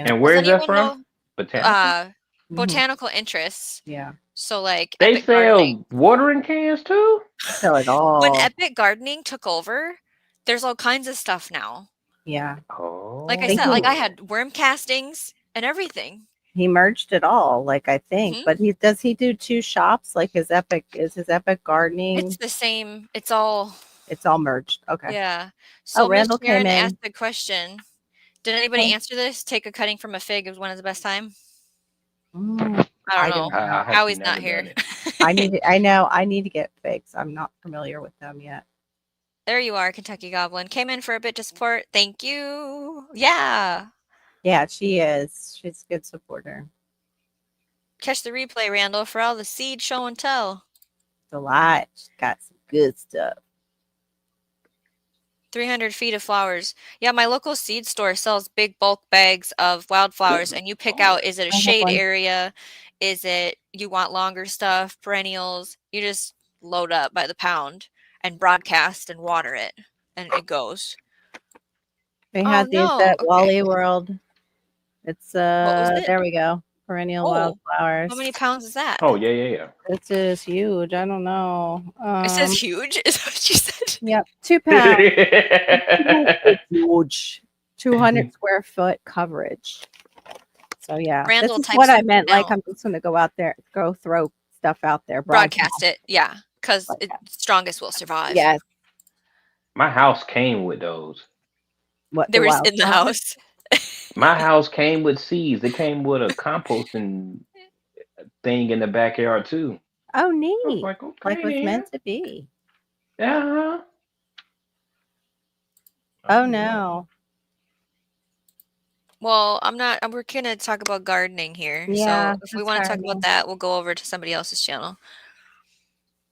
And Does where Botanical. is that anyone from? know Botanical? uh Botanical Interests. Yeah. So like They Epic Gardening. sell watering cans too. Sell it When all. Epic Gardening took over, there's all kinds of stuff now. Yeah. Like I think said, like I Oh, had worm castings and everything. He merged it all, like I think. Mhm. But he do two shops? Like his Epic It's Gardening. the same. It's all It's all merged. Okay. yeah. Oh, So Miss Randall came Sharon in. asked a question. Did anybody Hey. answer this? Take a cutting from a fig is when is the best time? I I don't don't know. know. I have Howie's never not done here. it. I know I need to get figs. I'm not familiar with them yet. There you are, Kentucky Goblin. Came in for a bit to support. Thank you. Yeah. Yeah, she is. She's a good supporter. Catch the replay, Randall, for all the seed show and tell. It's a lot. She's got some good stuff. 300 feet of flowers. Yeah, my local seed store sells big bulk bags of wildflowers, Good and you pick out, Lord. is it a I have shade one. area? Is it you want longer stuff, perennials? You just load up by the pound and broadcast and water it, and it goes. We Oh had these no. at Okay. Wally World. It's What was it? there we go. Perennial Oh, how wildflowers. many pounds is that? Oh yeah. This is huge. I don't know. It says huge. Is that what you said? Yep, 2 pounds. Yeah. It's huge. 200 square foot coverage. So yeah, this Randall is what types I it meant. Like now. I'm just gonna go out there, go throw stuff out there, Broadcast it. Yeah, because broadcast. strongest will survive. Yes. My house came with those. What They the were just in the wildflowers? house. My house came with seeds. It came with a composting thing in the backyard too. Oh, I was neat. like, Like okay it was then. meant to be. Yeah. Oh Oh yeah. no. Well, I'm not. We're gonna talk about gardening here. Yeah, So if we that's want to fair talk about enough. that, we'll go over to somebody else's channel.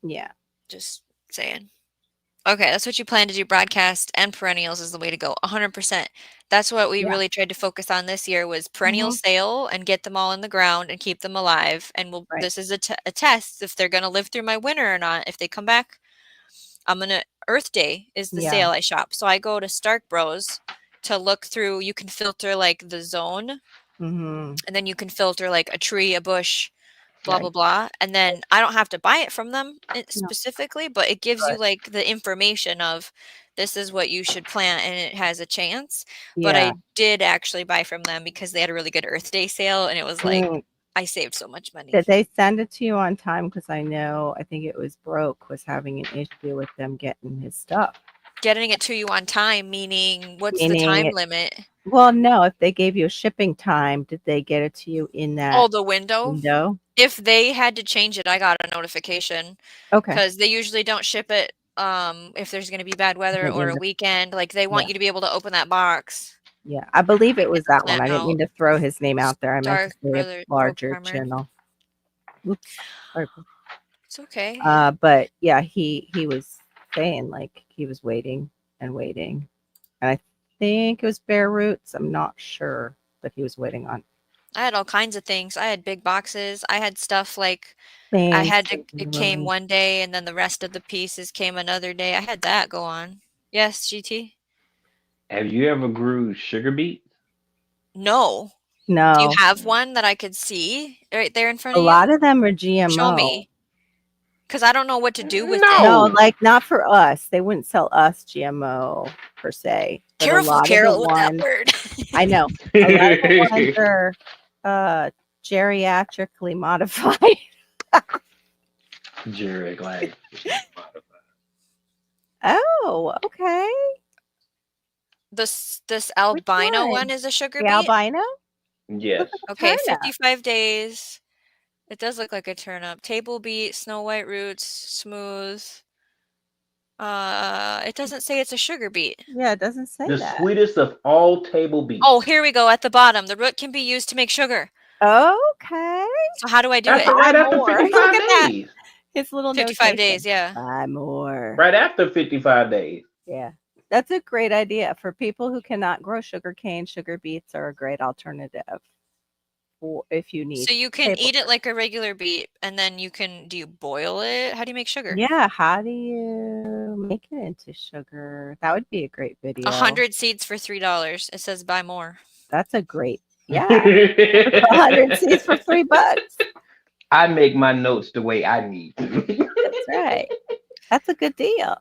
Yeah. Just saying. Okay, that's what you plan to do. Broadcast and perennials is the way to go. 100%. That's what we Yeah. really tried to focus on this year was perennial Mhm. sale and get them all in the ground and keep them alive. And we'll. Right. This is a test if they're gonna live through my winter or not. If they come back, I'm gonna Earth Day is the Yeah. sale I shop. So I go to Stark Bros to look through. You can filter like the zone, Mhm. and then you can filter like a tree, a bush, blah blah Right. blah. And then I don't have to buy it from them No. specifically, but it gives you Good. like the information of this is what you should plant and it has a chance. But Yeah. I did actually buy from them because they had a really good Earth Day sale and it was like Mm. I saved so much money. Did they send it to you on time? Because I think it was was having an issue with them getting his stuff. Getting it to you on time, meaning what's the Meaning, time limit? well, no, if they gave you a shipping time, did they get it to you in Oh, that the window? window? If they had to change it, I got a notification Okay. because they usually don't ship it if there's going to be bad weather Didn't or mean a to- weekend. Like they want Yeah. you to be able to open that box Yeah. I believe it and get was the that one. plant I didn't out. mean to throw his name out there. I meant to Dark say a brother larger farmer. channel. Oops. Sorry. It's okay. But yeah, he was saying like he was waiting and waiting. And I think it was bare roots. I'm not sure, but he was waiting on I had all kinds of things. I had big boxes. I had stuff like I things. had to. It came one day, and then the rest of the pieces came another day. I had that go on. Yes, GT. Have you ever grew sugar beets? No. Do you No, have one that I could see right there in front a of lot you? of them are Show GMO. me, because I don't know what to do with it. No, No. like not for us. They wouldn't sell us GMO per se. But a Careful, lot of the Carol, with that ones word. I know, a lot of the ones are geriatrically modified. Jerry Glass. Oh, okay. This Which albino one? one is a sugar The beet. albino? Yes. Look at the Okay, turnip. 55 days. It does look like a turnip. Table beet, snow white roots, smooth. It doesn't say it's a sugar beet. Yeah, it doesn't say The that. sweetest of all table beets. Oh, here we go at the bottom. The root can be used to make sugar. Okay. So how do I do After it? right Buy after more. 55 Look at that. days. His little 55 days, notation. yeah. Buy more. Right after 55 days. Yeah. That's a great idea. For people who cannot grow sugar cane, sugar beets are a great alternative for if you need So you can table eat it sugar. like a regular beet, and then do you boil it? How do you make sugar? Yeah, how do you make it into sugar? That would be a great video. 100 seeds for $3. It says buy more. That's a great Yeah, 100 seeds for $3. I make my notes the way I need to. That's right. That's a good deal.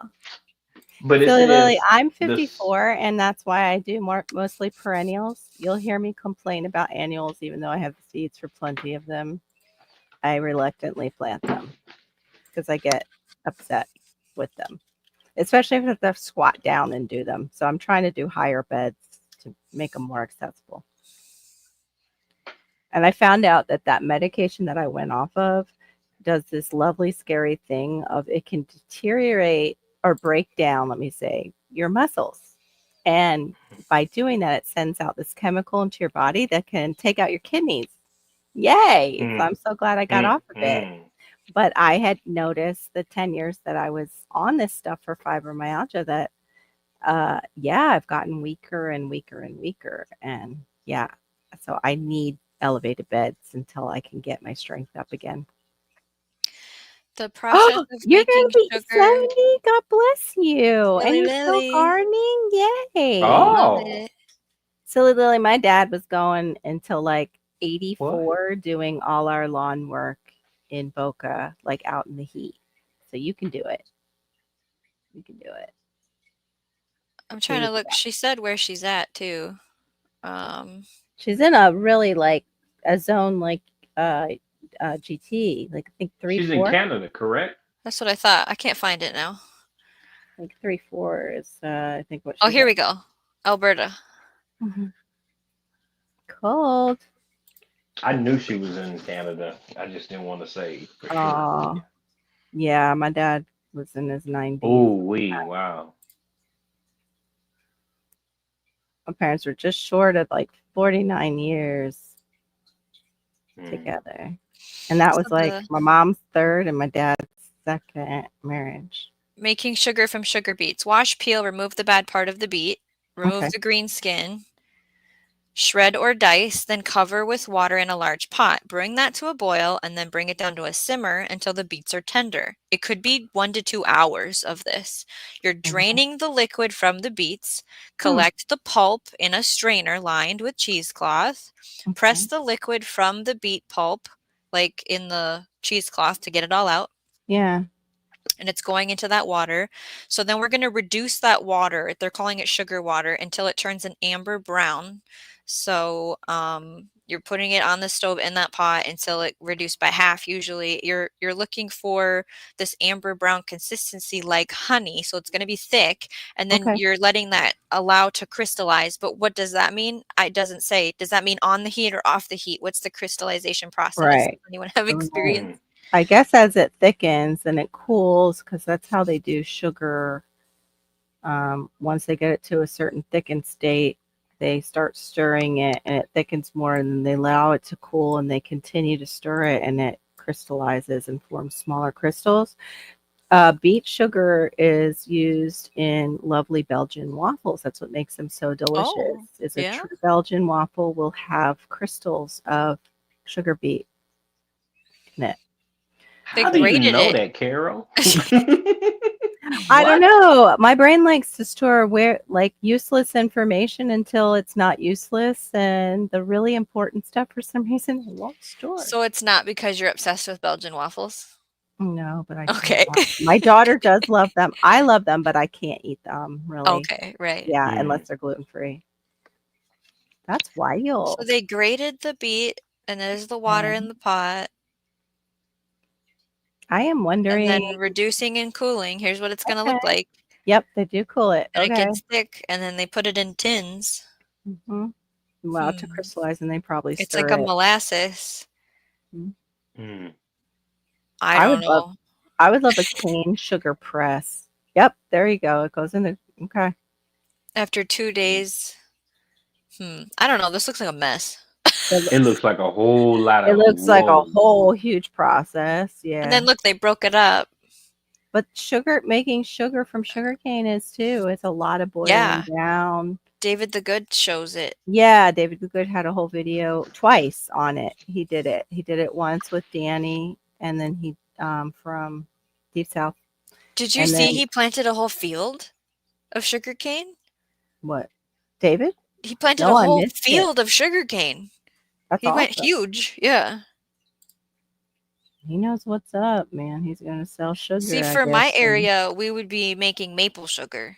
But it Silly Lily, says I'm this. 54, and that's why I do mostly perennials. You'll hear me complain about annuals, even though I have the seeds for plenty of them. I reluctantly plant them because I get upset with them, especially if I have to squat down and do them. So I'm trying to do higher beds to make them more accessible. And I found out that that medication that I went off of does this lovely, scary thing of it can deteriorate or break down, let me say, your muscles. And by doing that, it sends out this chemical into your body that can take out your kidneys. Yay! So I'm Mm, so glad I got mm, off of it. mm. But I had noticed the 10 years that I was on this stuff for fibromyalgia that, yeah, I've gotten weaker and weaker and weaker. And yeah, so I need elevated beds until I can get my strength up again. The process Oh, of you're making gonna be sugar. 70. God bless you. And Silly you're still Lily. gardening? Yay. Love Oh, it. Silly Lily, my dad was going until like what? 84 doing all our lawn work in Boca, like out in the heat. So you can do it. You can do it. I'm He trying to was the look. best. She said where she's at too. Um, She's in a really like a zone like uh GT, like I think three, She's in 4. Canada, correct? that's what I thought. I can't find it now. Like 3, 4 is I think what Oh, she's here at. we go. Alberta. Mhm. Cold. I knew she was in Canada. I just didn't want to say for sure. Oh, yeah, my dad was in his 90s. Oh, wow. My parents were just short of like 49 years Mm. together. And that So was like the my mom's third and my dad's second marriage. making sugar from sugar beets. Wash, peel, remove the bad part of the beet. Remove Okay. the green skin. Shred or dice, then cover with water in a large pot. Bring that to a boil and then bring it down to a simmer until the beets are tender. It could be 1 to 2 hours of this. You're Mhm. draining the liquid from the beets. Hmm. Collect the pulp in a strainer lined with cheesecloth. Press Okay. the liquid from the beet pulp, like in the cheesecloth, to get it all out. Yeah. And it's going into that water. So then we're going to reduce that water. They're calling it sugar water until it turns an amber brown. So you're putting it on the stove in that pot until it reduced by half. Usually, you're looking for this amber brown consistency like honey. So it's going to be thick, and then Okay. you're letting that allow to crystallize. But what does that mean? It doesn't say. Does that mean on the heat or off the heat? What's the crystallization process? Does Right. anyone have Right. experience? Mm. I guess as it thickens and it cools, because that's how they do sugar. Once they get it to a certain thickened state, they start stirring it and it thickens more, and then they allow it to cool and they continue to stir it and it crystallizes and forms smaller crystals. Beet sugar is used in lovely Belgian waffles. That's what makes them so delicious. Oh, Is a yeah. true Belgian waffle will have crystals of sugar beet in it. They How do you graded know it. that, Carol? I don't What? know. My brain likes to store where like useless information until it's not useless, and the really important stuff for some reason it won't store. So it's not because you're obsessed with Belgian waffles? No, but I can't. Okay. My daughter does love them. I love them, but I can't eat them really. Okay, right. Yeah, Mm. unless they're gluten free. That's So wild. they grated the beet, and there's the water in Okay. the pot, I am and wondering. then reducing and cooling. Here's what it's gonna Okay. look like. Yep, they do cool it. And it Okay. gets thick, and then they put it in tins. Mm-hmm. Well, to Hmm. crystallize, and they probably It's like stir a it. molasses. Mhm. Mm. I I don't would love. know. I would love a cane sugar press. Yep, there you go. It goes in the. Okay. After 2 days, I don't know. This looks like a mess. It, It looks like a whole lot it of looks like a whoa. whole huge process. And Yeah. then look, they broke it up. But making sugar from sugarcane is too. It's a lot of boiling Yeah. down. David the Good shows it. Yeah, David Good had a whole video twice on it. He did it. He did it once with Danny, and then he from Deep South, Did you and see then he planted a whole field of sugarcane? what? David? He planted a No, I whole missed it. field of sugarcane. That's He went awesome. huge. Yeah. He knows what's up, man. He's gonna sell See, sugar, I for my guess. area, we would be making maple sugar.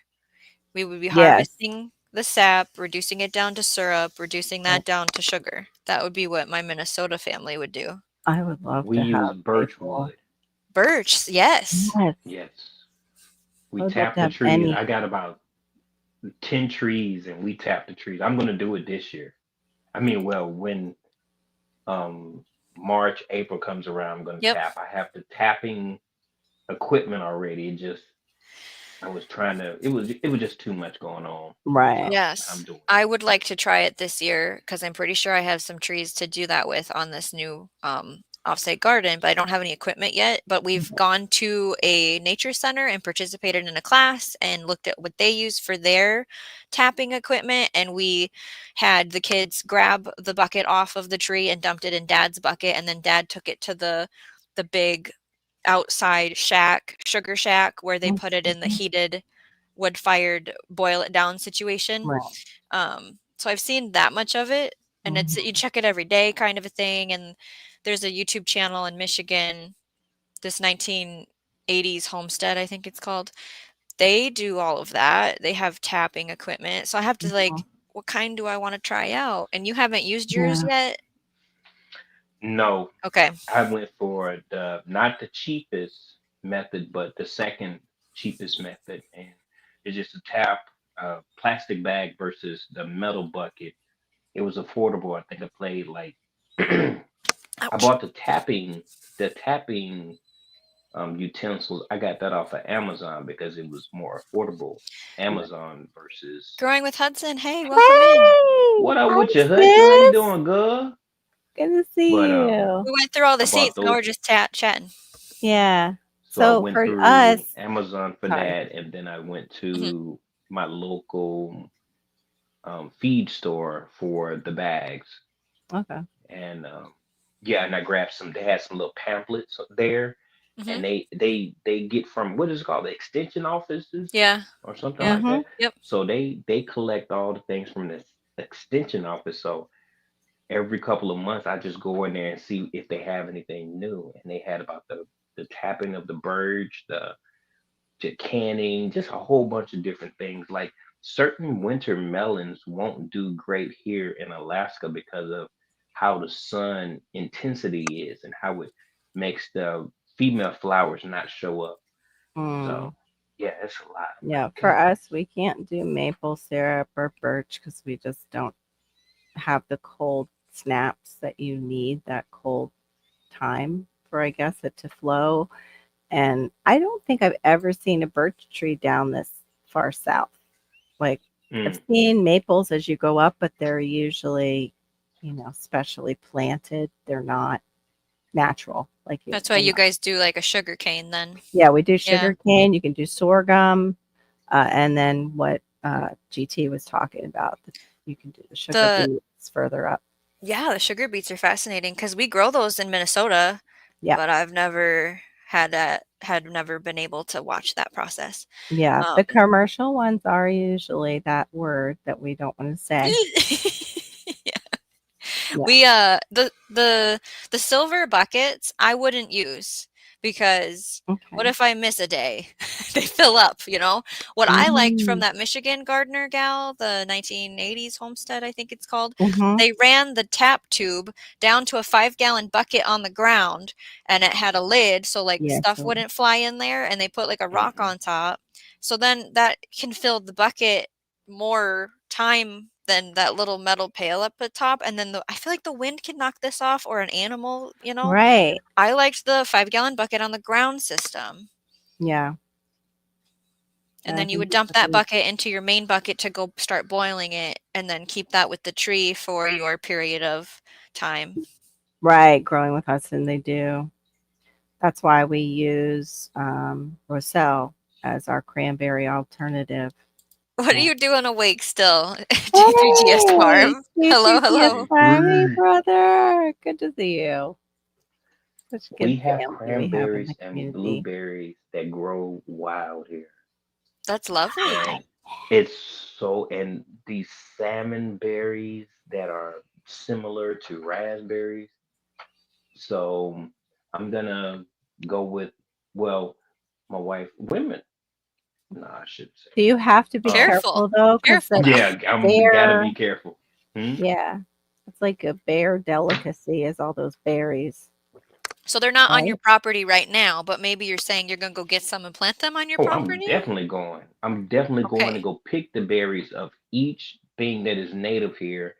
We would be Yes. harvesting the sap, reducing it down to syrup, reducing Oh, that down to sugar. That would be what my Minnesota family would do. I would love We to have use birch maple. wood. Birch, yes. Yes. Yes. I We would love tap to the have trees. any. I got about 10 trees and we tap the trees. I'm gonna do it this year. I mean, well, when um March, April comes around, I'm gonna Yep. tap. I have the tapping equipment already. It just I was trying to it was just too much going on. Right. So I'm Yes. doing I would like to try it this year because I'm pretty sure I have some trees to do that with on this new offsite garden, but I don't have any equipment yet. But we've gone to a nature center and participated in a class and looked at what they use for their tapping equipment. And we had the kids grab the bucket off of the tree and dumped it in Dad's bucket, and then Dad took it to the big outside shack, sugar shack, where they put it in the Mhm. heated wood-fired boil it down situation. Right. So I've seen that much of it, and it's you Mhm. check it every day kind of a thing. And there's a YouTube channel in Michigan, this 1980s homestead, I think it's called. They do all of that. They have tapping equipment. So I have to Mhm. like, what kind do I want to try out? And you haven't used yours Yeah. yet? no. Okay. I went for the not the cheapest method, but the second cheapest method, and it's just a tap plastic bag versus the metal bucket. It was affordable. I think I paid like I Ouch. bought the tapping utensils. I got that off of Amazon because it was more affordable. Right. Amazon versus Growing with Hudson. Hey, welcome in. Hey, what up hi, with you, Hudson? How you sis. doing, girl? Good to see But you. We went through all I the bought seats. Now those. we're just chatting. Yeah. So I So went for through us, Amazon for sorry. that, and then I went Mhm. to my local feed store for the bags. Okay. And yeah, and I grabbed some. They had some little pamphlets there, Mhm. and they get from what is it called, the extension offices Yeah. or something Yeah. like Mm-hmm. that. Yep. So they collect all the things from the extension office. So every couple of months, I just go in there and see if they have anything new. And they had about the tapping of the birch, the canning, just a whole bunch of different things. Like certain winter melons won't do great here in Alaska because of how the sun intensity is and how it makes the female flowers not show up. So Mm. yeah, it's a lot. I'm Yeah. like, For dang. us, we can't do maple syrup or birch because we just don't have the cold snaps that you need, that cold time for, I guess, it to flow. And I don't think I've ever seen a birch tree down this far south. Like, I've Mm, seen maples as you go up, but they're usually, specially planted. They're not natural. Like That's why they're you not. guys do like a sugar cane then. Yeah, we do Yeah. sugar cane. You can do sorghum, and then what GT was talking about. You can do the sugar The beets further up. yeah, the sugar beets are fascinating because we grow those in Minnesota, Yeah, but I've never had never been able to watch that process. yeah. Um, The commercial ones are usually that word that we don't want to say. Yeah. We the silver buckets I wouldn't use because what Okay. if I miss a day? They fill up, you know? What I liked from Mm-hmm. that Michigan gardener gal, the 1980s homestead, I think it's called, Mm-hmm. they ran the tap tube down to a 5-gallon bucket on the ground, and it had a lid so like Yeah. stuff So, wouldn't fly in there, and they put like a rock hmm on top. So then that can fill the bucket more time than that little metal pail up at top, and then I feel like the wind can knock this off or an animal, you know? right. I liked the 5-gallon bucket on the ground system, Yeah. and I then you think would it's dump a that good. bucket into your main bucket to go start boiling it, and then keep that with the tree for your period of time. Right. Growing with Hudson, they do. That's why we use Roselle as our cranberry alternative. What are Yeah. you doing awake still? G3GS Hey, Farm. Hello, C3GS hello. Farmy hmm brother. Good to see you. Such a good We have family we have in the cranberries and community. blueberries that grow wild here. That's lovely. And it's so, and these salmon berries that are similar to raspberries. So I'm gonna go with, well, my wife, women. No, I shouldn't say Do you have to be that. Careful. careful though? Because Careful like now. Yeah, I'm gotta bear, be careful. Hmm? yeah, it's like a bear delicacy is all those berries, So they're not on your right? property right now, but maybe you're saying you're gonna go get some and plant them on your Oh, I'm property? definitely going. I'm definitely going to Okay. go pick the berries of each thing that is native here,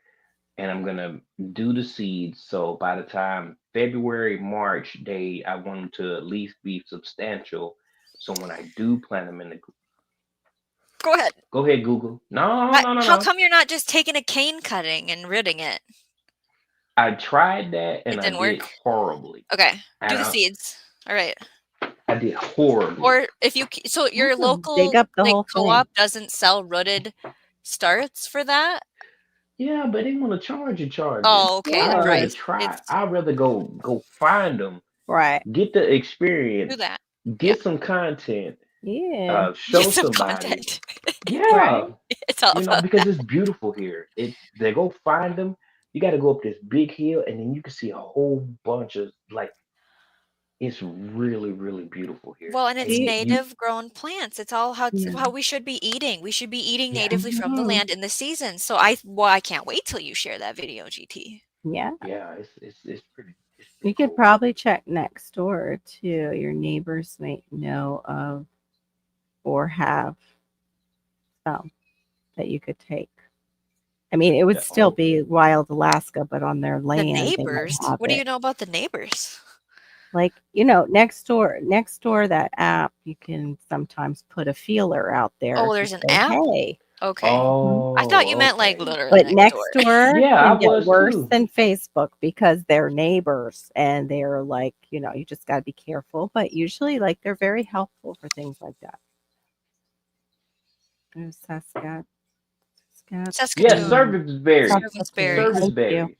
and I'm gonna do the seeds. So by the time February, March, I want them to at least be substantial. So when I do plant them in the, Go ahead. go ahead, Google. No, no, no, How no. come you're not just taking a cane cutting and ridding it? I tried that and It I didn't did work? horribly. Okay. Do And the seeds. All right. I did horribly. Or if you so I'm your gonna dig local up the like whole thing. co-op doesn't sell rooted starts for that? Yeah, but they want to charge it. Oh, okay, the I'd rather Sure. price. try. It's I'd rather go find them, Right. get the do experience, that. Yeah. get some content, Yeah. Get show some somebody. content. Right. Yeah, It's all about because it's beautiful here. They go find them. You got to go up this big hill, and then you can see a whole bunch of like. It's really really beautiful here, well, and Do it's you, and you native grown plants. It's all yeah. how we should be eating. We should be eating yeah natively from the Mhm. land in the season. So I can't wait till you share that video, GT. Yeah. yeah it's pretty You could cool. probably check next door too. Your neighbors might know of or have some that you could take. I mean, it would Yeah, still oh, be wild Alaska, but on their The land they might neighbors? have What do you it. know about the neighbors? Like, next door that app, you can sometimes put a feeler out there Oh, to there's an say, app? "Hey." Okay. Mhm. I thought you oh, meant like okay. literally But next next door. door Yeah, I can get was worse too. than Facebook because they're neighbors and they're like, you just got to be careful. But usually, like, they're very helpful for things like that. There's Yeah, Saskatoon. Saskatoon. Serviceberry. Saskatoon. Serviceberry. Thank you. Serviceberries.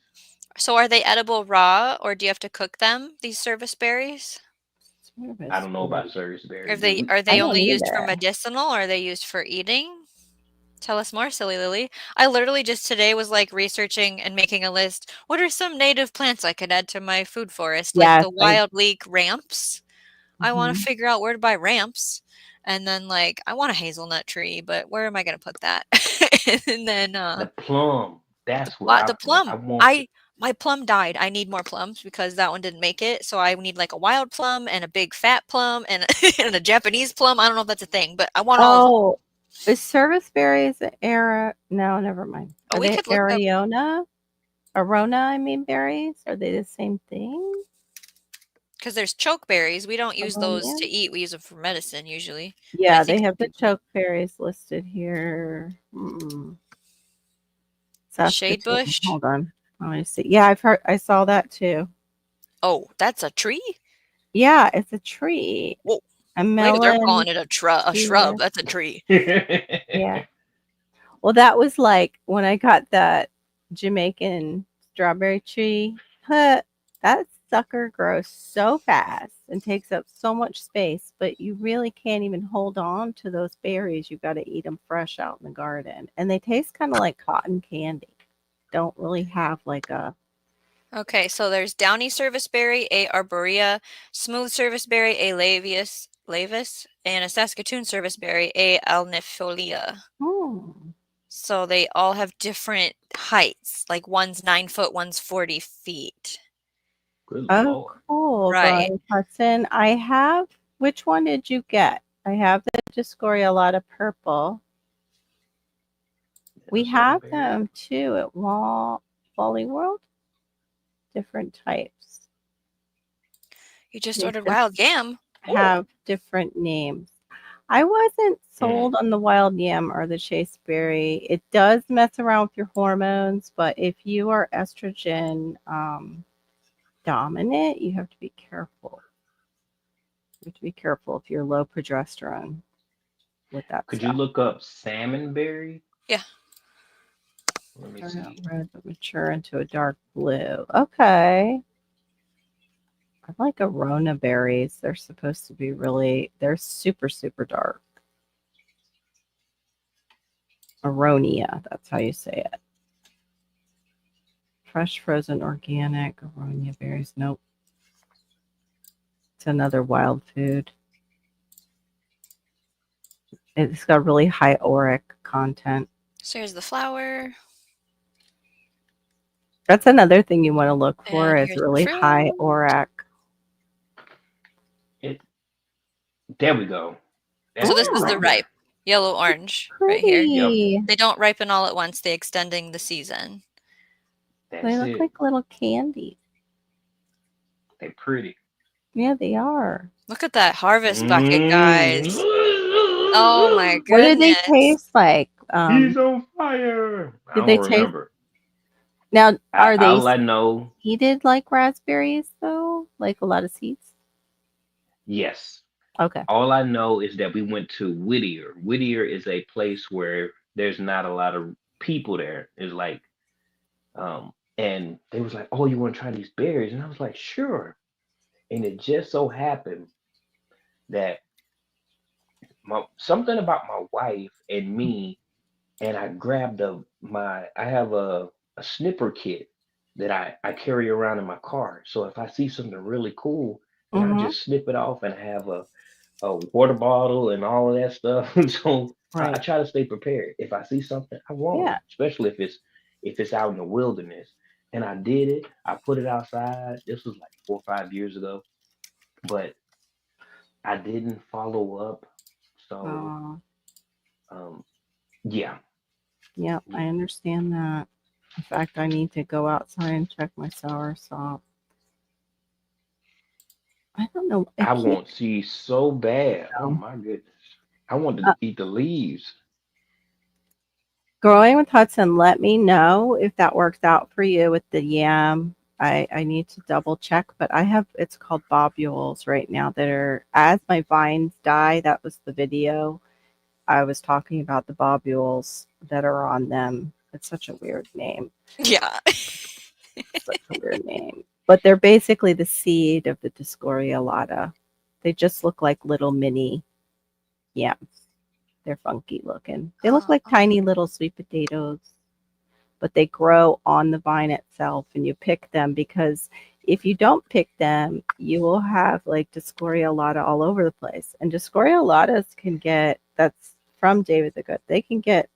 So are they edible raw or do you have to cook them, these service berries? I don't know about Serviceberry. Are serviceberry. they are I they don't only used for either. medicinal or are they used for eating? Tell us more, silly Lily. I literally just today was like researching and making a list. What are some native plants I could add to my food forest? Like Yes, the wild leek ramps. I want to mhm. figure out where to buy ramps. And then like I want a hazelnut tree, but where am I going to put that? And then The plum. the That's what the I plum. want. My plum died. I need more plums because that one didn't make it. So I need like a wild plum and a big fat plum and and a Japanese plum. I don't know if that's a thing, but I want all of them. Oh, is Serviceberries era? No, never mind. Oh, Are we they could look up Arona, I mean, berries? Are they the same thing? because there's chokeberries. We don't use those to Aronian? eat. We use them for medicine usually. But I Yeah, think they some have the people choke berries listed here. shade Saskatoon. bush. Hold on. Let me see. Yeah, I saw that too. Oh, that's a tree? Yeah, it's a tree. Whoa. A Wait, they're melon. calling it a shrub. That's a tree. Yeah. Well, that was like when I got that Jamaican strawberry tree. Huh, that sucker grows so fast and takes up so much space, but you really can't even hold on to those berries. You got to eat them fresh out in the garden. And they taste kind of like cotton candy. Don't really have like a. Okay, so there's downy serviceberry, A. arborea, smooth serviceberry, A. laevis, and a Saskatoon serviceberry, A. alnifolia. Hmm. So they all have different heights. Like one's 9 foot, one's 40 feet. Good Oh, Lord. cool, Right. Brian Hudson. I have. Which one did you get? I have the Discoriolata purple. We have Minnesota them too at Wally World. Different types. You just They ordered just wild yam. Oh, have different names. I wasn't Mm. sold on the wild yam or the chaseberry. It does mess around with your hormones, but if you are estrogen dominant, you have to be careful. You have to be careful if you're low progesterone with that Could you stuff. look up salmonberry? yeah. Let me Turn out see. red but mature into a dark blue. Okay. I like Arona berries. They're supposed to be they're super, super dark. Aronia, that's how you say it. Fresh frozen organic aronia berries. Nope. It's another wild food. It's got really high auric content. So here's the flower. That's another thing you want to look for And is here's the really high fruit. auric. There we go. So That's this it is the right ripe, there. yellow orange right here. Pretty. They don't ripen all at once. They extending the season. They That's look it. like little candy. They pretty. Yeah, they are. Look at that harvest bucket, guys. Oh my What do they goodness. taste like? He's on fire. I Did they don't taste remember. now? Are they All I know, seeded like raspberries though? Like a lot of seeds? yes. Okay. All I know is that we went to Whittier. Whittier is a place where there's not a lot of people there. It's like, and they was like, "Oh, you want to try these berries?" And I was like, "Sure." And it just so happened that something about my wife and me, and I grabbed I have a snipper kit that I carry around in my car. So if I see something really cool, then I Mm-hmm. just snip it off and have a water bottle and all of that stuff. So I Right. try to stay prepared. If I see something, I want it, Yeah. especially if it's out in the wilderness. And I did it. I put it outside. This was like 4 or 5 years ago, but I didn't follow up. So Uh, um, yeah, yeah, I yeah. understand that. In fact, I need to go outside and check my sour sop. I don't know. I I can't want seeds so bad. Oh know. my goodness. I want to Uh, eat the leaves. Growing with Hudson, let me know if that works out for you with the yam. I need to double check, but I have it's called bobules right now that are as my vines die. That was the video I was talking about the bobules that are on them. It's such a weird name. Yeah. Such a weird name. But they're basically the seed of the Discoria alata. They just look like little mini yams. They're funky looking. They look like tiny little sweet potatoes, but they grow on the vine itself and you pick them because if you don't pick them, you will have like Discoria alata all over the place. And Discoria alatas can get that's from David the Good. They can get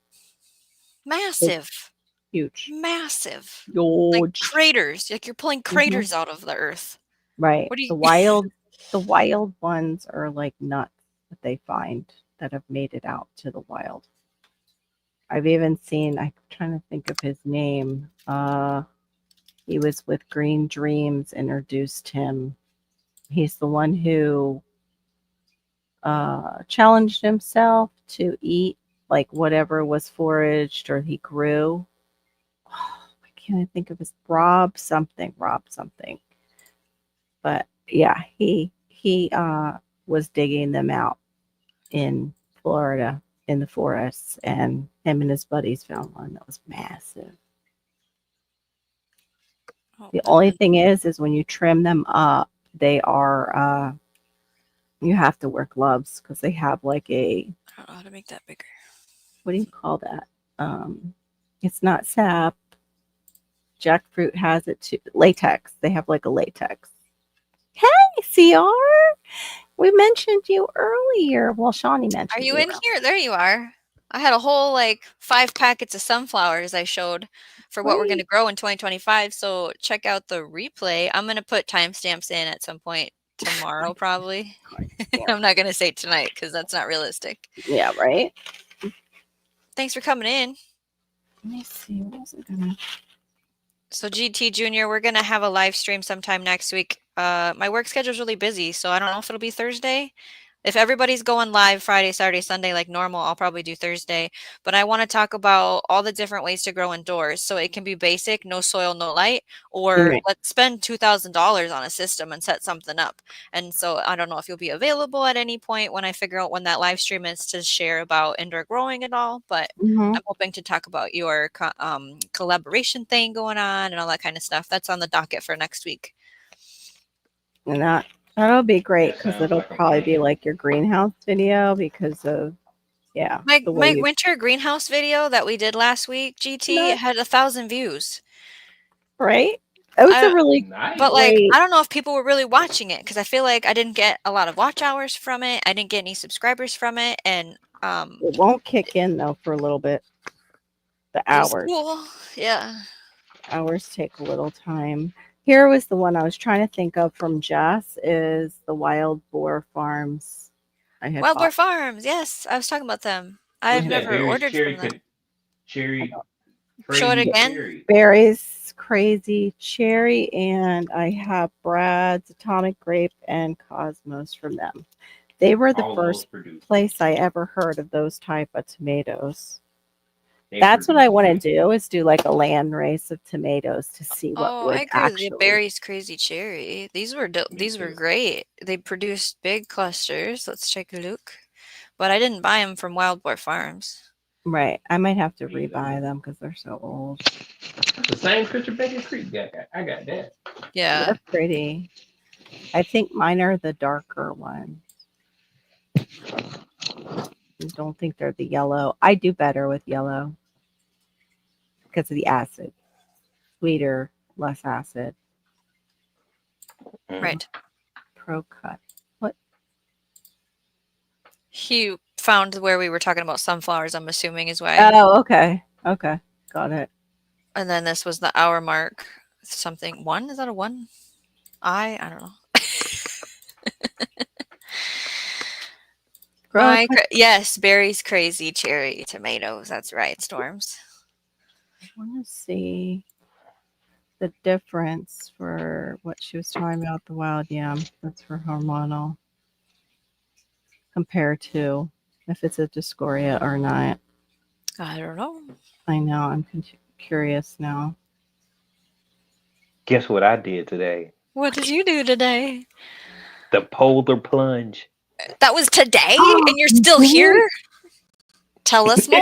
like, Massive. huge. Massive. Like Huge. craters. Like you're pulling Mhm. craters out of the earth. Right. What do you The wild ones are like nuts that they find that have made it out to the wild. I've even seen I'm trying to think of his name. He was with Green Dreams, introduced him. He's the one who challenged himself to eat like whatever was foraged or he grew. I can't think of his Rob something. But yeah, he was digging them out in Florida in the forests, and him and his buddies found one that was massive. Oh, The and only then thing is when you trim them up, they are you have to wear gloves because they have like a I don't know how to make that bigger. what do you call that? It's not sap. Jackfruit has it too. Latex. They have like a latex. Hey, CR. We mentioned you earlier. Well, Shawnee Are mentioned you you in here? There you are. I had a whole like 5 packets of sunflowers I showed for what we're going to earlier. grow in 2025. So check out the replay. I'm going to put timestamps in at some point tomorrow, probably. Yeah, I'm not going to say tonight because that's not realistic. yeah, right. Thanks for coming in. Let me see. What was it gonna? So GT Junior, we're gonna have a live stream sometime next week. My work schedule's really busy, so I don't know if it'll be Thursday. If everybody's going live Friday, Saturday, Sunday like normal, I'll probably do Thursday. But I want to talk about all the different ways to grow indoors. So it can be basic, no soil, no light, or Right. let's spend $2,000 on a system and set something up. And so I don't know if you'll be available at any point when I figure out when that live stream is to share about indoor growing and all. But Mm-hmm. I'm hoping to talk about your collaboration thing going on and all that kind of stuff. That's on the docket for next week. And that'll be great That because sounds it'll like a probably be plan. like your greenhouse video because of the way My you winter greenhouse video that we did last week, GT, no had 1,000 views. Right? It was a I, really Nice. but like, great. I don't know if people were really watching it because I feel like I didn't get a lot of watch hours from it. I didn't get any subscribers from it, and It won't kick in though for a little bit. The it was hours. cool. Yeah. Hours take a little time. Here was the one I was trying to think of from Jess is the Wild Boar Farms. I had Wild Boar bought. Farms. Yes, I was talking about them. What's I've that? never Berries, ordered from cherry, them. I cherry, don't- Show it crazy again. cherry. Berries, Crazy Cherry, and I have Brad's Atomic Grape and Cosmos from them. They were the All those first produce. place I ever heard of those type of tomatoes. They That's what I produce want to great. do is do like a land race of tomatoes to see what Oh, I would agree with you. actually. Berries Crazy Cherry. Me These were too. great. They produced big clusters. Let's take a look. But I didn't buy them from Wild Boar Farms. Right. I might have to Me either. rebuy them because they're so old. The same picture Becky Creek got. I got that. Yeah. They're pretty. I think mine are the darker ones. I don't think they're the yellow. I do better with yellow because of the acid. Sweeter, less acid. Mm. Right. Pro cut. What? He found where we were talking about sunflowers, I'm assuming is why. Oh, okay. Okay. Got it. And then this was the hour mark. Something one? Is that a one? I don't know. Growing. Yes, berries, crazy, cherry, tomatoes. That's right, Storms. I want to see the difference for what she was talking about the wild yam. That's for hormonal compared to if it's a dysphoria or not. I don't know. I know. I'm curious now. Guess what I did today? What did you do today? The polar plunge. That was today, and you're You still did? here? Tell us more.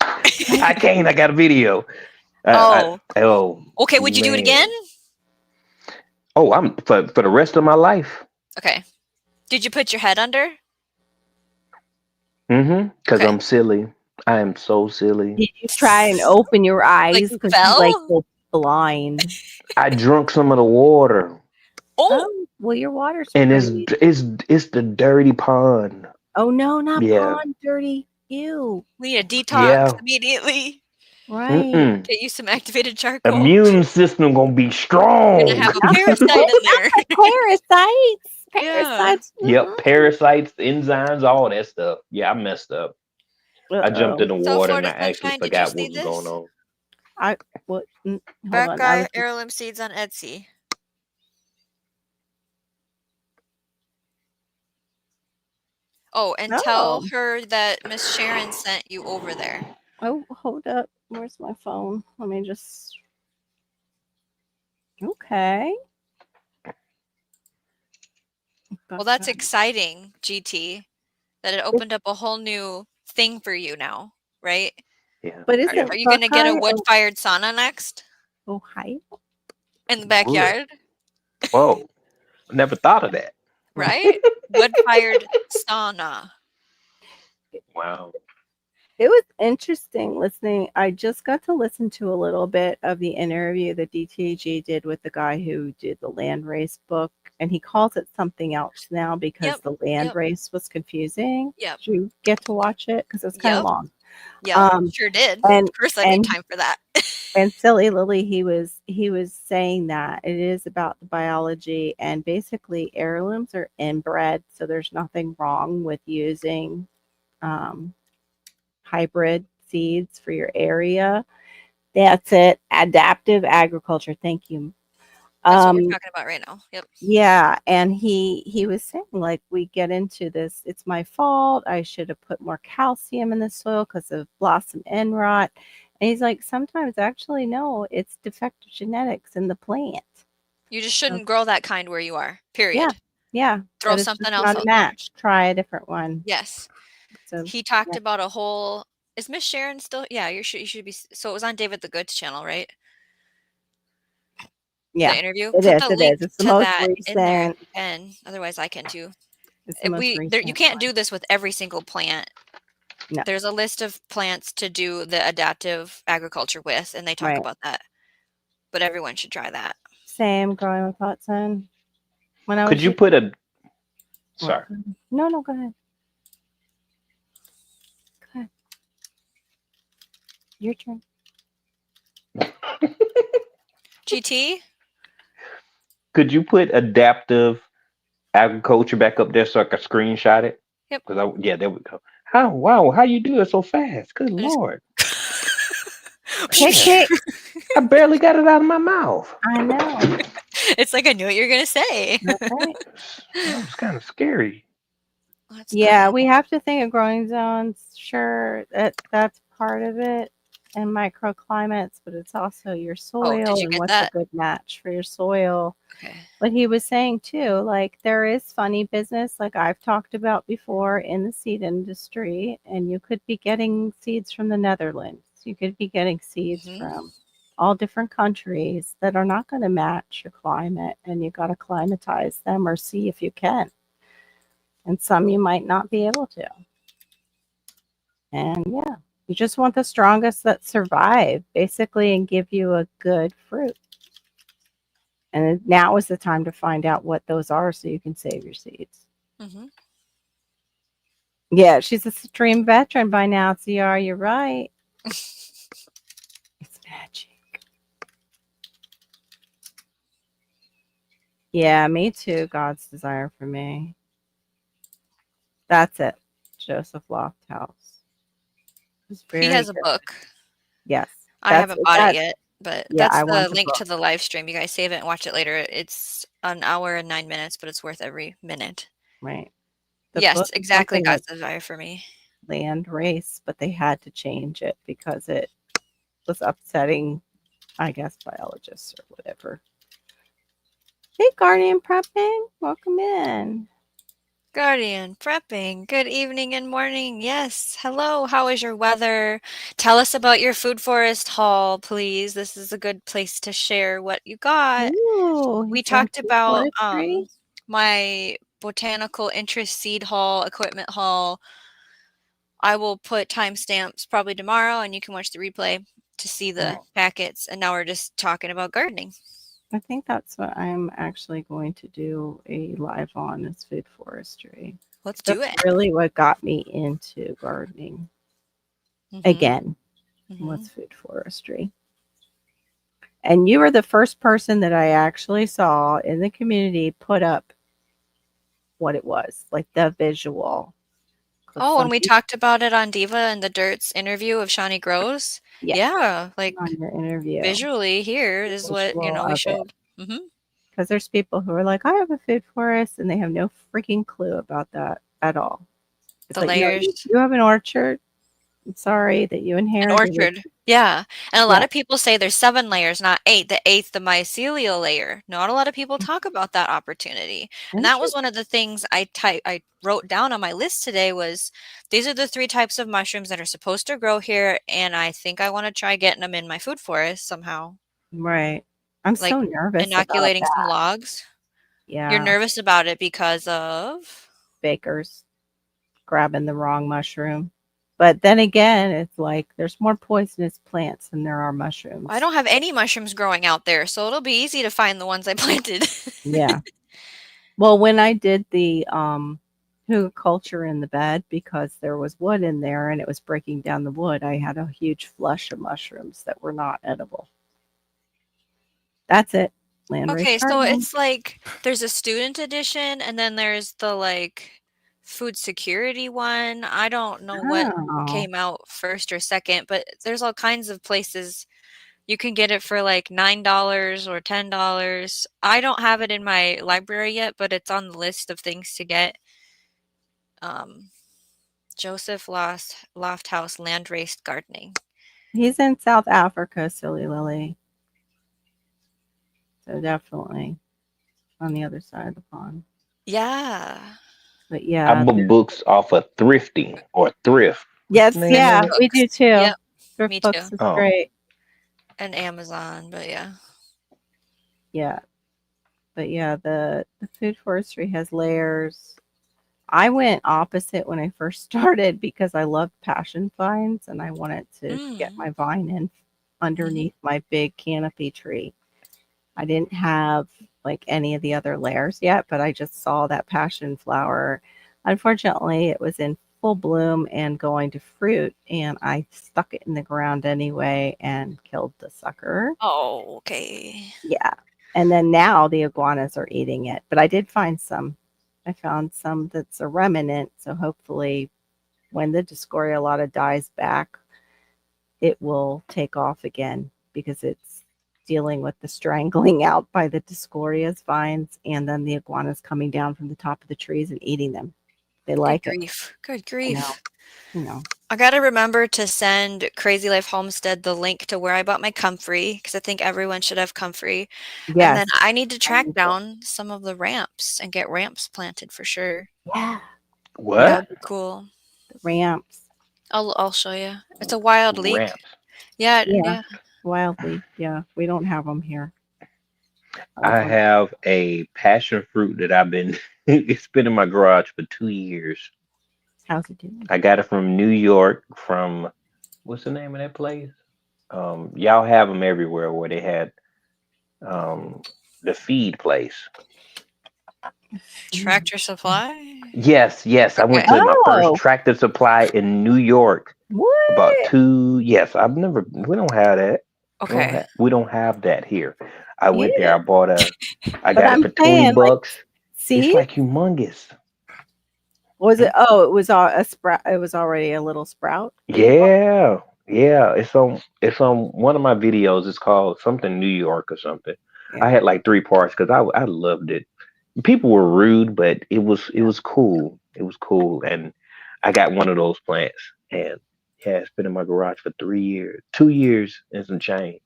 I can't. I got a video. Oh. Oh. Okay, would you do it man. again? Oh, I'm for the rest of my life. Okay. Did you put your head under? Mm-hmm. Because Okay. I'm silly. I am so silly. Did you try and open your eyes you because you fell? like go blind? I drunk some of the water, Oh, Oh, well, your water's and pretty. it's the dirty pond. Oh no, not Yeah. pond dirty. Ew. we need a detox Yeah. immediately. Right. Mm-mm. Get you some activated charcoal. Immune system gonna be You're strong. gonna have a parasite in there. Parasites. Yeah. Parasites. Yep, parasites, enzymes, all that stuff. Yeah, I messed up. I jumped in the So, water and I Florida actually Sunshine, did you forgot see what was going this? on. What? Hold on. I Buckeye was heirloom seeds on Etsy. Oh, and tell Oh. her that Miss Sharon sent you over there. Oh, hold up. Where's my phone? Let me just. Okay. Well, that's exciting, GT, that it opened up a whole new thing for you now, right? Yeah. But Are, isn't are you going to get a Buckeye wood-fired sauna next Ohio? in the backyard, Whoa. Never thought of that. right? Wood-fired sauna. Wow. It was interesting listening. I just got to listen to a little bit of the interview that DTG did with the guy who did the Landrace book, and he calls it something else now because Yep, the Landrace was confusing. Yep. Did you get to watch it? Because it was kind of Yep. long. Yeah, sure did. and- Of course, I need time for that. And Silly Lily, he was saying that it is about the biology, and basically heirlooms are inbred, so there's nothing wrong with using hybrid seeds for your area. That's it. Adaptive agriculture. Thank you. That's what we're talking about right now. Yep. Yeah, and he was saying like we get into this. It's my fault. I should have put more calcium in the soil because of blossom end rot. And he's like, sometimes actually no, it's defective genetics in the plant. You just shouldn't grow that kind where you are. Period. Yeah. Throw but it's something just else not a out there. match. Try a different one. Yes. So He talked about a whole. Is Miss Sharon still? Yeah, you should be. So it was on David the Good's channel, right? yeah, The interview. it Put is. the It link is. It's the to most that in there, recent. and otherwise I can too. It's the most recent. You can't do this with every single plant. No. There's a list of plants to do the adaptive agriculture with, and they talk Right. about that. but everyone should try that. Same, growing with hot sun. When I Could was you put a what? sorry? No, go ahead. Go ahead. Your turn. GT? Could you put adaptive agriculture back up there so I could screenshot it? Yep. Yeah, there we go. How you do it so fast? Good I just- Lord. Tick, Man, tick. I barely got it out of my mouth. I know. It's like I knew what you were going to say. That's right. That was kind of scary. That's Yeah, good. we have to think of growing zones. Sure, that's part of it, and microclimates, but it's also your Oh, did soil you and get what's a that? good match for your soil. Okay. But he was saying too, like there is funny business, like I've talked about before in the seed industry, and you could be getting seeds from the Netherlands. You could be getting seeds Mhm. from all different countries that are not going to match your climate, and you got to climatize them or see if you can. And some you might not be able to. And yeah, you just want the strongest that survive basically and give you a good fruit. And now is the time to find out what those are so you can save your seeds. Mm-hmm. Yeah, she's a stream veteran by now, CR. You're right. It's magic. Yeah, me too. God's desire for me. That's it. Joseph Lofthouse. It's He very has a good. book. Yes. I haven't bought it yet, but Yeah, that's I the want the link book. to the live stream. You guys save it and watch it later. It's an hour and 9 minutes, but it's worth every minute. Right. The Yes, book is exactly. something like God's desire for me. Landrace, but they had to change it because it was upsetting, I guess, biologists or whatever. Hey, Guardian Prepping, welcome in. Guardian, prepping. Good evening and morning. Yes. Hello. How is your weather? Tell us about your food forest haul, please. This is a good place to share what you got. Ooh, We he's done talked food about forestry. my botanical interest seed haul, equipment haul. I will put timestamps probably tomorrow, and you can watch the replay to see the Right. packets. And now we're just talking about gardening. I think that's what I'm actually going to do a live on is food forestry. Let's do That's it. really what got me into gardening Mhm, again mhm. was food forestry. And you were the first person that I actually saw in the community put up what it was, like the visual. 'Cause Oh, some and we people, talked about it on Diva and the Dirt's interview of Shawnee Grows. yes, Yeah, like on your interview, visually here the is what, visual we of it. showed. Mhm. Because there's people who are like, I have a food forest, and they have no freaking clue about that at all. It's The like, no, layers. you have an orchard. I'm sorry that you An inherited it. orchard. Yeah, and a lot Yeah, of people say there's 7 layers, not 8. The 8th, the mycelial layer. Not a lot of people talk about that opportunity, and that was interesting. one of the things I wrote down on my list today was, these are the 3 types of mushrooms that are supposed to grow here, and I think I wanna try getting them in my food forest somehow, Right. I'm like so nervous about inoculating some that. logs. You're Yeah, nervous about it because of? bakers grabbing the wrong mushroom. But then again, it's like there's more poisonous plants than there are mushrooms. I don't have any mushrooms growing out there, so it'll be easy to find the ones I planted. Yeah. Well, when I did the culture in the bed because there was wood in there and it was breaking down the wood, I had a huge flush of mushrooms that were not edible. That's it. Landrace Okay, so gardening. it's like there's a student edition and then there's the like food security one. I don't know what Oh, came out first or second, but there's all kinds of places you can get it for like $9 or $10. I don't have it in my library yet, but it's on the list of things to get. Um, Joseph Lofthouse Landrace Gardening. he's in South Africa, Silly Lily. So definitely on the other side of the pond. Yeah. But I yeah, book books off of thrifting or thrift. What's the yes, name yeah, of it? Thrift we do books. too. Yep, Thrift me too. books is Oh, great. And Amazon, but yeah. Yeah, but yeah, the food forestry has layers. I went opposite when I first started because I loved passion vines and I wanted to get Mm. my vine in Mhm. underneath my big canopy tree. I didn't have like any of the other layers yet, but I just saw that passion flower. Unfortunately, it was in full bloom and going to fruit, and I stuck it in the ground anyway and killed the sucker. Oh, okay. Yeah. And then now the iguanas are eating it, but I did find some. I found some that's a remnant, so hopefully when the Discoriolata dies back, it will take off again because it's dealing with the strangling out by the Discoria's vines and then the iguanas coming down from the top of the trees and eating them. They Good like it. grief. Good You know, grief. you know. I got to remember to send Crazy Life Homestead the link to where I bought my comfrey because I think everyone should have comfrey. And then Yes. I need to track Um, down some of the ramps and get ramps planted for sure. Yeah. What? That would be cool. The ramps. I'll show you. It's a wild leek. Ramps. Yeah, Yeah. yeah. Wildly. Yeah. We don't have them here. I have a passion fruit that I've been it's been in my garage for 2 years. How's it doing? I got it from New York from what's the name of that place? Y'all have them everywhere where they had the feed place. Tractor Supply. Yes, yes. I went Okay. to my first Oh, Tractor Supply in New York about what? two. Yes, I've never. We don't have that. Okay. We don't have that here. I went there. Yeah. I bought a. I But got it I'm for saying, like, $20. It's see, like humongous. was Hmm? it? Oh, it was a sprout. It was already a little sprout that you bought. Yeah, yeah. It's on one of my videos. It's called something New York or something. I Yeah, had like three parts because I loved it. People were rude, but it yeah, was cool. It was cool, and I got one of those plants, and yeah, it's been in my garage for 3 years, 2 years and some change.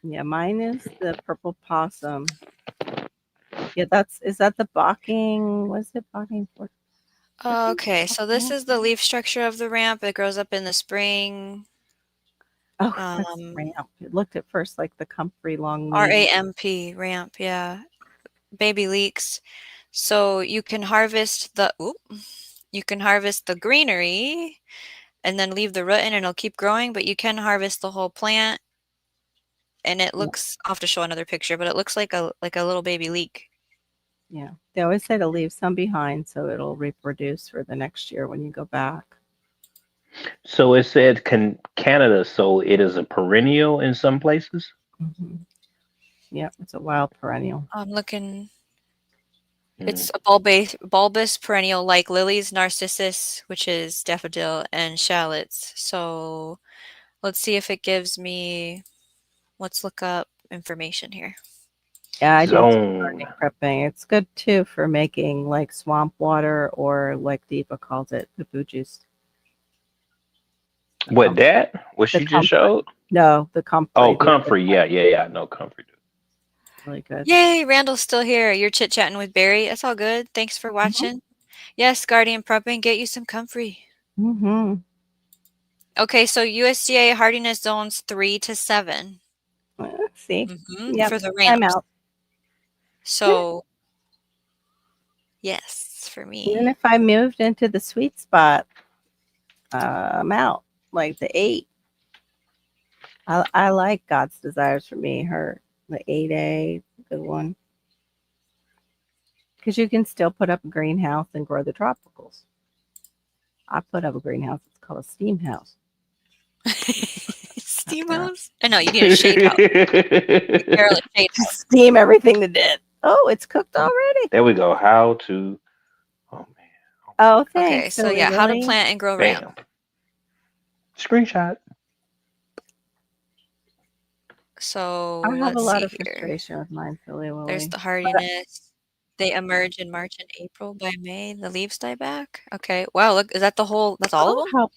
yeah. Mine is the purple possum. Yeah, is that the balking? Was it balking for? Okay, so this is the leaf structure of the ramp. It grows up in the spring. Oh, that's the Um, ramp. It looked at first like the comfrey long leaf. RAMP, ramp, yeah. Baby leeks. So you can harvest the greenery and then leave the root in and it'll keep growing, but you can harvest the whole plant and it Yeah, looks, I'll have to show another picture, but it looks like a little baby leek. yeah. They always say to leave some behind so it'll reproduce for the next year when you go back. So it said Canada, so it is a perennial in some places. Hmm. Yep, it's a wild perennial. I'm looking. Mm. It's a bulbous perennial like lilies, narcissus, which is daffodil, and shallots. So let's see if it gives me. Let's look up information here. Yeah, I did some Zone. gardening prepping. It's good too for making like swamp water or like Deepa calls it, the boo juice. The What that? What the she just comfrey. showed? No, the Oh, comfrey, the other comfrey. kind. Yeah, yeah, yeah. No comfrey. Really good. Yay, Randall's still here. You're chit chatting with Barry. That's all good. Thanks for watching. Yes, Guardian Prepping, get you some comfrey. Mm-hmm. Okay, so USDA hardiness zones 3 to 7 See? Yep. for the I'm ramps. out. So, yes, for Even me. if I moved into the sweet spot, I'm out. Like the 8. I like God's Desires for me, the 8A, good one. Because you can still put up a greenhouse and grow the tropicals. I put up a greenhouse. It's called a steam house. Steam There. house? I know, you need a shade house. Carol, a shade house. Steam everything to death. Oh, it's cooked already. There we go. How to. Oh man. Oh, Okay, thanks, so Silly yeah, how to Willy. plant and grow ramp. Bam. Screenshot. So I have a let's lot see of here. frustration with mine, Silly There's Willy. the hardiness. They emerge in March and April. By May, the leaves die back. Okay. Wow, look, is that the whole, that's all of Oh, them? how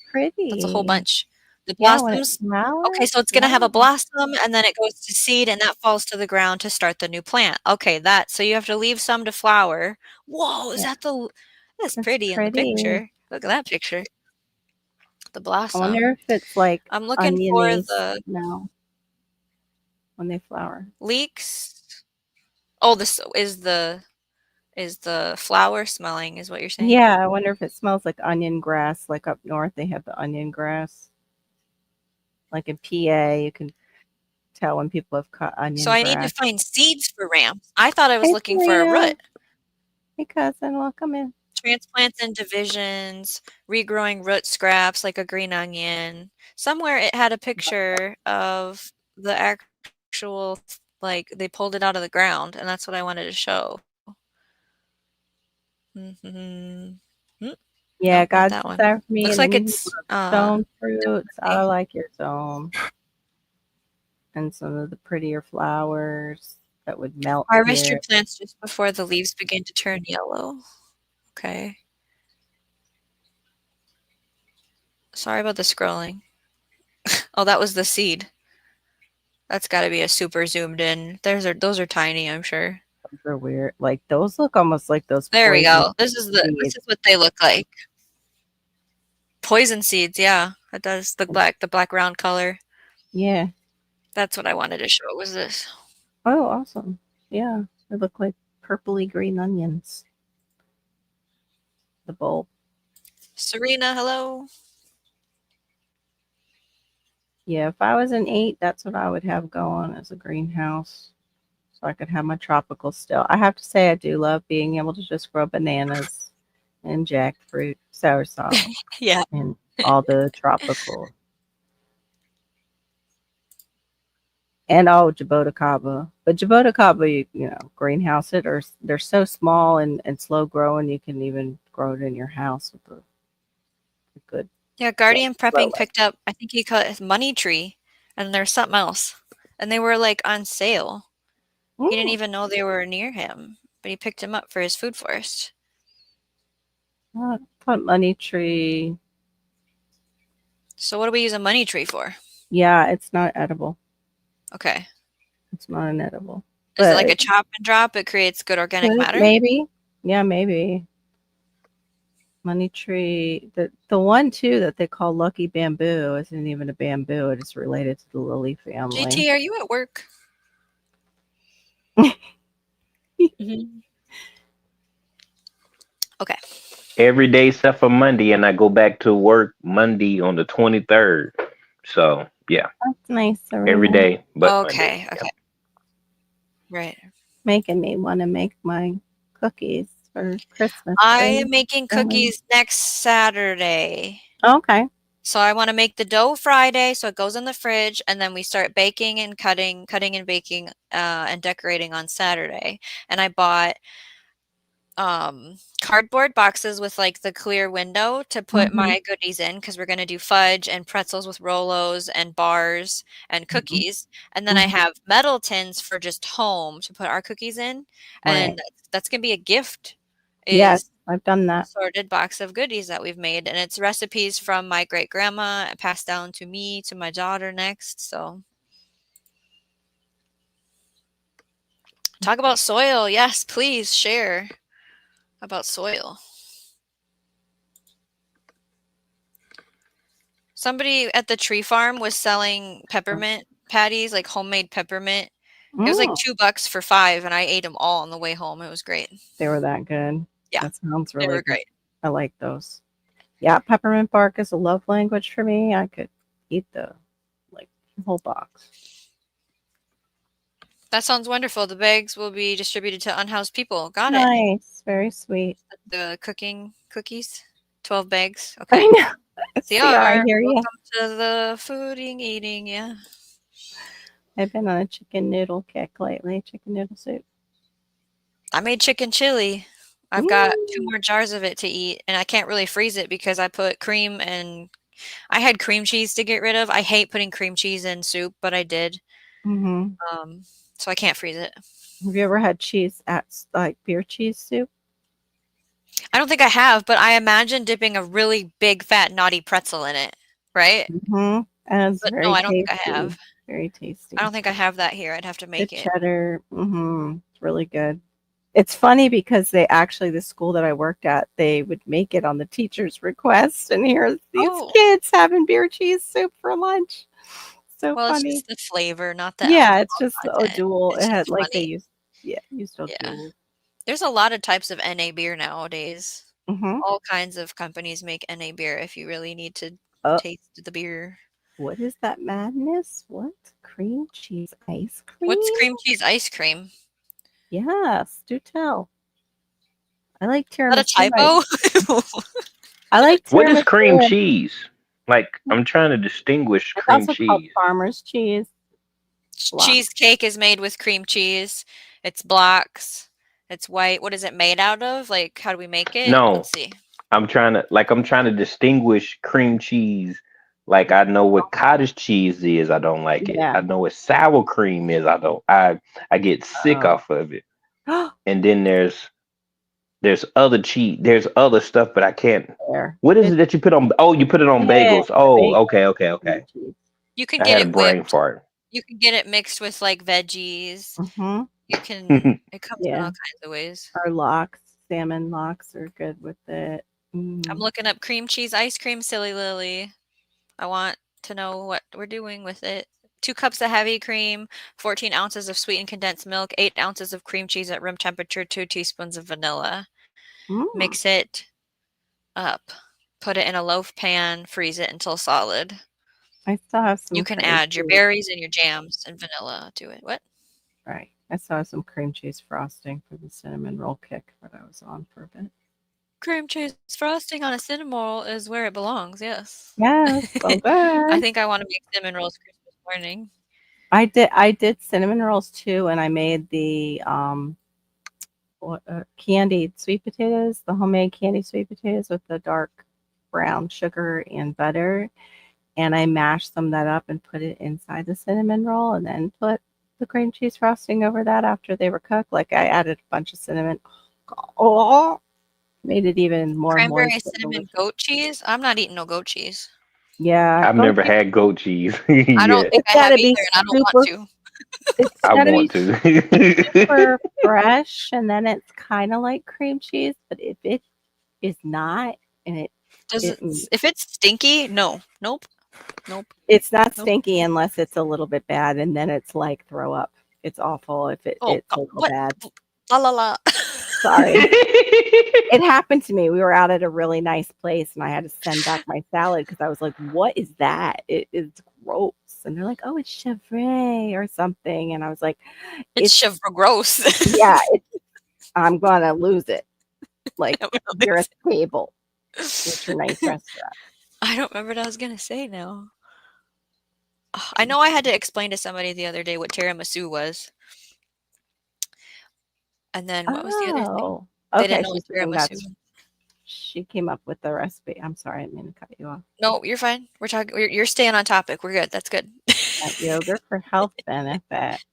That's a whole pretty. bunch. The Yeah, when it blossoms. Okay, flowers. so it's gonna have a Wow. blossom and then it goes to seed and that falls to the ground to start the new plant. Okay, so you have to leave some to flower. Whoa, Yeah, that's it's pretty in the pretty. picture. Look at that picture. The I wonder blossom. if it's like I'm looking for oniony the smell when they flower. leeks. Oh, this is the flower smelling is what you're saying? Yeah, I wonder if it smells like onion grass. Like up north, they have the onion grass. Like in PA, you can tell when people have cut So onion I need to grass. find seeds for ramps. I thought I was Hey, looking for a Serena. root. Hey, cousin. Welcome in. Transplants and divisions, regrowing root scraps like a green onion. Somewhere it had a picture of the actual, like, they pulled it out of the ground, and that's what I wanted to show. Mm-hmm. Yeah, Nope, not God that says one. after me Looks and like me who it's love stone fruits. I okay. like your zone. And some of the prettier flowers that would melt Harvest your here. plants just before the leaves begin to turn yellow. Okay. Sorry about the scrolling. Oh, that was the seed. That's got to be a super zoomed in. Those are tiny, I'm sure. Those are weird. Like those look almost like those There we poison go. This seeds. is what they look like. Poison seeds, yeah. It does the black round color. Yeah. That's what I wanted to show. Was this? Oh, awesome. Yeah. They look like purpley green onions. The bulb. Serena, hello. Yeah, if I was an 8, that's what I would have going as a greenhouse. So I could have my tropical still. I have to say I do love being able to just grow bananas and jackfruit, soursop, Yeah. and all the tropical. And oh, Jaboticaba. But Jaboticaba, greenhouse it, or they're so small and slow growing, you can even grow it in your house with a good, Yeah, like, Guardian grow Prepping light. picked up, I think he called it money tree, and there's something else. And they were like on sale. He didn't Mm, even know they were near him, but he picked them up for his food forest. put money tree. So what do we use a money tree for? Yeah, it's not edible. Okay. It's not an edible. Is it like But a chop and drop? It creates good organic could, matter? maybe. Yeah, maybe. Money tree. The one too that they call lucky bamboo isn't even a bamboo. It is related to the lily family. GT, are you at work? Mhm. Okay. Every day except for Monday, and I go back to work Monday on the 23rd. So yeah, That's nice, every Serena. day but Monday. Okay. Yep. Okay. Right. Making me want to make my cookies for Christmas I for am making family. cookies next Saturday. Okay. So I want to make the dough Friday so it goes in the fridge, and then we start baking and cutting and baking and decorating on Saturday. And I bought cardboard boxes with like the clear window to put Mm-hmm. my goodies in, because we're going to do fudge and pretzels with Rolos and bars and Mm-hmm. cookies. And then I Mm-hmm. have metal tins for just home to put our cookies in. Right. And that's going to be a gift, Yes, is I've done that. sorted box of goodies that we've made, and it's recipes from my great grandma passed down to me, to my daughter next. So talk about soil. Yes, please share about soil. Somebody at the tree farm was selling peppermint patties, like homemade peppermint. It was like Mm, $2 for 5, and I ate them all on the way home. It was great. they were that good. Yeah, That sounds they really were good. great. I like those. Yeah, peppermint bark is a love language for me. I could eat the like whole box. That sounds wonderful. The bags will be distributed to unhoused people. Got it. Nice, very sweet. The cooking cookies, 12 bags. I Okay. know. CR, I CR, hear you. welcome to the fooding, eating, yeah. I've been on a chicken noodle kick lately. Chicken noodle soup. I made chicken chili. I've got 2 Mm. more jars of it to eat, and I can't really freeze it because I put cream, and I had cream cheese to get rid of. I hate putting cream cheese in soup, but I did. Mm-hmm. Um, so I can't freeze it. Have you ever had cheese at like beer cheese soup? I don't think I have, but I imagine dipping a really big, fat, naughty pretzel in it, right? Mm-hmm. And it's But no, very I don't think I tasty. have. Very I tasty. don't think I have that here. I'd have to The make it. cheddar. Mm-hmm. It's really good. It's funny because they actually, the school that I worked at, they would make it on the teacher's request. And here's these Oh, kids having beer cheese soup for lunch. So well, it's funny. just the flavor, not the Yeah, alcohol it's just the content. O'Doul. It It's had just like they funny. used, yeah, used Yeah. O'Doul. There's a lot of types of NA beer nowadays. Mm-hmm. All kinds of companies make NA beer if you really need to Oh, taste the beer. What is that madness? What? Cream cheese ice cream? What's cream cheese ice cream? Yes, do tell. I like Is that a tiramisu. typo? I like What is cream tiramisu. cheese? Like, I'm trying to distinguish It's cream also called cheese. farmer's cheese. Block. Cheesecake is made with cream cheese. It's blocks. It's white. What is it made out of? Like, how do we make it? No, Let's see. I'm trying to distinguish cream cheese. Like, I know what cottage cheese is. I don't like it. Yeah. I know what sour cream is. I don't. I get sick Oh. off of it. And then there's other cheese. There's other stuff, but I can't. There. What is It's it that you put on? Oh, you put it on yeah, bagels. Oh, bagel cream okay. cheese. You can I get had a it brain whipped. fart. You can get it mixed with like veggies. Mm-hmm. You can. It comes in all Yeah. kinds of ways. Our locks, salmon locks are good with it. I'm looking up cream cheese ice cream, silly Lily. I want to know what we're doing with it. 2 cups of heavy cream, 14 ounces of sweetened condensed milk, 8 ounces of cream cheese at room temperature, 2 teaspoons of vanilla. Mm. Mix it up. Put it in a loaf pan, freeze it until solid. I still have You some can cream add your cheese. berries and your jams and vanilla to it. What? Right. I still have some cream cheese frosting for the cinnamon roll kick that I was on for a bit. Cream cheese frosting on a cinnamon roll is where it belongs, yes. Yes, so I good. think I want to make cinnamon rolls Christmas morning. I did cinnamon rolls too, and I made the candied sweet potatoes, the homemade candied sweet potatoes with the dark brown sugar and butter. And I mashed that up and put it inside the cinnamon roll and then put the cream cheese frosting over that after they were cooked. Like I added a bunch of cinnamon. Oh, made it even more Cranberry moist and cinnamon delicious. goat cheese? I'm not eating no goat cheese. Yeah, I've goat never cheese. had goat cheese I don't yet. think It's I have gotta be either, and I don't want super. to. It's I gotta be want to. super fresh, and then it's kind of like cream cheese. But if it is not, and Does it it, if it's stinky, no. Nope. Nope. it's not Nope. stinky unless it's a little bit bad, and then it's like throw up. It's awful if Oh, it's a little what? bad. La la la. Sorry. It happened to me. We were out at a really nice place, and I had to send back my salad because I was like, "What is that? It is gross." And they're like, "Oh, it's chevre or something." And I was like, It's "It's gross. yeah, I'm gonna lose it. Like you're at the table at your nice restaurant." I don't remember what I was gonna say now. I know I had to explain to somebody the other day what tiramisu was. And then what was the other thing? Oh, They didn't okay. know She's what saying tiramisu. she came up with the recipe. I'm sorry, I didn't mean to cut you off. No, you're fine. We're talking. You're staying on topic. We're good. That's good. Yogurt for health benefit.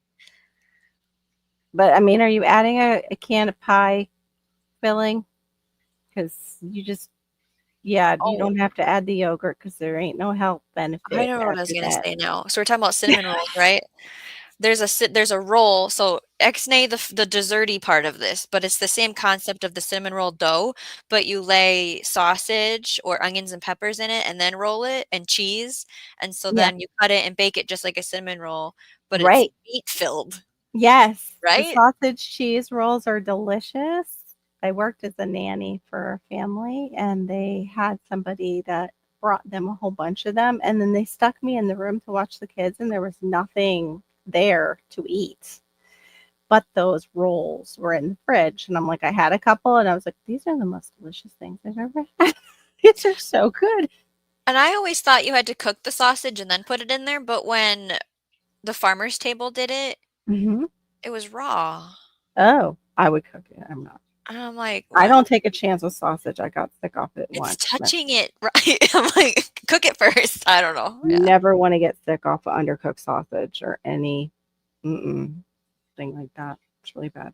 But I mean, are you adding a can of pie filling? Because you just, yeah, you Oh, don't have to add the yogurt because there ain't no health I benefit know what I was after gonna that. say now. So we're talking about cinnamon rolls, right? There's a roll. So X-nay the desserty part of this, but it's the same concept of the cinnamon roll dough, but you lay sausage or onions and peppers in it and then roll it and cheese. And so Yeah, then you cut it and bake it just like a cinnamon roll, but it's right. meat filled, Yes, the right? sausage cheese rolls are delicious. I worked as a nanny for a family, and they had somebody that brought them a whole bunch of them, and then they stuck me in the room to watch the kids, and there was nothing there to eat. But those rolls were in the fridge, and I'm like, I had a couple, and I was like, these are the most delicious things I've ever had. These are so good. And I always thought you had to cook the sausage and then put it in there, but when the farmer's table did it, Hmm. it was raw. Oh, I would cook it. I'm not. And I'm like, I what? don't take a chance with sausage. I got sick off it It's once. touching it, right? I'm like, cook it first. I don't know. Yeah. Never want to get sick off of undercooked sausage or any thing like that. It's really bad.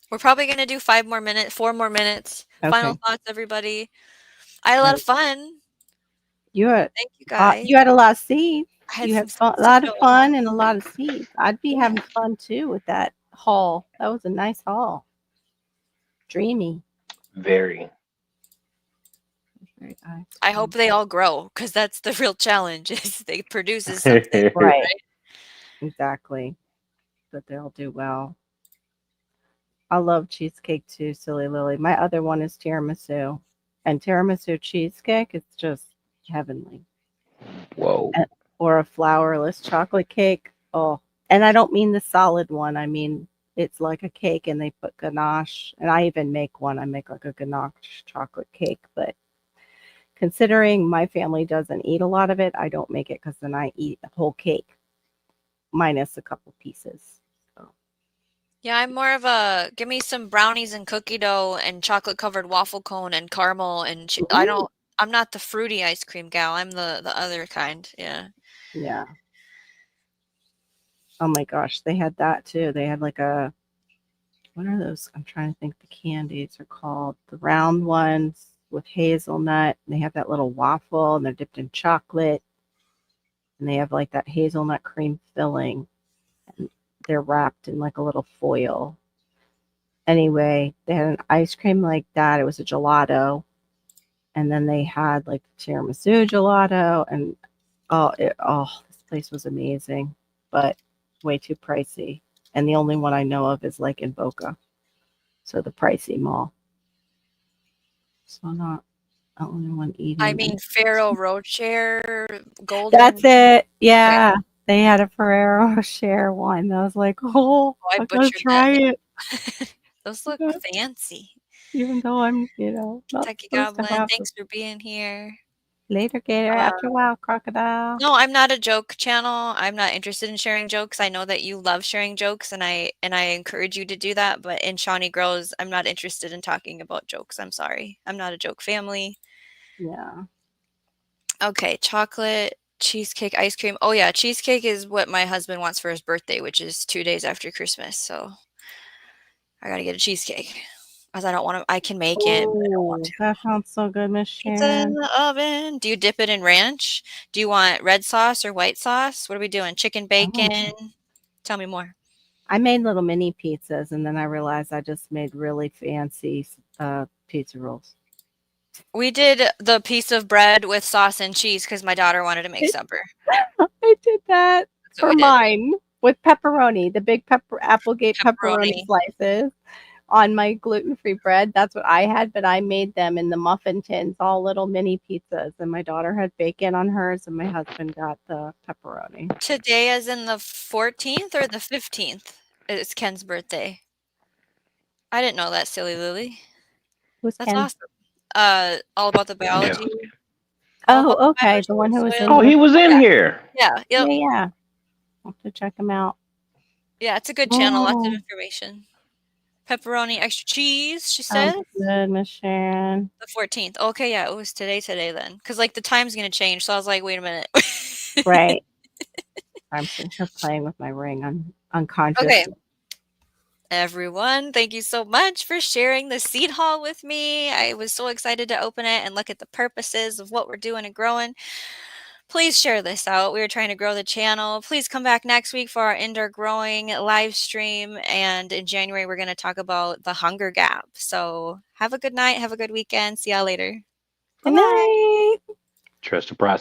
We're probably going to do 5 more minutes, 4 more minutes. Final Okay. thoughts, everybody. I had a All lot right. of fun. You had Thank you guys. you had a lot of seeds. I had You some had fun, a seeds to lot of show off. fun and a lot of seeds. I'd be having fun too with that haul. That was a nice haul. Dreamy. Very. Very nice. I hope they all grow because that's the real challenge is they produces something. Right. Exactly. But they'll do well. I love cheesecake too, silly Lily. My other one is tiramisu. And tiramisu cheesecake is just heavenly. Whoa. Or a flourless chocolate cake. Oh, and I don't mean the solid one. I mean it's like a cake and they put ganache. And I even make one. I make like a ganache chocolate cake. But considering my family doesn't eat a lot of it, I don't make it because then I eat the whole cake minus a couple pieces. So, Yeah, I'm more of a give me some brownies and cookie dough and chocolate covered waffle cone and caramel and I ooh, don't I'm not the fruity ice cream gal. I'm the other kind. Yeah. yeah. Oh my gosh, they had that too. They had like a what are those? I'm trying to think the candies are called. The round ones with hazelnut. They have that little waffle and they're dipped in chocolate. And they have like that hazelnut cream filling. And they're wrapped in like a little foil. Anyway, they had an ice cream like that. It was a gelato. And then they had like the tiramisu gelato. And this place was amazing, but way too pricey. And the only one I know of is like in Boca. So the pricey mall. So not the only one I eating. mean Ferrero Rocher That's golden. it. Okay. Yeah. They had a Ferrero Rocher one. I was like, oh, Oh, I I gotta butchered that try name. it. Those look fancy. Even though I'm, not Tucky supposed to Goblin, have them. thanks for being here. Later, Gator. Uh, After a while, Crocodile. no, I'm not a joke channel. I'm not interested in sharing jokes. I know that you love sharing jokes and I encourage you to do that, but in Shawnee Grows, I'm not interested in talking about jokes. I'm sorry. I'm not a joke family. Yeah. Okay, chocolate, cheesecake, ice cream. Oh yeah, cheesecake is what my husband wants for his birthday, which is 2 days after Christmas. So I gotta get a cheesecake. As I don't want to, I can make it, but I don't want Oh, to. that sounds so good, Miss Pizza in Sharon. the oven. Do you dip it in ranch? Do you want red sauce or white sauce? What are we doing? Chicken Oh. bacon? Tell me more. I made little mini pizzas, and then I realized I just made really fancy pizza rolls. We did the piece of bread with sauce and cheese because my daughter wanted to make supper. I did that That's what for we did. mine with pepperoni, the big Applegate pepperoni Pepperoni. slices on my gluten-free bread. That's what I had, but I made them in the muffin tins, all little mini pizzas. And my daughter had bacon on hers, and my husband got the pepperoni. Today is in the 14th or the 15th. It's Ken's birthday. I didn't know that, silly Lily. Who's That's Ken? awesome. All about the Yeah. biology. All about the Oh, okay, the biology one of who was in Oh, soil. he the. was in Yeah, here. yeah, Yeah, yep. yeah. I'll have to check him out. Yeah, it's a good channel. Lots of Oh, information. Pepperoni, extra cheese, she sounds says. good, Miss Sharon. The 14th. Okay, yeah, it was today then. Because, like, the time's gonna change, so I was like, "Wait a minute." Right. I'm sitting here playing with my ring Okay, unconsciously. everyone, thank you so much for sharing the seed haul with me. I was so excited to open it and look at the purposes of what we're doing and growing. Please share this out. We are trying to grow the channel. Please come back next week for our indoor growing live stream. And in January, we're going to talk about the hunger gap. So have a good night. Have a good weekend. See y'all later. Good Bye bye. night. Trust the process.